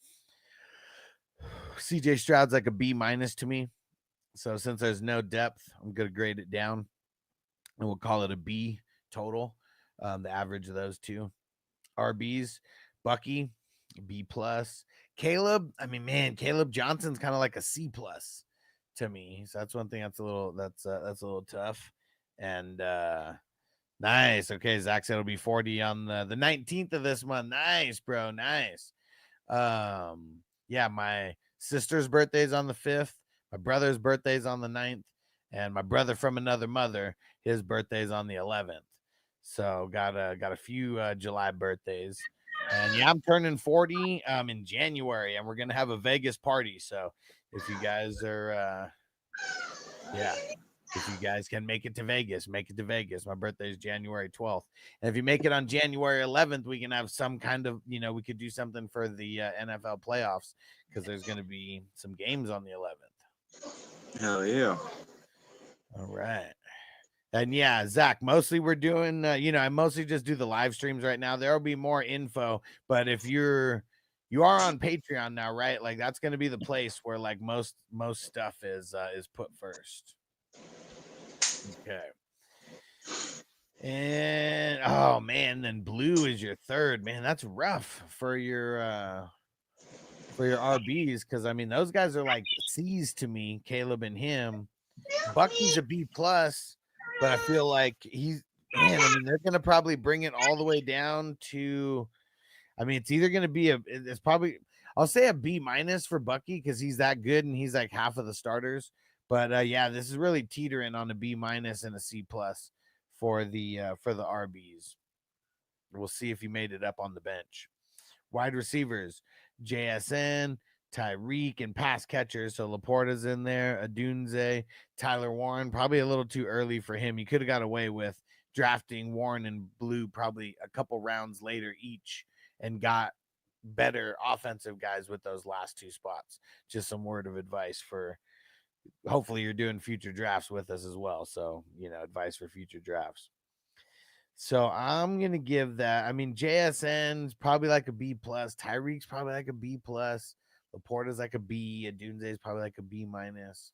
CJ Stroud's like a B- to me. So since there's no depth, I'm going to grade it down, and we'll call it a B total. The average of those two. RBs, Bucky, B+. Caleb, I mean, man, Caleb Johnson's kind of like a C+ to me. So that's one thing that's a little tough. And nice. Okay, Zach said it'll be 40 on the 19th of this month. Nice, bro. Nice. Yeah, my sister's birthday's on the 5th. My brother's birthday's on the 9th. And my brother from another mother, his birthday's on the 11th. So got a few July birthdays. And yeah, I'm turning 40 in January, and we're gonna have a Vegas party. So if you guys are Yeah. If you guys can make it to Vegas, make it to Vegas. My birthday is January 12th. And if you make it on January 11th, we can have some kind of, we could do something for the NFL playoffs because there's going to be some games on the 11th. Hell yeah. All right. And yeah, Zach, mostly we're doing, I mostly just do the live streams right now. There'll be more info, but if you are on Patreon now, right? Like that's going to be the place where like most stuff is put first. Okay. And oh man, then blue is your third. Man, that's rough for your RBs because I mean those guys are like C's to me, Caleb and him. Bucky's a B plus, but I feel like I mean, they're gonna probably bring it all the way down to I mean, it's either gonna be it's probably I'll say a B minus for Bucky because he's that good and he's like half of the starters. But yeah, this is really teetering on a B minus and a C plus for the RBs. We'll see if he made it up on the bench. Wide receivers, JSN, Tyreek, and pass catchers. So Laporta's in there, Adunze, Tyler Warren. Probably a little too early for him. You could have got away with drafting Warren and Blue probably a couple rounds later each and got better offensive guys with those last two spots. Just some word of advice for hopefully you're doing future drafts with us as well. So, advice for future drafts. So I'm gonna give that. I mean, JSN's probably like a B plus. Tyreek's probably like a B plus. Laporta's like a B. Adunze's probably like a B minus.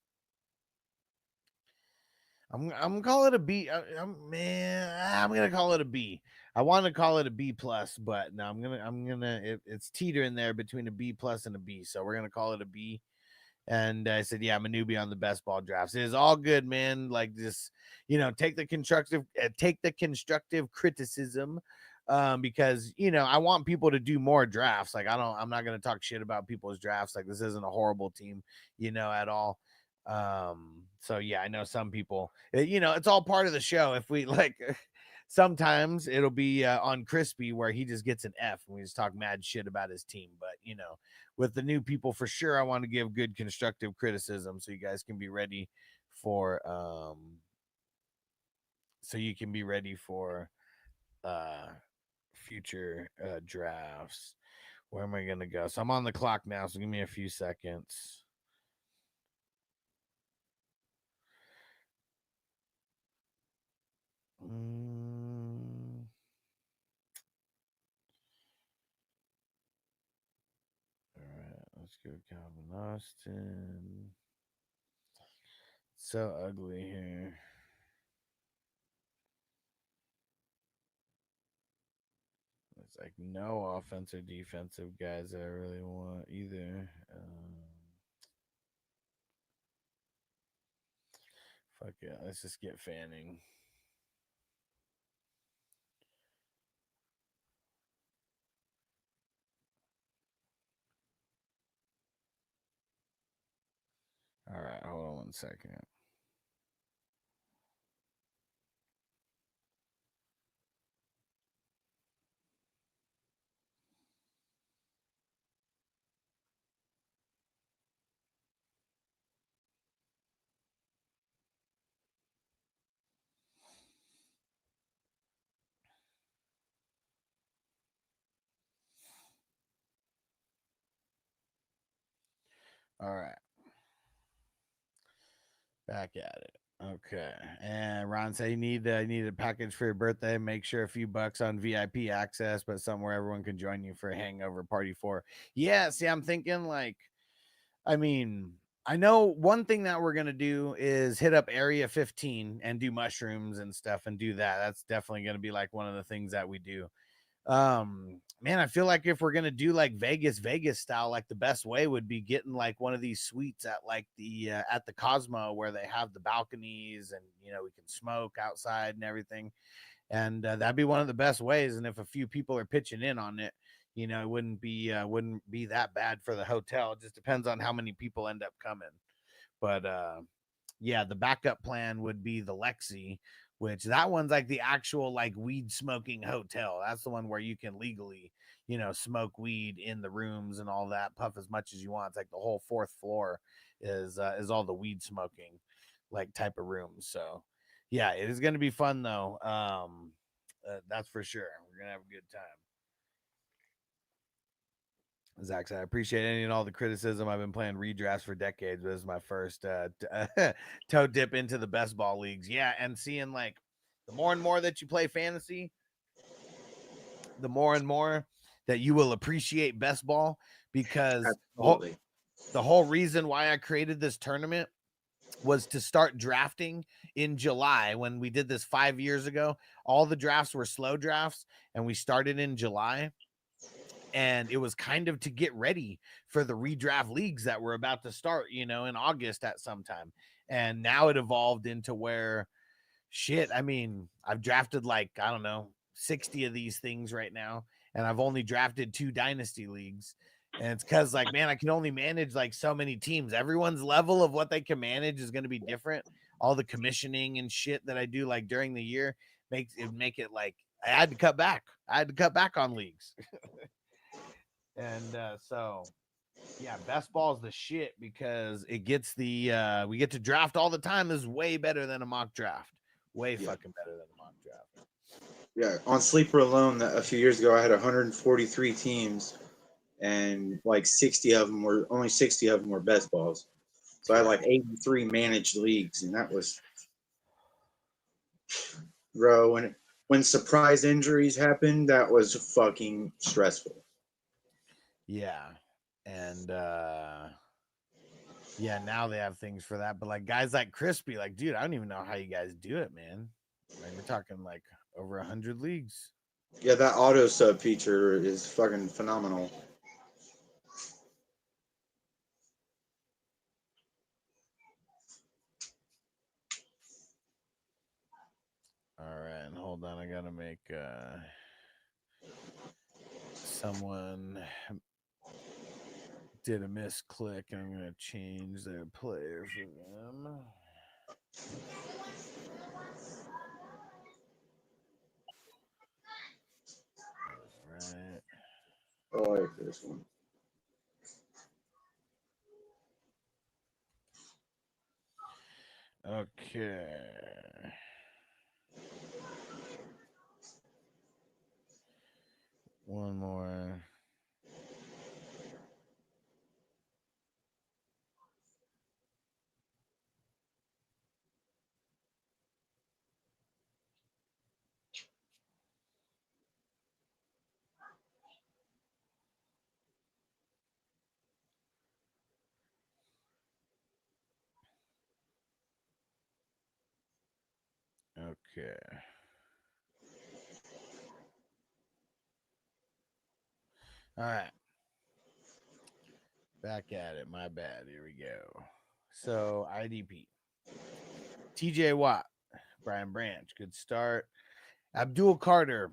I'm gonna call it a B. I'm gonna call it a B. I want to call it a B plus, but no, it's teetering there between a B plus and a B. So we're gonna call it a B. And I said, yeah, I'm a newbie on the best ball drafts. It is all good, man. Like just, take the constructive criticism because, I want people to do more drafts. Like I'm not going to talk shit about people's drafts. Like this isn't a horrible team, at all. So yeah, I know some people, it's all part of the show. If we like, sometimes it'll be on Crispy where he just gets an F and we just talk mad shit about his team. But, with the new people, for sure, I want to give good constructive criticism so you guys can be ready for future drafts. Where am I going to go? So I'm on the clock now, so give me a few seconds. All right, let's go Calvin Austin. So ugly here. It's like no offensive, defensive guys that I really want either. Fuck yeah, let's just get Fanning. All right, hold on 1 second. All right. Back at it. Okay. And Ron said you need a package for your birthday. Make sure a few bucks on VIP access, but somewhere everyone can join you for a hangover party for. Yeah, see, I'm thinking I know one thing that we're gonna do is hit up Area 15 and do mushrooms and stuff and do that. That's definitely gonna be like one of the things that we do. Man, I feel like if we're gonna do like Vegas style, like the best way would be getting like one of these suites at like the at the Cosmo where they have the balconies and we can smoke outside and everything, and that'd be one of the best ways. And if a few people are pitching in on it, it wouldn't be that bad for the hotel. It just depends on how many people end up coming. But yeah, the backup plan would be the Lexi, which that one's like the actual like weed smoking hotel. That's the one where you can legally, smoke weed in the rooms and all that, puff as much as you want. It's like the whole 4th floor is all the weed smoking. like type of rooms. So yeah, it is going to be fun though. That's for sure. We're going to have a good time. Zach said, I appreciate any and all the criticism. I've been playing redrafts for decades. This is my first toe dip into the best ball leagues. Yeah, and seeing like the more and more that you play fantasy, the more and more that you will appreciate best ball, because Absolutely. the whole reason why I created this tournament was to start drafting in July. When we did this 5 years ago, all the drafts were slow drafts, and we started in July. And it was kind of to get ready for the redraft leagues that were about to start, in August at some time. And now it evolved into where shit, I mean, I've drafted like, I don't know, 60 of these things right now. And I've only drafted 2 dynasty leagues. And it's because, like, man, I can only manage like so many teams. Everyone's level of what they can manage is going to be different. All the commissioning and shit that I do like during the year make it like I had to cut back. I had to cut back on leagues. And so yeah, best ball is the shit, because it gets the we get to draft all the time. This is way better than a mock draft. Way fucking better than a mock draft. Yeah, on Sleeper alone, a few years ago, I had 143 teams, and like 60 of them were best balls. So I had like 83 managed leagues, and that was, bro. When surprise injuries happened, that was fucking stressful. Yeah, and yeah, now they have things for that. But like guys like Crispy, like, dude, I don't even know how you guys do it, man. Like, we're talking like over 100 leagues. Yeah, that auto sub feature is fucking phenomenal. All right, and hold on, I gotta make someone did a misclick, and I'm gonna change their player for them. All right. Oh, I like this one. Okay. One more. Okay. All right. Back at it. My bad. Here we go. So IDP. TJ Watt. Brian Branch. Good start. Abdul Carter.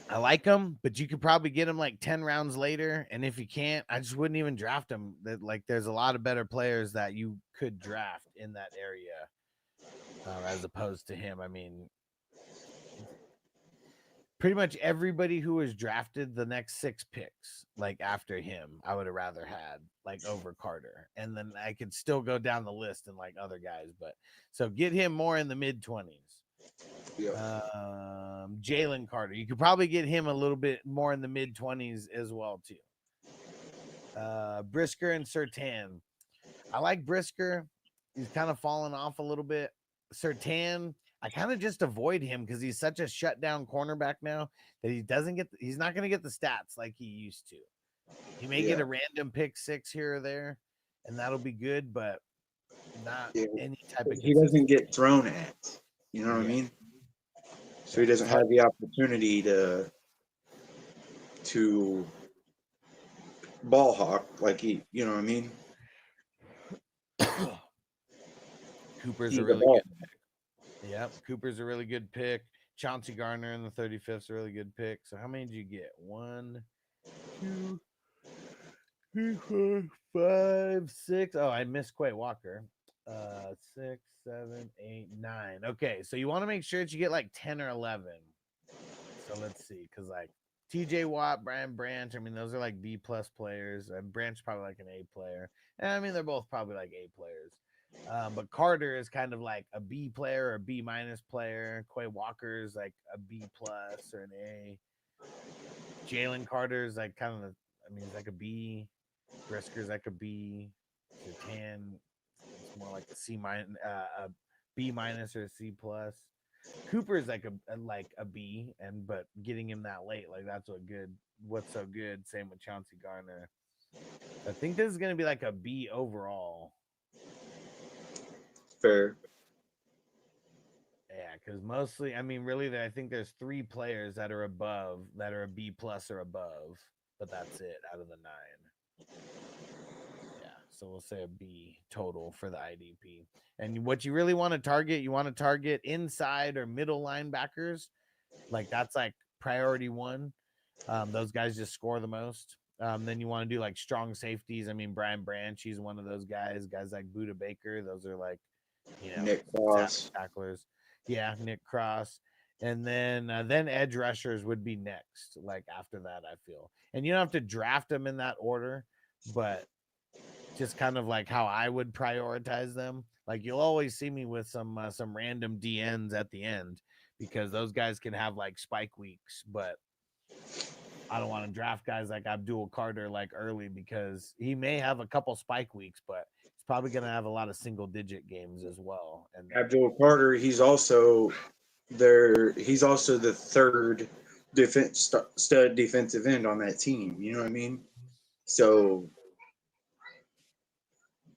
I like him, but you could probably get him like 10 rounds later. And if you can't, I just wouldn't even draft him. That, like, there's a lot of better players that you could draft in that area as opposed to him. I mean, pretty much everybody who was drafted the next 6 picks, like after him, I would have rather had like over Carter. And then I could still go down the list and like other guys. But so get him more in the mid 20s. Jalen Carter, you could probably get him a little bit more in the mid 20s as well too. Brisker and Surtain, I like Brisker. He's kind of fallen off a little bit. Surtain, I kind of just avoid him because he's such a shutdown cornerback now that he's not going to get the stats like he used to. He may get a random pick 6 here or there, and that'll be good, but not any type of. He doesn't get thrown at. You know what I mean? So he doesn't have the opportunity to ball hawk like you know what I mean? Cooper's a really good pick. Yep, Cooper's a really good pick. Chauncey Garner in the 35th is a really good pick. So how many did you get? 1, 2, 3, 4, 5, 6. Oh, I missed Quay Walker. 6, 7, 8, 9. Okay, so you want to make sure that you get like 10 or 11. So let's see, because like TJ Watt, Brian Branch, I mean, those are like B+ players. Branch probably like an A player. And I mean, they're both probably like A players. But Carter is kind of like a B player or a B minus player. Quay Walker is like a B plus or an A. Jalen Carter is like kind of, he's like a B. Brisker's like a B. Sertan, it's more like a C minus, a B minus or a C plus. Cooper's like a B, but getting him that late, like that's what's so good. Same with Chauncey Garner. I think this is gonna be like a B overall. Fair. Yeah, because mostly, really, I think there's 3 players that are a B plus or above, but that's it out of the 9. Yeah, so we'll say a B total for the IDP. And what you really want to target inside or middle linebackers. Like that's like priority 1. Those guys just score the most. Then you want to do like strong safeties. Brian Branch, he's one of those guys. Guys like Buda Baker, those are like, Nick Cross. tacklers. Yeah, Nick Cross. And then edge rushers would be next, like after that, I feel. And you don't have to draft them in that order, but just kind of like how I would prioritize them. Like you'll always see me with some random DNs at the end because those guys can have like spike weeks, but I don't want to draft guys like Abdul Carter like early because he may have a couple spike weeks, but he's probably going to have a lot of single digit games as well. And Abdul Carter, he's also the third stud defensive end on that team. You know what I mean? So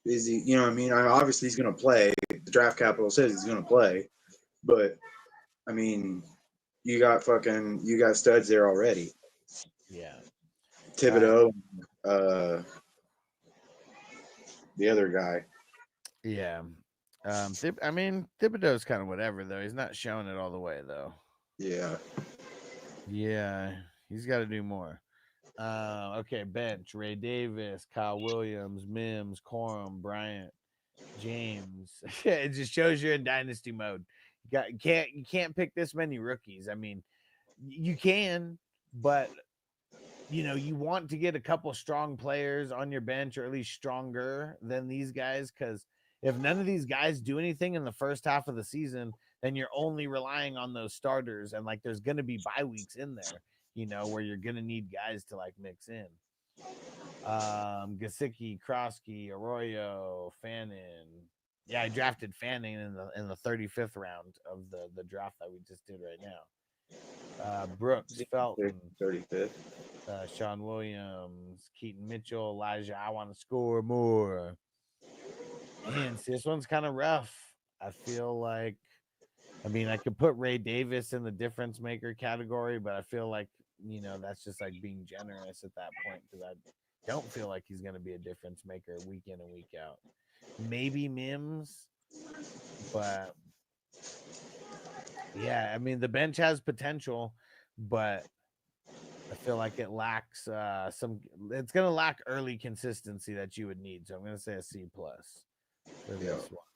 is he? You know what I mean? Obviously, he's going to play. The draft capital says he's going to play, but you got studs there already. yeah, Thibodeau, the other guy. Yeah. Thibodeau's kind of whatever though. He's not showing it all the way though. Yeah. Yeah, he's got to do more. Okay, bench: Ray Davis, Kyle Williams, Mims, Corum, Bryant, James. It just shows you're in dynasty mode. You can't pick this many rookies. You can, but you want to get a couple strong players on your bench, or at least stronger than these guys, because if none of these guys do anything in the first half of the season, then you're only relying on those starters, and like there's going to be bye weeks in there, where you're going to need guys to like mix in. Gesicki, Krosky, Arroyo, Fannin. Yeah, I drafted Fannin in the 35th round of the draft that we just did right now. Brooks, Felton, 35th. Sean Williams, Keaton Mitchell, Elijah. I want to score more. Man, see, this one's kind of rough. I feel like, I could put Ray Davis in the difference maker category, but I feel like, that's just like being generous at that point because I don't feel like he's going to be a difference maker week in and week out. Maybe Mims, but yeah, the bench has potential, but I feel like it lacks it's going to lack early consistency that you would need. So I'm going to say a C plus for this one.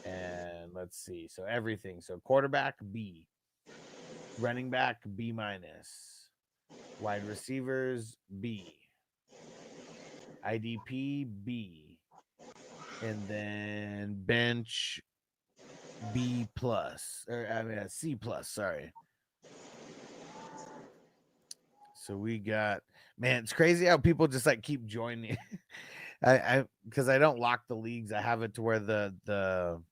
And let's see. So everything. So quarterback, B. Running back, B minus. Wide receivers, B. IDP, B. And then bench, B plus. Or C plus, sorry. So we got, man, it's crazy how people just like keep joining. Because I don't lock the leagues. I have it to where the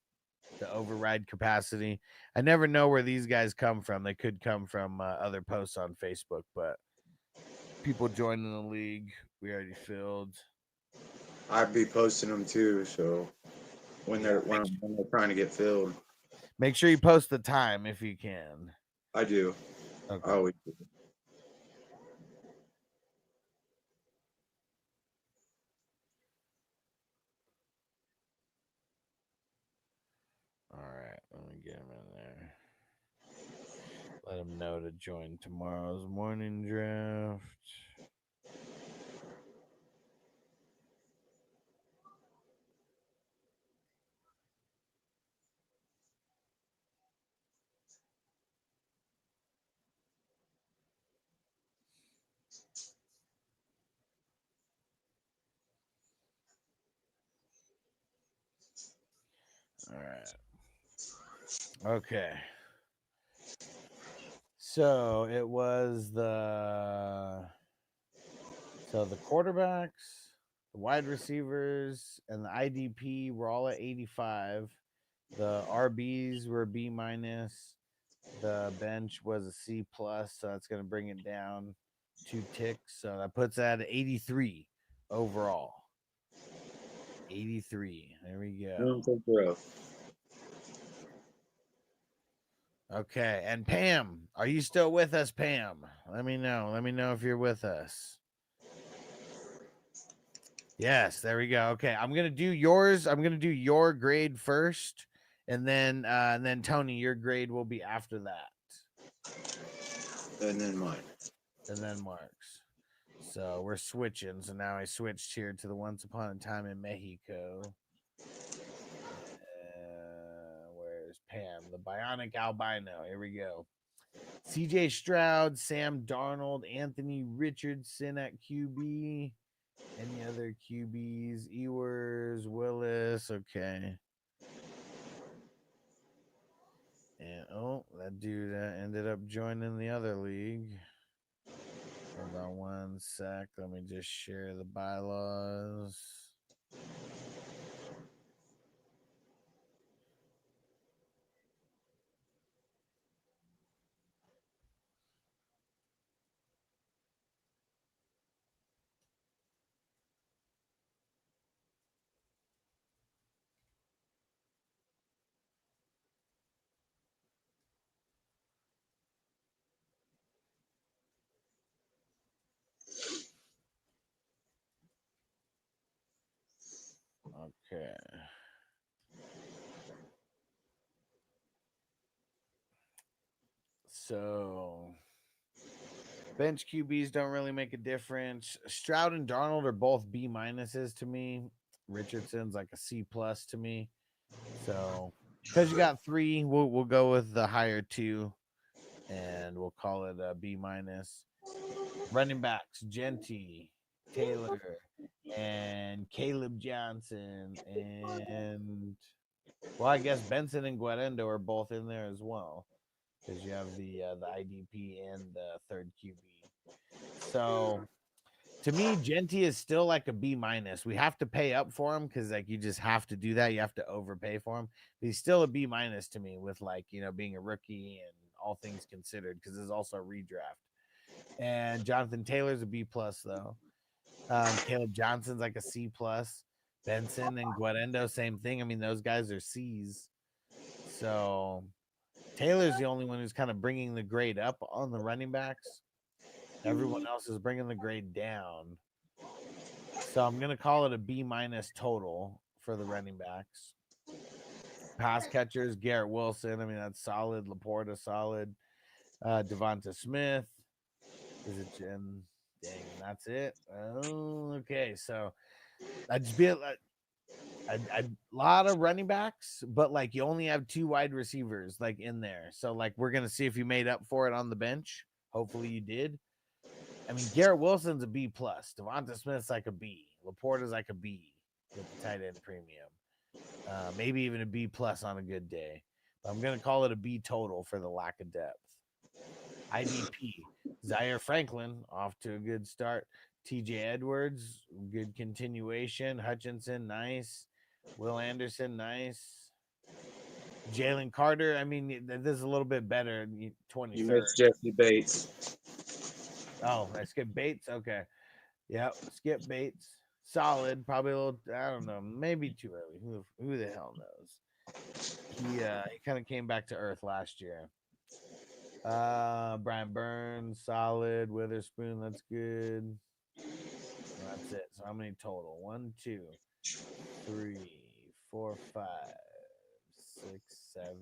override capacity. I never know where these guys come from. They could come from other posts on Facebook, but people joining the league, we already filled. I'd be posting them too. So when they're trying to get filled, make sure you post the time if you can. I do. Okay. I always do. All right, let me get him in there. Let him know to join tomorrow's morning draft. All right. Okay. So it was the quarterbacks, the wide receivers, and the IDP were all at 85. The RBs were B minus. The bench was a C plus, so that's going to bring it down 2 ticks. So that puts that at 83 overall. 83. There we go. Room for growth. Okay, and Pam, are you still with us, Pam? Let me know. Let me know if you're with us. Yes, there we go. Okay, I'm gonna do yours. I'm gonna do your grade first, and then Tony, your grade will be after that, And then mine. and then Mark's. So we're switching. So now I switched here to the Once Upon a Time in Mexico. Where's Pam? The Bionic Albino. Here we go. CJ Stroud, Sam Darnold, Anthony Richardson at QB. Any other QBs? Ewers, Willis. Okay. And that dude ended up joining the other league. Hold on one sec. Let me just share the bylaws. Okay. So bench QBs don't really make a difference. Stroud and Darnold are both B minuses to me. Richardson's like a C plus to me. So because you got 3, we'll go with the higher 2, and we'll call it a B minus. Running backs: Genty, Taylor, and Caleb Johnson, and well, I guess Benson and Guarendo are both in there as well, because you have the IDP and the third QB. So to me, Genty is still like a B minus. We have to pay up for him because like you just have to do that. You have to overpay for him. But he's still a B minus to me with like, you know, being a rookie and all things considered, because there's also a redraft. And Jonathan Taylor's a B plus though. Caleb Johnson's like a C plus. Benson and Guarendo, same thing. I mean, those guys are C's. So Taylor's the only one who's kind of bringing the grade up on the running backs. Everyone else is bringing the grade down. So I'm going to call it a B minus total for the running backs. Pass catchers: Garrett Wilson. I mean, that's solid. Laporta, solid. Devonta Smith. Is it Jim? Dang, that's it. Oh, okay. So I'd just be a lot of running backs, but like you only have 2 wide receivers like in there. So like we're gonna see if you made up for it on the bench. Hopefully you did. I mean, Garrett Wilson's a B plus. Devonta Smith's like a B. Laporta's like a B with the tight end premium. Maybe even a B plus on a good day. But I'm gonna call it a B total for the lack of depth. IDP: Zaire Franklin, off to a good start. TJ Edwards, good continuation. Hutchinson, nice. Will Anderson, nice. Jalen Carter, I mean, this is a little bit better. 23rd. You missed Jesse Bates. Oh, I skipped Bates. Okay. Yep. Skip Bates. Solid. Probably a little, I don't know, maybe too early. Who the hell knows? He kind of came back to earth last year. Brian Burns, solid. Witherspoon, that's good. That's it. So how many total? 1, 2, 3, 4, 5, 6, 7,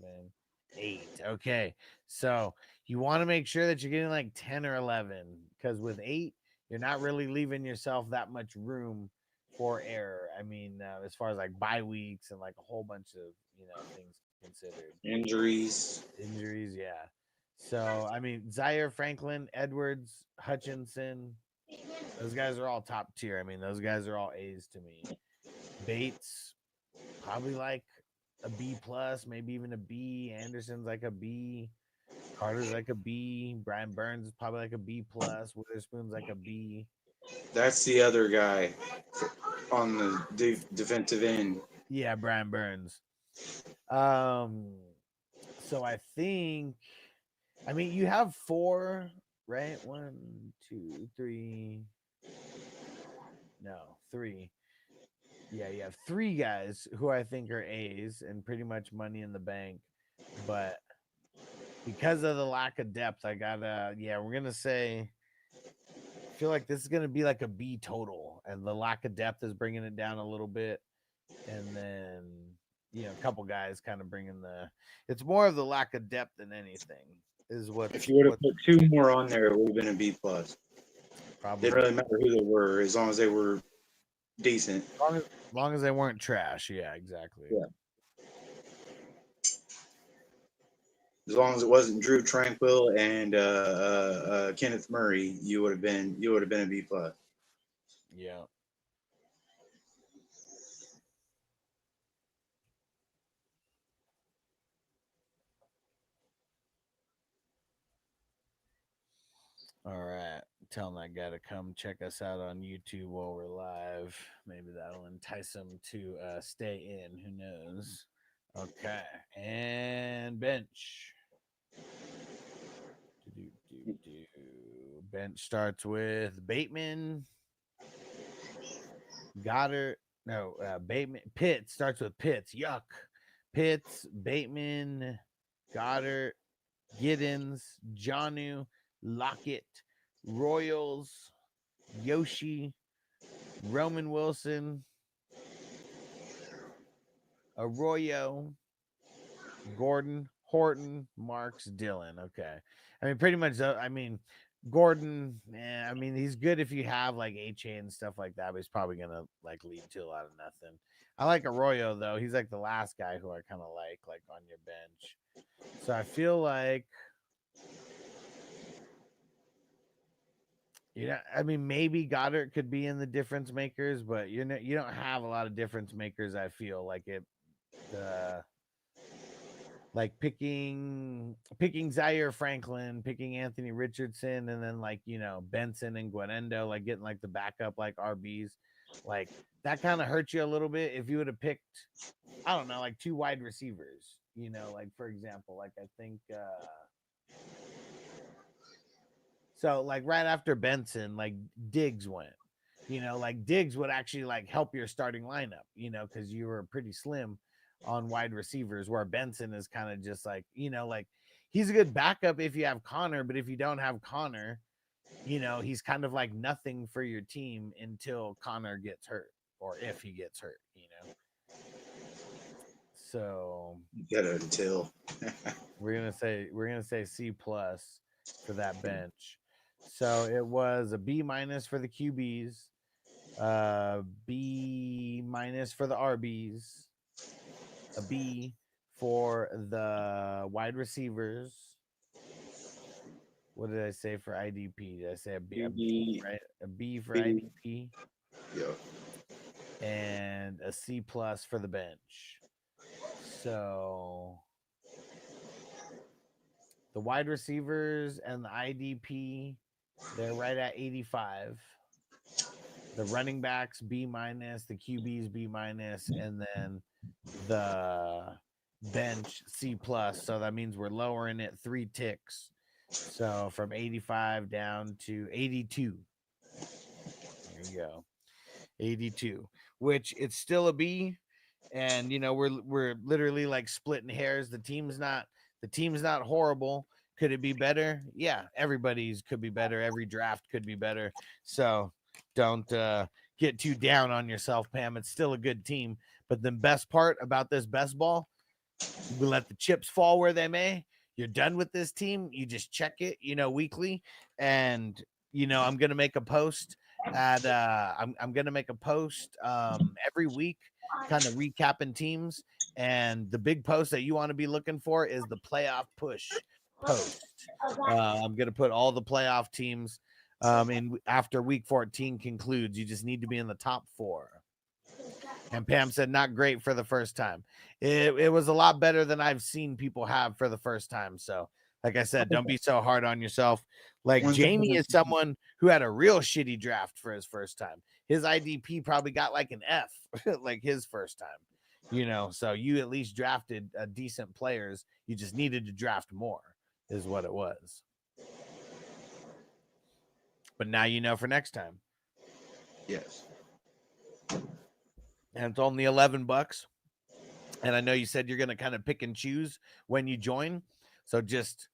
8. Okay. So you want to make sure that you're getting like 10 or 11, because with 8, you're not really leaving yourself that much room for error. I mean, as far as like bye weeks and like a whole bunch of, you know, things considered. Injuries, yeah. So, I mean, Zaire Franklin, Edwards, Hutchinson, those guys are all top tier. I mean, those guys are all A's to me. Bates, probably like a B plus, maybe even a B. Anderson's like a B. Carter's like a B. Brian Burns is probably like a B plus. Witherspoon's like a B. That's the other guy on the defensive end. Yeah, Brian Burns. So I think, I mean, you have 4, right? 1, 2, 3. No, 3. Yeah, you have 3 guys who I think are A's and pretty much money in the bank. But because of the lack of depth, I gotta, we're gonna say, I feel like this is gonna be like a B total, and the lack of depth is bringing it down a little bit. And then, a couple guys kind of bringing it's more of the lack of depth than anything is what. If you would have put 2 more on there, it would have been a B plus. Probably Didn't really matter who they were, as long as they were decent. As long as they weren't trash. Yeah, exactly. Yeah. As long as it wasn't Drew Tranquil and Kenneth Murray, you would have been a B plus. Yeah. All right. Telling that guy to come check us out on YouTube while we're live. Maybe that'll entice him to stay in. Who knows? Okay. And bench. Bench starts with Bateman. Goddard. No, Bateman. Pitts starts with Pitts. Yuck. Pitts, Bateman, Goddard, Giddens, Jonnu, Lockett, Royals, Yoshi, Roman Wilson, Arroyo, Gordon, Horton, Marks, Dillon. Okay. I mean, pretty much, Gordon, he's good if you have like HA and stuff like that, but he's probably going to like lead to a lot of nothing. I like Arroyo, though. He's like the last guy who I kind of like on your bench. So I feel like, maybe Goddard could be in the difference makers, but you don't have a lot of difference makers. I feel like like picking Zaire Franklin, picking Anthony Richardson, and then Benson and Guanendo, like getting like the backup like RBs, like that kind of hurts you a little bit if you would have picked, I don't know, like 2 wide receivers, like for example, like I think so like right after Benson, like Diggs went, like Diggs would actually like help your starting lineup, because you were pretty slim on wide receivers, where Benson is kind of just like, like he's a good backup if you have Connor, but if you don't have Connor, he's kind of like nothing for your team until Connor gets hurt, or if he gets hurt, So until we're gonna say C plus for that bench. So it was a B minus for the QBs, B minus for the RBs, a B for the wide receivers. What did I say for IDP? Did I say a B, right? A B for IDP. Yeah. And a C plus for the bench. So the wide receivers and the IDP, they're right at 85. The running backs B minus, the QBs B minus, and then the bench C plus. So that means we're lowering it 3 ticks. So from 85 down to 82. There you go. 82, which it's still a B. And we're literally like splitting hairs. The team's not horrible. Could it be better? Yeah, everybody's could be better. Every draft could be better. So don't get too down on yourself, Pam. It's still a good team. But the best part about this best ball, we let the chips fall where they may. You're done with this team. You just check it, weekly. And I'm gonna make a post at I'm gonna make a post every week, kind of recapping teams. And the big post that you want to be looking for is the playoff push post. I'm gonna put all the playoff teams in after week 14 concludes. You just need to be in the top 4. And Pam said, not great for the first time. It was a lot better than I've seen people have for the first time. So, like I said, don't be so hard on yourself. Like One thing Jamie that- is someone who had a real shitty draft for his first time. His IDP probably got like an F, like his first time. You know, so you at least drafted decent players. You just needed to draft more, is what it was. But now you know for next time. Yes. And it's only $11. And I know you said you're going to kind of pick and choose when you join. So just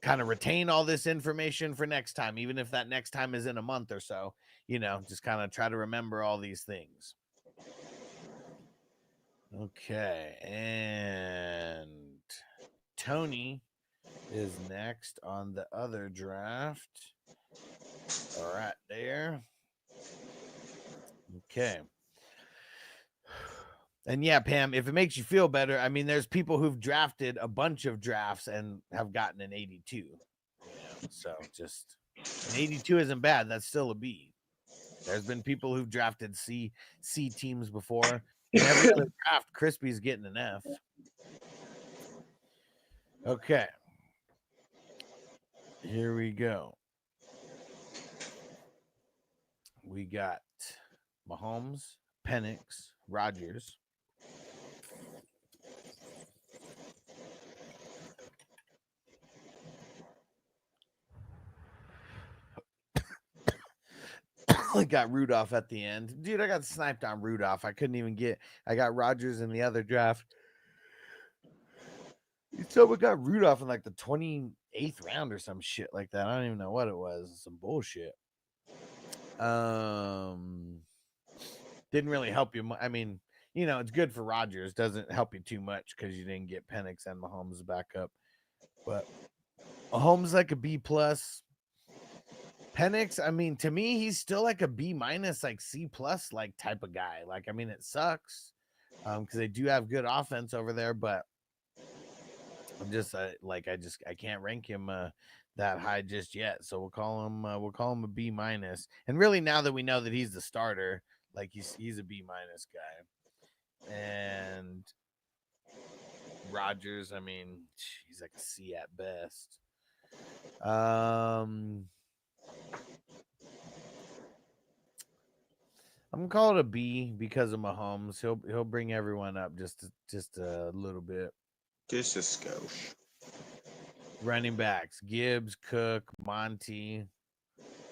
kind of retain all this information for next time, even if that next time is in a month or so. You know, just kind of try to remember all these things. Okay. And Tony is next on the other draft. All right, there. Okay. And yeah, Pam, if it makes you feel better, I mean, there's people who've drafted a bunch of drafts and have gotten an 82. You know, so just an 82 isn't bad. That's still a B. There's been people who've drafted C teams before. In every other draft, Crispy's getting an F. Okay. Here we go. We got Mahomes, Penix, Rodgers. I got Rudolph at the end. Dude, I got sniped on Rudolph. I couldn't even get. I got Rodgers in the other draft. So we got Rudolph in like the 28th round or some shit like that. I don't even know what it was. Some bullshit. Didn't really help you. I mean, you know, it's good for Rodgers. Doesn't help you too much because you didn't get Penix and Mahomes back up. But Mahomes like a B plus. Penix, I mean, to me, he's still like a B minus, like C plus, like type of guy. Like, I mean, it sucks because they do have good offense over there, but I'm just I can't rank him that high just yet. So we'll call him a B minus. And really, now that we know that he's the starter, like he's a B minus guy. And Rodgers, I mean, he's like a C at best. I'm gonna call it a B because of Mahomes. He'll bring everyone up just a little bit. Just a skosh. Running backs: Gibbs, Cook, Monty,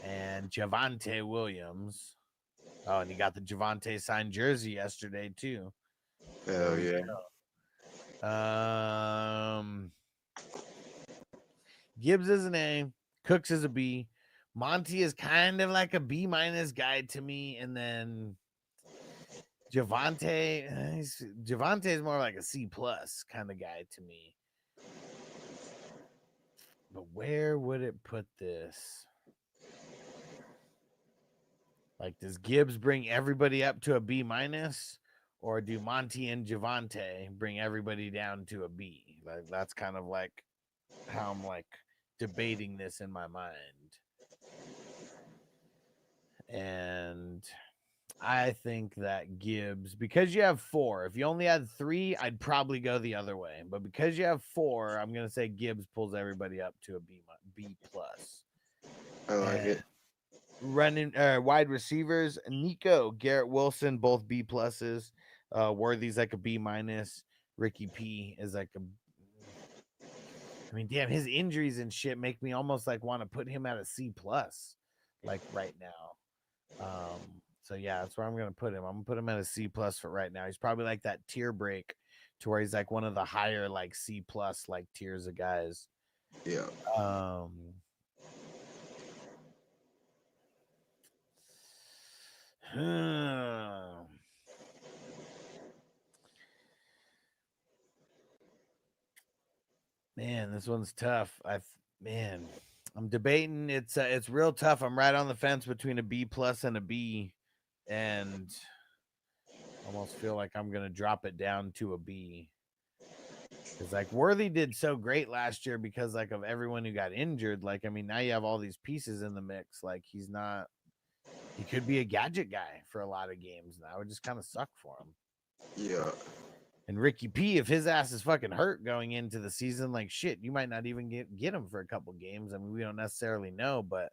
and Javonte Williams. Oh, and he got the Javonte signed jersey yesterday too. Hell yeah. Gibbs is an A. Cooks is a B. Monty is kind of like a B minus guy to me, and then Javonte is more like a C plus kind of guy to me. But where would it put this? Like, does Gibbs bring everybody up to a B minus, or do Monty and Javonte bring everybody down to a B? Like, that's kind of like how I'm like debating this in my mind. And I think that Gibbs, because you have 4, if you only had 3, I'd probably go the other way. But because you have 4, I'm going to say Gibbs pulls everybody up to a B plus. I like it. Running wide receivers, Nico, Garrett Wilson, both B pluses. Worthy's like a B minus. Ricky P is like a. I mean, damn, his injuries and shit make me almost like want to put him at a C plus, like right now. So yeah, that's where I'm gonna put him. I'm gonna put him at a C plus for right now. He's probably like that tier break to where he's like one of the higher like C plus like tiers of guys. Yeah. Man, this one's tough. I'm debating. It's real tough. I'm right on the fence between a B plus and a B, and almost feel like I'm gonna drop it down to a B. Because like Worthy did so great last year because like of everyone who got injured. Like, I mean, now you have all these pieces in the mix. Like he could be a gadget guy for a lot of games now. It would just kind of suck for him. Yeah. And Ricky P, if his ass is fucking hurt going into the season, like shit, you might not even get him for a couple games. I mean, we don't necessarily know, but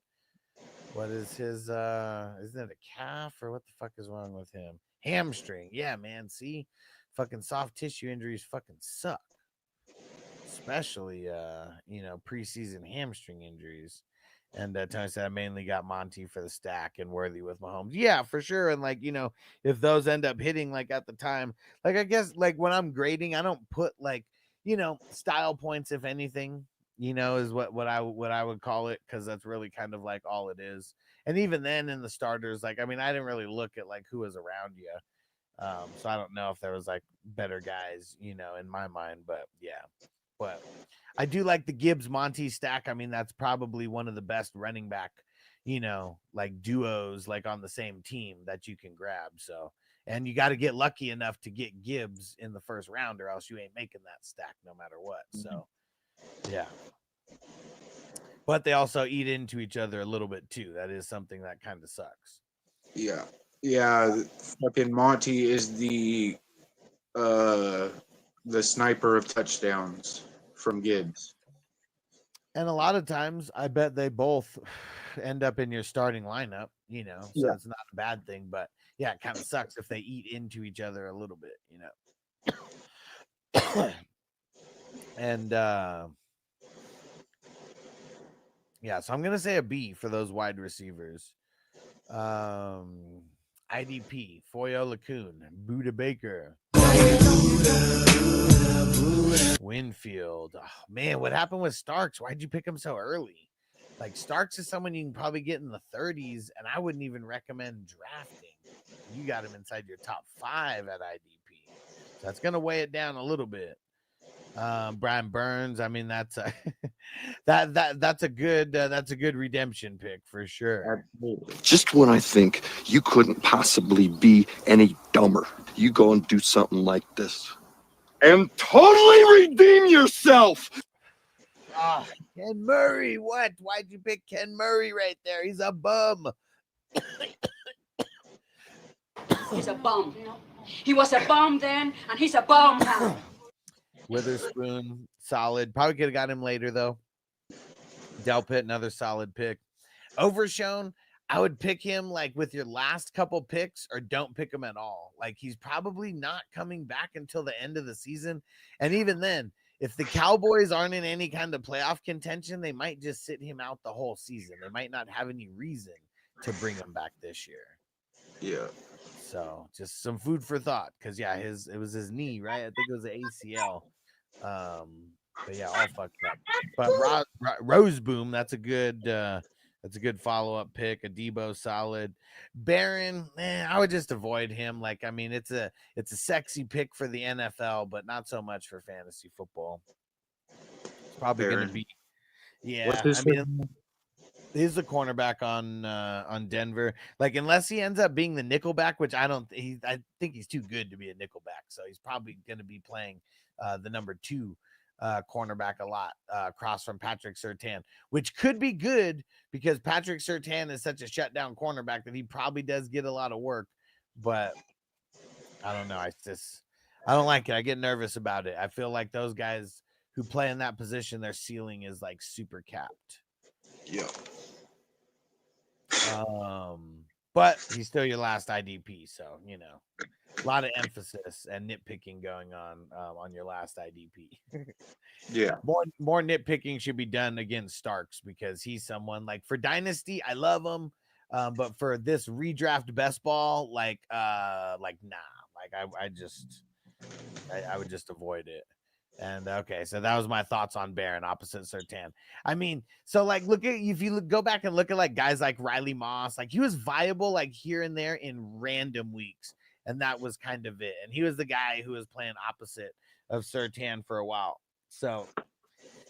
what is his isn't it a calf or what the fuck is wrong with him? Hamstring. Yeah, man. See, fucking soft tissue injuries fucking suck. Especially preseason hamstring injuries. And Tony said I mainly got Monty for the stack and Worthy with Mahomes. Yeah, for sure. And if those end up hitting at the time, I guess when I'm grading, I don't put style points, if anything, is what I would call it, because that's really kind of all it is. And even then in the starters, I didn't really look at who was around you. So I don't know if there was better guys, in my mind, but yeah. But I do like the Gibbs Monty stack. I mean, that's probably one of the best running back, duos on the same team that you can grab. So, and you got to get lucky enough to get Gibbs in the first round, or else you ain't making that stack no matter what. So, yeah. But they also eat into each other a little bit too. That is something that kind of sucks. Yeah. Yeah. Fucking Monty is the sniper of touchdowns from Gibbs. And a lot of times, I bet they both end up in your starting lineup, so Yeah. it's not a bad thing. But yeah, it kind of sucks if they eat into each other a little bit, And yeah, so I'm gonna say a B for those wide receivers. IDP, Foyo Lacoon, Buda Baker, Winfield. Oh, man, what happened with Starks? Why'd you pick him so early? Starks is someone you can probably get in the 30s, and I wouldn't even recommend drafting. You got him inside your top 5 at IDP. So that's gonna weigh it down a little bit. Brian Burns. I mean, that's a that's a good redemption pick for sure. Absolutely. Just when I think you couldn't possibly be any dumber, you go and do something like this and totally redeem yourself. Ken Murray. What? Why'd you pick Ken Murray right there? He's a bum. He's a bum. He was a bum then, and he's a bum now. Witherspoon, solid. Probably could have got him later though. Delpit, another solid pick. Overshown, I would pick him with your last couple picks, or don't pick him at all. He's probably not coming back until the end of the season. And even then, if the Cowboys aren't in any kind of playoff contention, they might just sit him out the whole season. They might not have any reason to bring him back this year. Yeah. So just some food for thought, because yeah, it was his knee, right? I think it was the ACL. But yeah, all fucked up. But Roseboom, that's a good follow-up pick. A Debo, solid. Barron, I would just avoid him. It's a sexy pick for the NFL, but not so much for fantasy football. It's probably going to be, yeah. He's the cornerback on Denver. Unless he ends up being the nickelback, which I think he's too good to be a nickelback. So he's probably going to be playing the number 2 cornerback a lot, across from Patrick Surtain, which could be good because Patrick Surtain is such a shutdown cornerback that he probably does get a lot of work. But I don't know. I don't like it. I get nervous about it. I feel like those guys who play in that position, their ceiling is super capped. Yeah. But he's still your last IDP, so a lot of emphasis and nitpicking going on your last IDP. Yeah. More nitpicking should be done against Starks, because he's someone for Dynasty, I love him. But for this redraft best ball, nah. I would just avoid it. And okay, so that was my thoughts on Barron, opposite Surtain. I mean, so look at, if you go back and look at guys like Riley Moss, he was viable here and there in random weeks, and that was kind of it. And he was the guy who was playing opposite of Surtain for a while. So,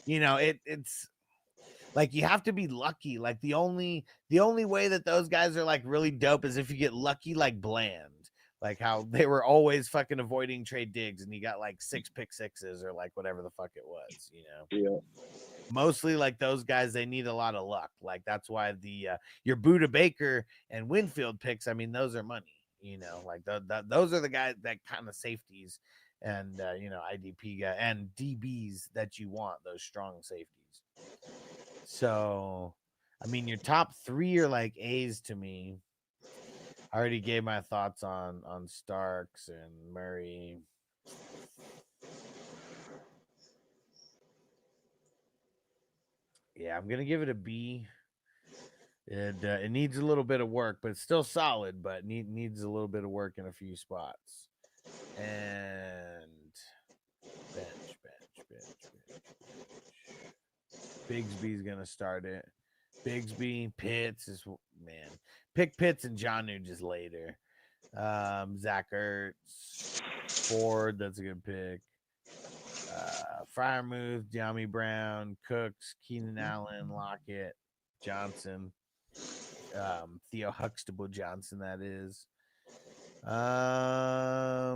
it's you have to be lucky. The only way that those guys are really dope is if you get lucky, Bland. How they were always fucking avoiding trade digs, and you got 6 pick sixes or whatever the fuck it was, Yeah. Mostly those guys, they need a lot of luck. That's why the your Buda Baker and Winfield picks, I mean, those are money, like those are the guys that kind of safeties and IDP guy and DBs that you want, those strong safeties. So, I mean, your top 3 are like A's to me. I already gave my thoughts on Starks and Murray. Yeah, I'm gonna give it a B. It needs a little bit of work, but it's still solid. But needs a little bit of work in a few spots. And bench. Bigsby's gonna start it. Bigsby, Pitts is man. Pick Pitts and Jonnu just later. Zach Ertz, Ford, that's a good pick. Fryermuth, De'Ami Brown, Cooks, Keenan Allen, Lockett, Johnson, Theo Huxtable Johnson, that is. I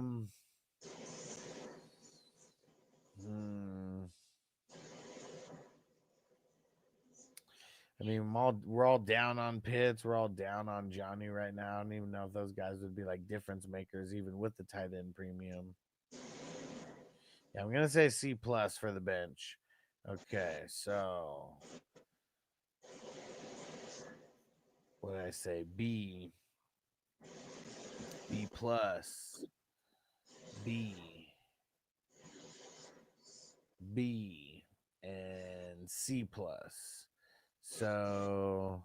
mean, we're all down on Pitts. We're all down on Johnny right now. I don't even know if those guys would be like difference makers, even with the tight end premium. Yeah, I'm gonna say C+ for the bench. Okay, so what did I say? B+, B+, B, and C+. So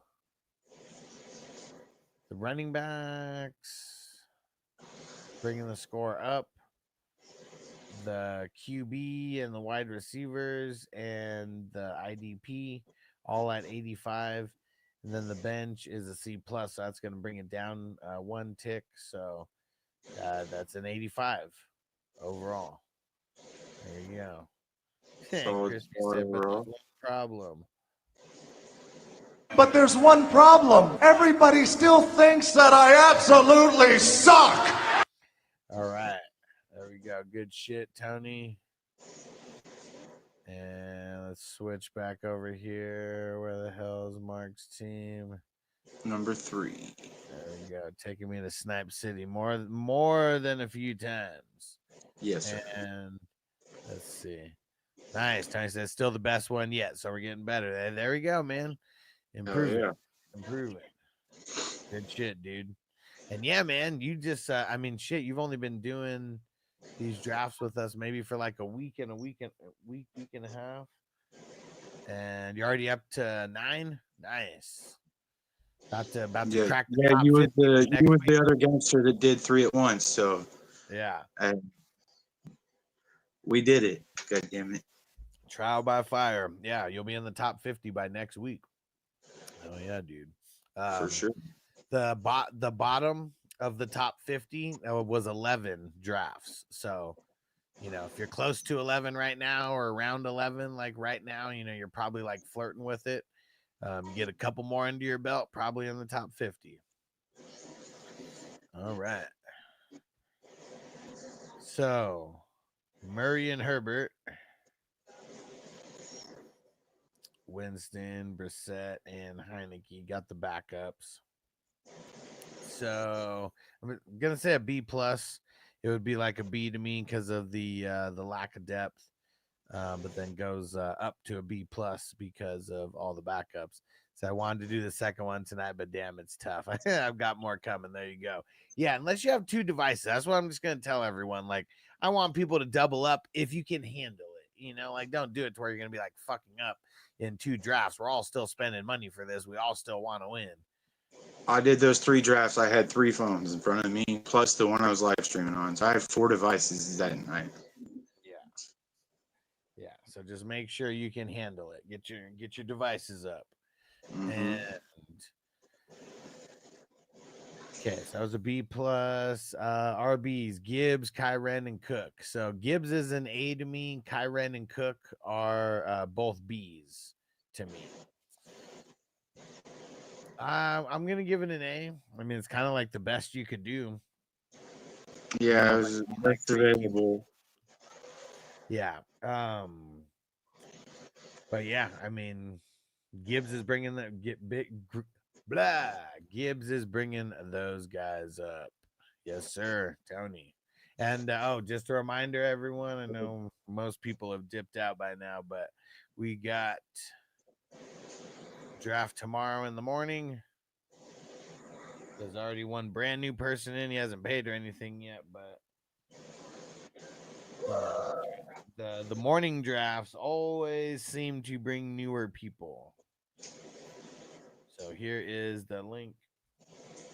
the running backs bringing the score up, the QB and the wide receivers and the IDP all at 85, and then the bench is a C+, so that's going to bring it down 1 tick. So that's an 85 overall. There you go. Crispy said, but there's one problem. But there's one problem. Everybody still thinks that I absolutely suck. All right. There we go. Good shit, Tony. And let's switch back over here. Where the hell is Mark's team? Number 3. There we go. Taking me to Snipe City more than a few times. Yes, sir. And let's see. Nice. Tony says still the best one yet. So we're getting better. There we go, man. Improving. Good shit, dude. And yeah, man, you just I mean, shit, you've only been doing these drafts with us maybe for like a week and a half. And you're already up to 9. Nice. About to crack the top you were 50 the other gangster that did 3 at once, so yeah. We did it. God damn it. Trial by fire. Yeah, you'll be in the top 50 by next week. Oh yeah, dude. For sure. The bottom of the top 50 was 11 drafts. So, if you're close to 11 right now or around 11, like right now, you're probably like flirting with it. Get a couple more under your belt, probably in the top 50. All right. So, Murray and Herbert, Winston, Brissett, and Heineke got the backups. So I'm gonna say a B+. It would be like a B to me because of the lack of depth, but then goes up to a B+ because of all the backups. So I wanted to do the second one tonight, but damn, it's tough. I've got more coming. There you go. Yeah, unless you have 2 devices, that's what I'm just gonna tell everyone. Like, I want people to double up if you can handle it. Like, don't do it to where you're gonna be like fucking up in 2 drafts. We're all still spending money for this. We all still want to win. I did those 3 drafts. I had 3 phones in front of me, plus the one I was live streaming on. So I had 4 devices that night. Yeah. So just make sure you can handle it. Get your devices up. Mm-hmm. And okay, so that was a B+. RBs, Gibbs, Kyren, and Cook. So Gibbs is an A to me. Kyren and Cook are both B's to me. I'm gonna give it an A. I mean, it's kind of like the best you could do. Yeah, it was best available. Yeah. But yeah, I mean, Gibbs is bringing Gibbs is bringing those guys up. Yes, sir, Tony. And just a reminder, everyone. I know most people have dipped out by now, but we got draft tomorrow in the morning. There's already one brand new person in. He hasn't paid or anything yet, but you know, the morning drafts always seem to bring newer people. So here is the link.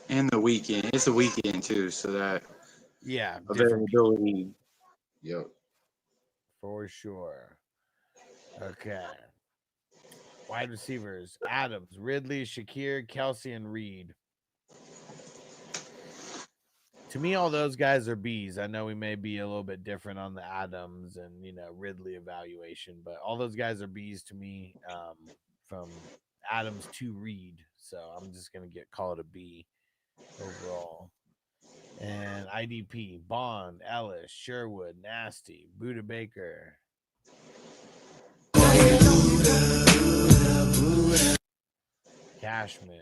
And the weekend. It's a weekend too, so that different people, availability. Yep. for sure. Okay. Wide receivers: Adams, Ridley, Shakir, Kelsey, and Reed. To me, all those guys are B's. I know we may be a little bit different on the Adams and Ridley evaluation, but all those guys are B's to me. From Adams to Reed, so I'm just gonna call it a B overall. And IDP: Bond, Ellis, Sherwood, Nasty, Buda Baker, Cashman,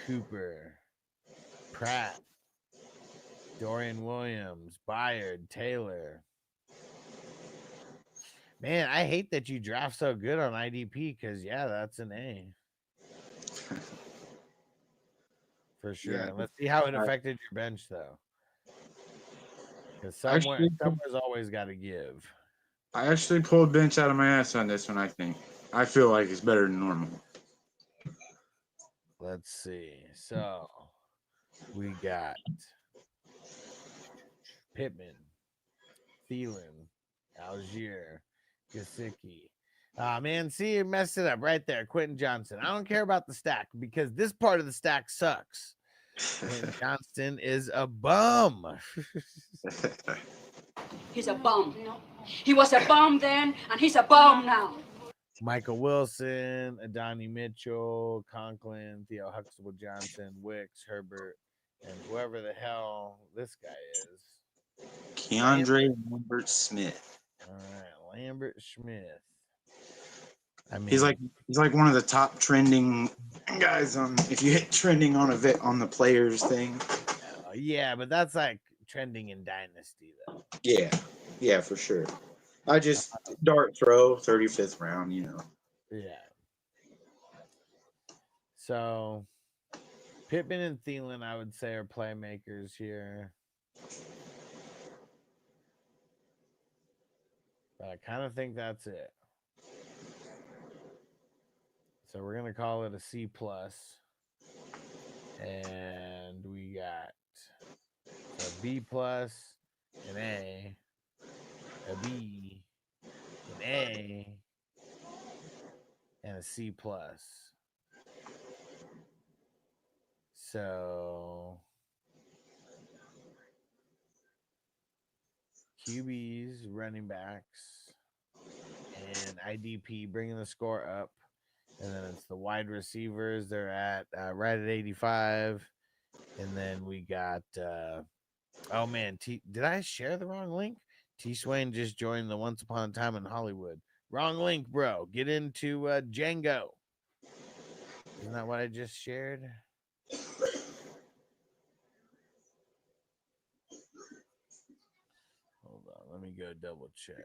Cooper, Pratt, Dorian Williams, Byard, Taylor. Man, I hate that you draft so good on IDP because, that's an A. For sure. Yeah. Let's see how it affected your bench, though. Because somewhere's always got to give. I actually pulled bench out of my ass on this one, I think. I feel like it's better than normal. Let's see. So, we got Pittman, Thielen, Algier, Gesicki. Man, see, you messed it up right there. Quentin Johnson. I don't care about the stack because this part of the stack sucks. Quentin Johnston is a bum. He's a bum. He was a bum then, and he's a bum now. Michael Wilson, Adonai Mitchell, Conklin, Theo Huxtable Johnson, Wicks, Herbert, and whoever the hell this guy is. Keandre Lambert Smith. All right, Lambert Smith. I mean, he's like one of the top trending guys on. If you hit trending on on the players thing. Yeah, but that's like trending in Dynasty though. Yeah, for sure. I just dart throw 35th round, Yeah. So Pittman and Thielen, I would say, are playmakers here. But I kind of think that's it. So we're gonna call it a C plus. And we got a B plus, an A B, an A, and a C plus. So QBs, running backs, and IDP bringing the score up. And then it's the wide receivers. They're at right at 85. And then we got, oh man, did I share the wrong link? T. Swain just joined the Once Upon a Time in Hollywood. Wrong link, bro. Get into Django. Isn't that what I just shared? Hold on. Let me go double check.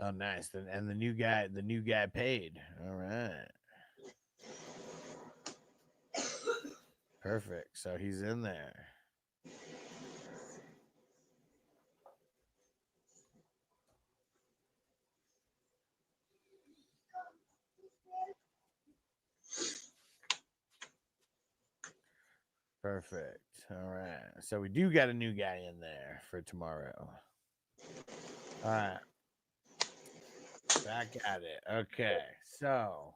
Oh, nice. And the new guy paid. All right. Perfect. So he's in there. Perfect. All right. So we do got a new guy in there for tomorrow. All right. Back at it. Okay. So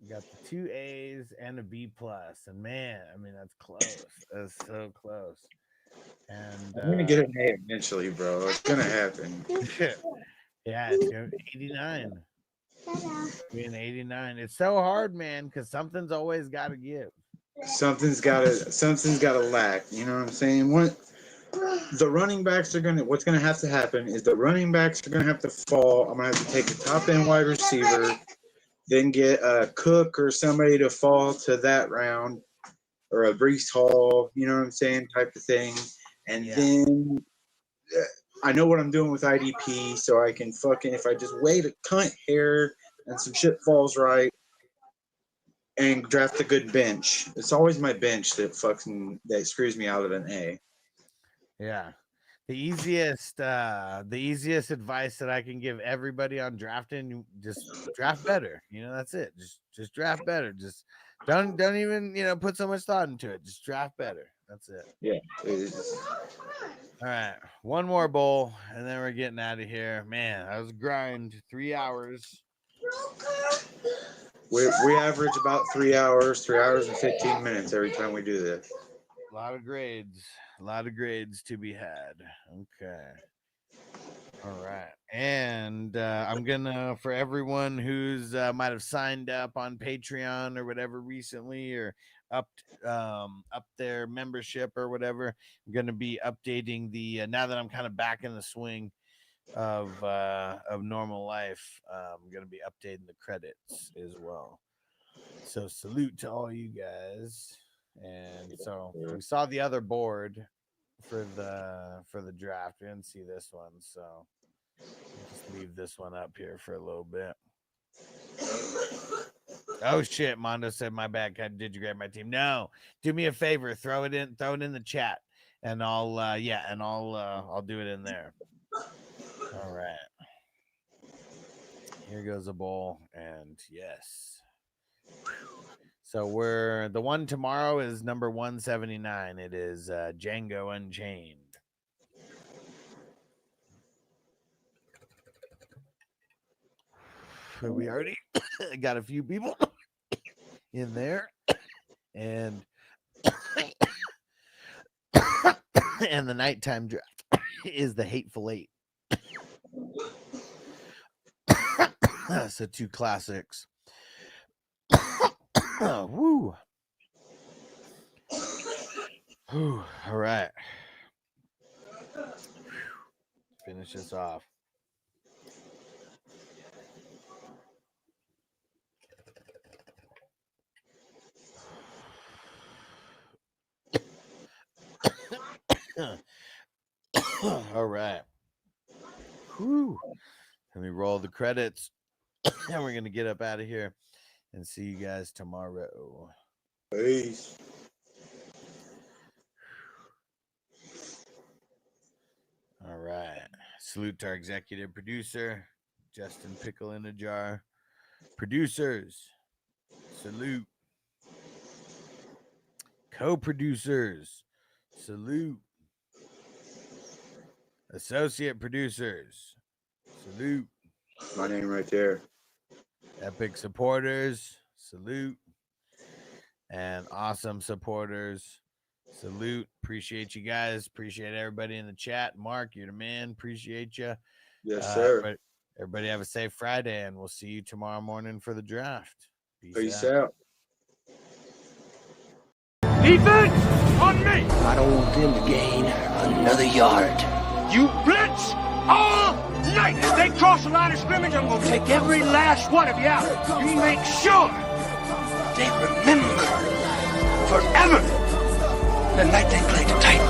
we got the 2 A's and a B plus. And man, I mean, that's close. That's so close. And I'm gonna get an A eventually, bro. It's gonna happen. Yeah, it's gonna be 89. Being 89. It's so hard, man, because something's always gotta give. Something's gotta lack. You know what I'm saying? the running backs are what's gonna have to happen is the running backs are gonna have to fall. I'm gonna have to take a top end wide receiver, then get a Cook or somebody to fall to that round, or a Brees Hall, you know what I'm saying, type of thing. And then I know what I'm doing with IDP, so I can fucking, if I just wait a cunt hair and some shit falls right, and draft a good bench. It's always my bench that screws me out of an A. Yeah. The easiest advice that I can give everybody on drafting, just draft better. You know, that's it. Just draft better. Just don't even, put so much thought into it. Just draft better. That's it. Yeah. All right. One more bowl and then we're getting out of here. Man, I was grind 3 hours. We average about 3 hours, 3 hours and 15 minutes every time we do this. A lot of grades to be had. Okay. All right. And I'm gonna, for everyone who's might have signed up on Patreon or whatever recently, or up their membership or whatever, I'm gonna be updating the now that I'm kind of back in the swing of normal life. I'm gonna be updating the credits as well. So salute to all you guys. And so we saw the other board for the draft. We didn't see this one, so just leave this one up here for a little bit. Oh shit, Mondo said, my bad. Did you grab my team? No. Do me a favor, throw it in the chat, and I'll do it in there. All right. Here goes a bowl, and yes. So the one tomorrow is number 179. It is Django Unchained. We already got a few people in there, and and the nighttime draft is the Hateful Eight. So 2 classics. Woo. Whew. All right. Finish this off. All right. Whew. Let me roll the credits, and we're gonna get up out of here and see you guys tomorrow. Peace. All right. Salute to our executive producer, Justin Pickle in a Jar. Producers, salute. Co-producers, salute. Associate producers, salute. My name right there. Epic supporters, salute. And awesome supporters, salute. Appreciate you guys. Appreciate everybody in the chat. Mark, you're the man. Appreciate you. Yes, sir. Everybody have a safe Friday, and we'll see you tomorrow morning for the draft. Peace out. Defense on me. I don't want them to gain another yard. You blitz all night. If they cross the line of scrimmage, I'm going to take every last one of you out. You make sure they remember forever the night they played the Titans.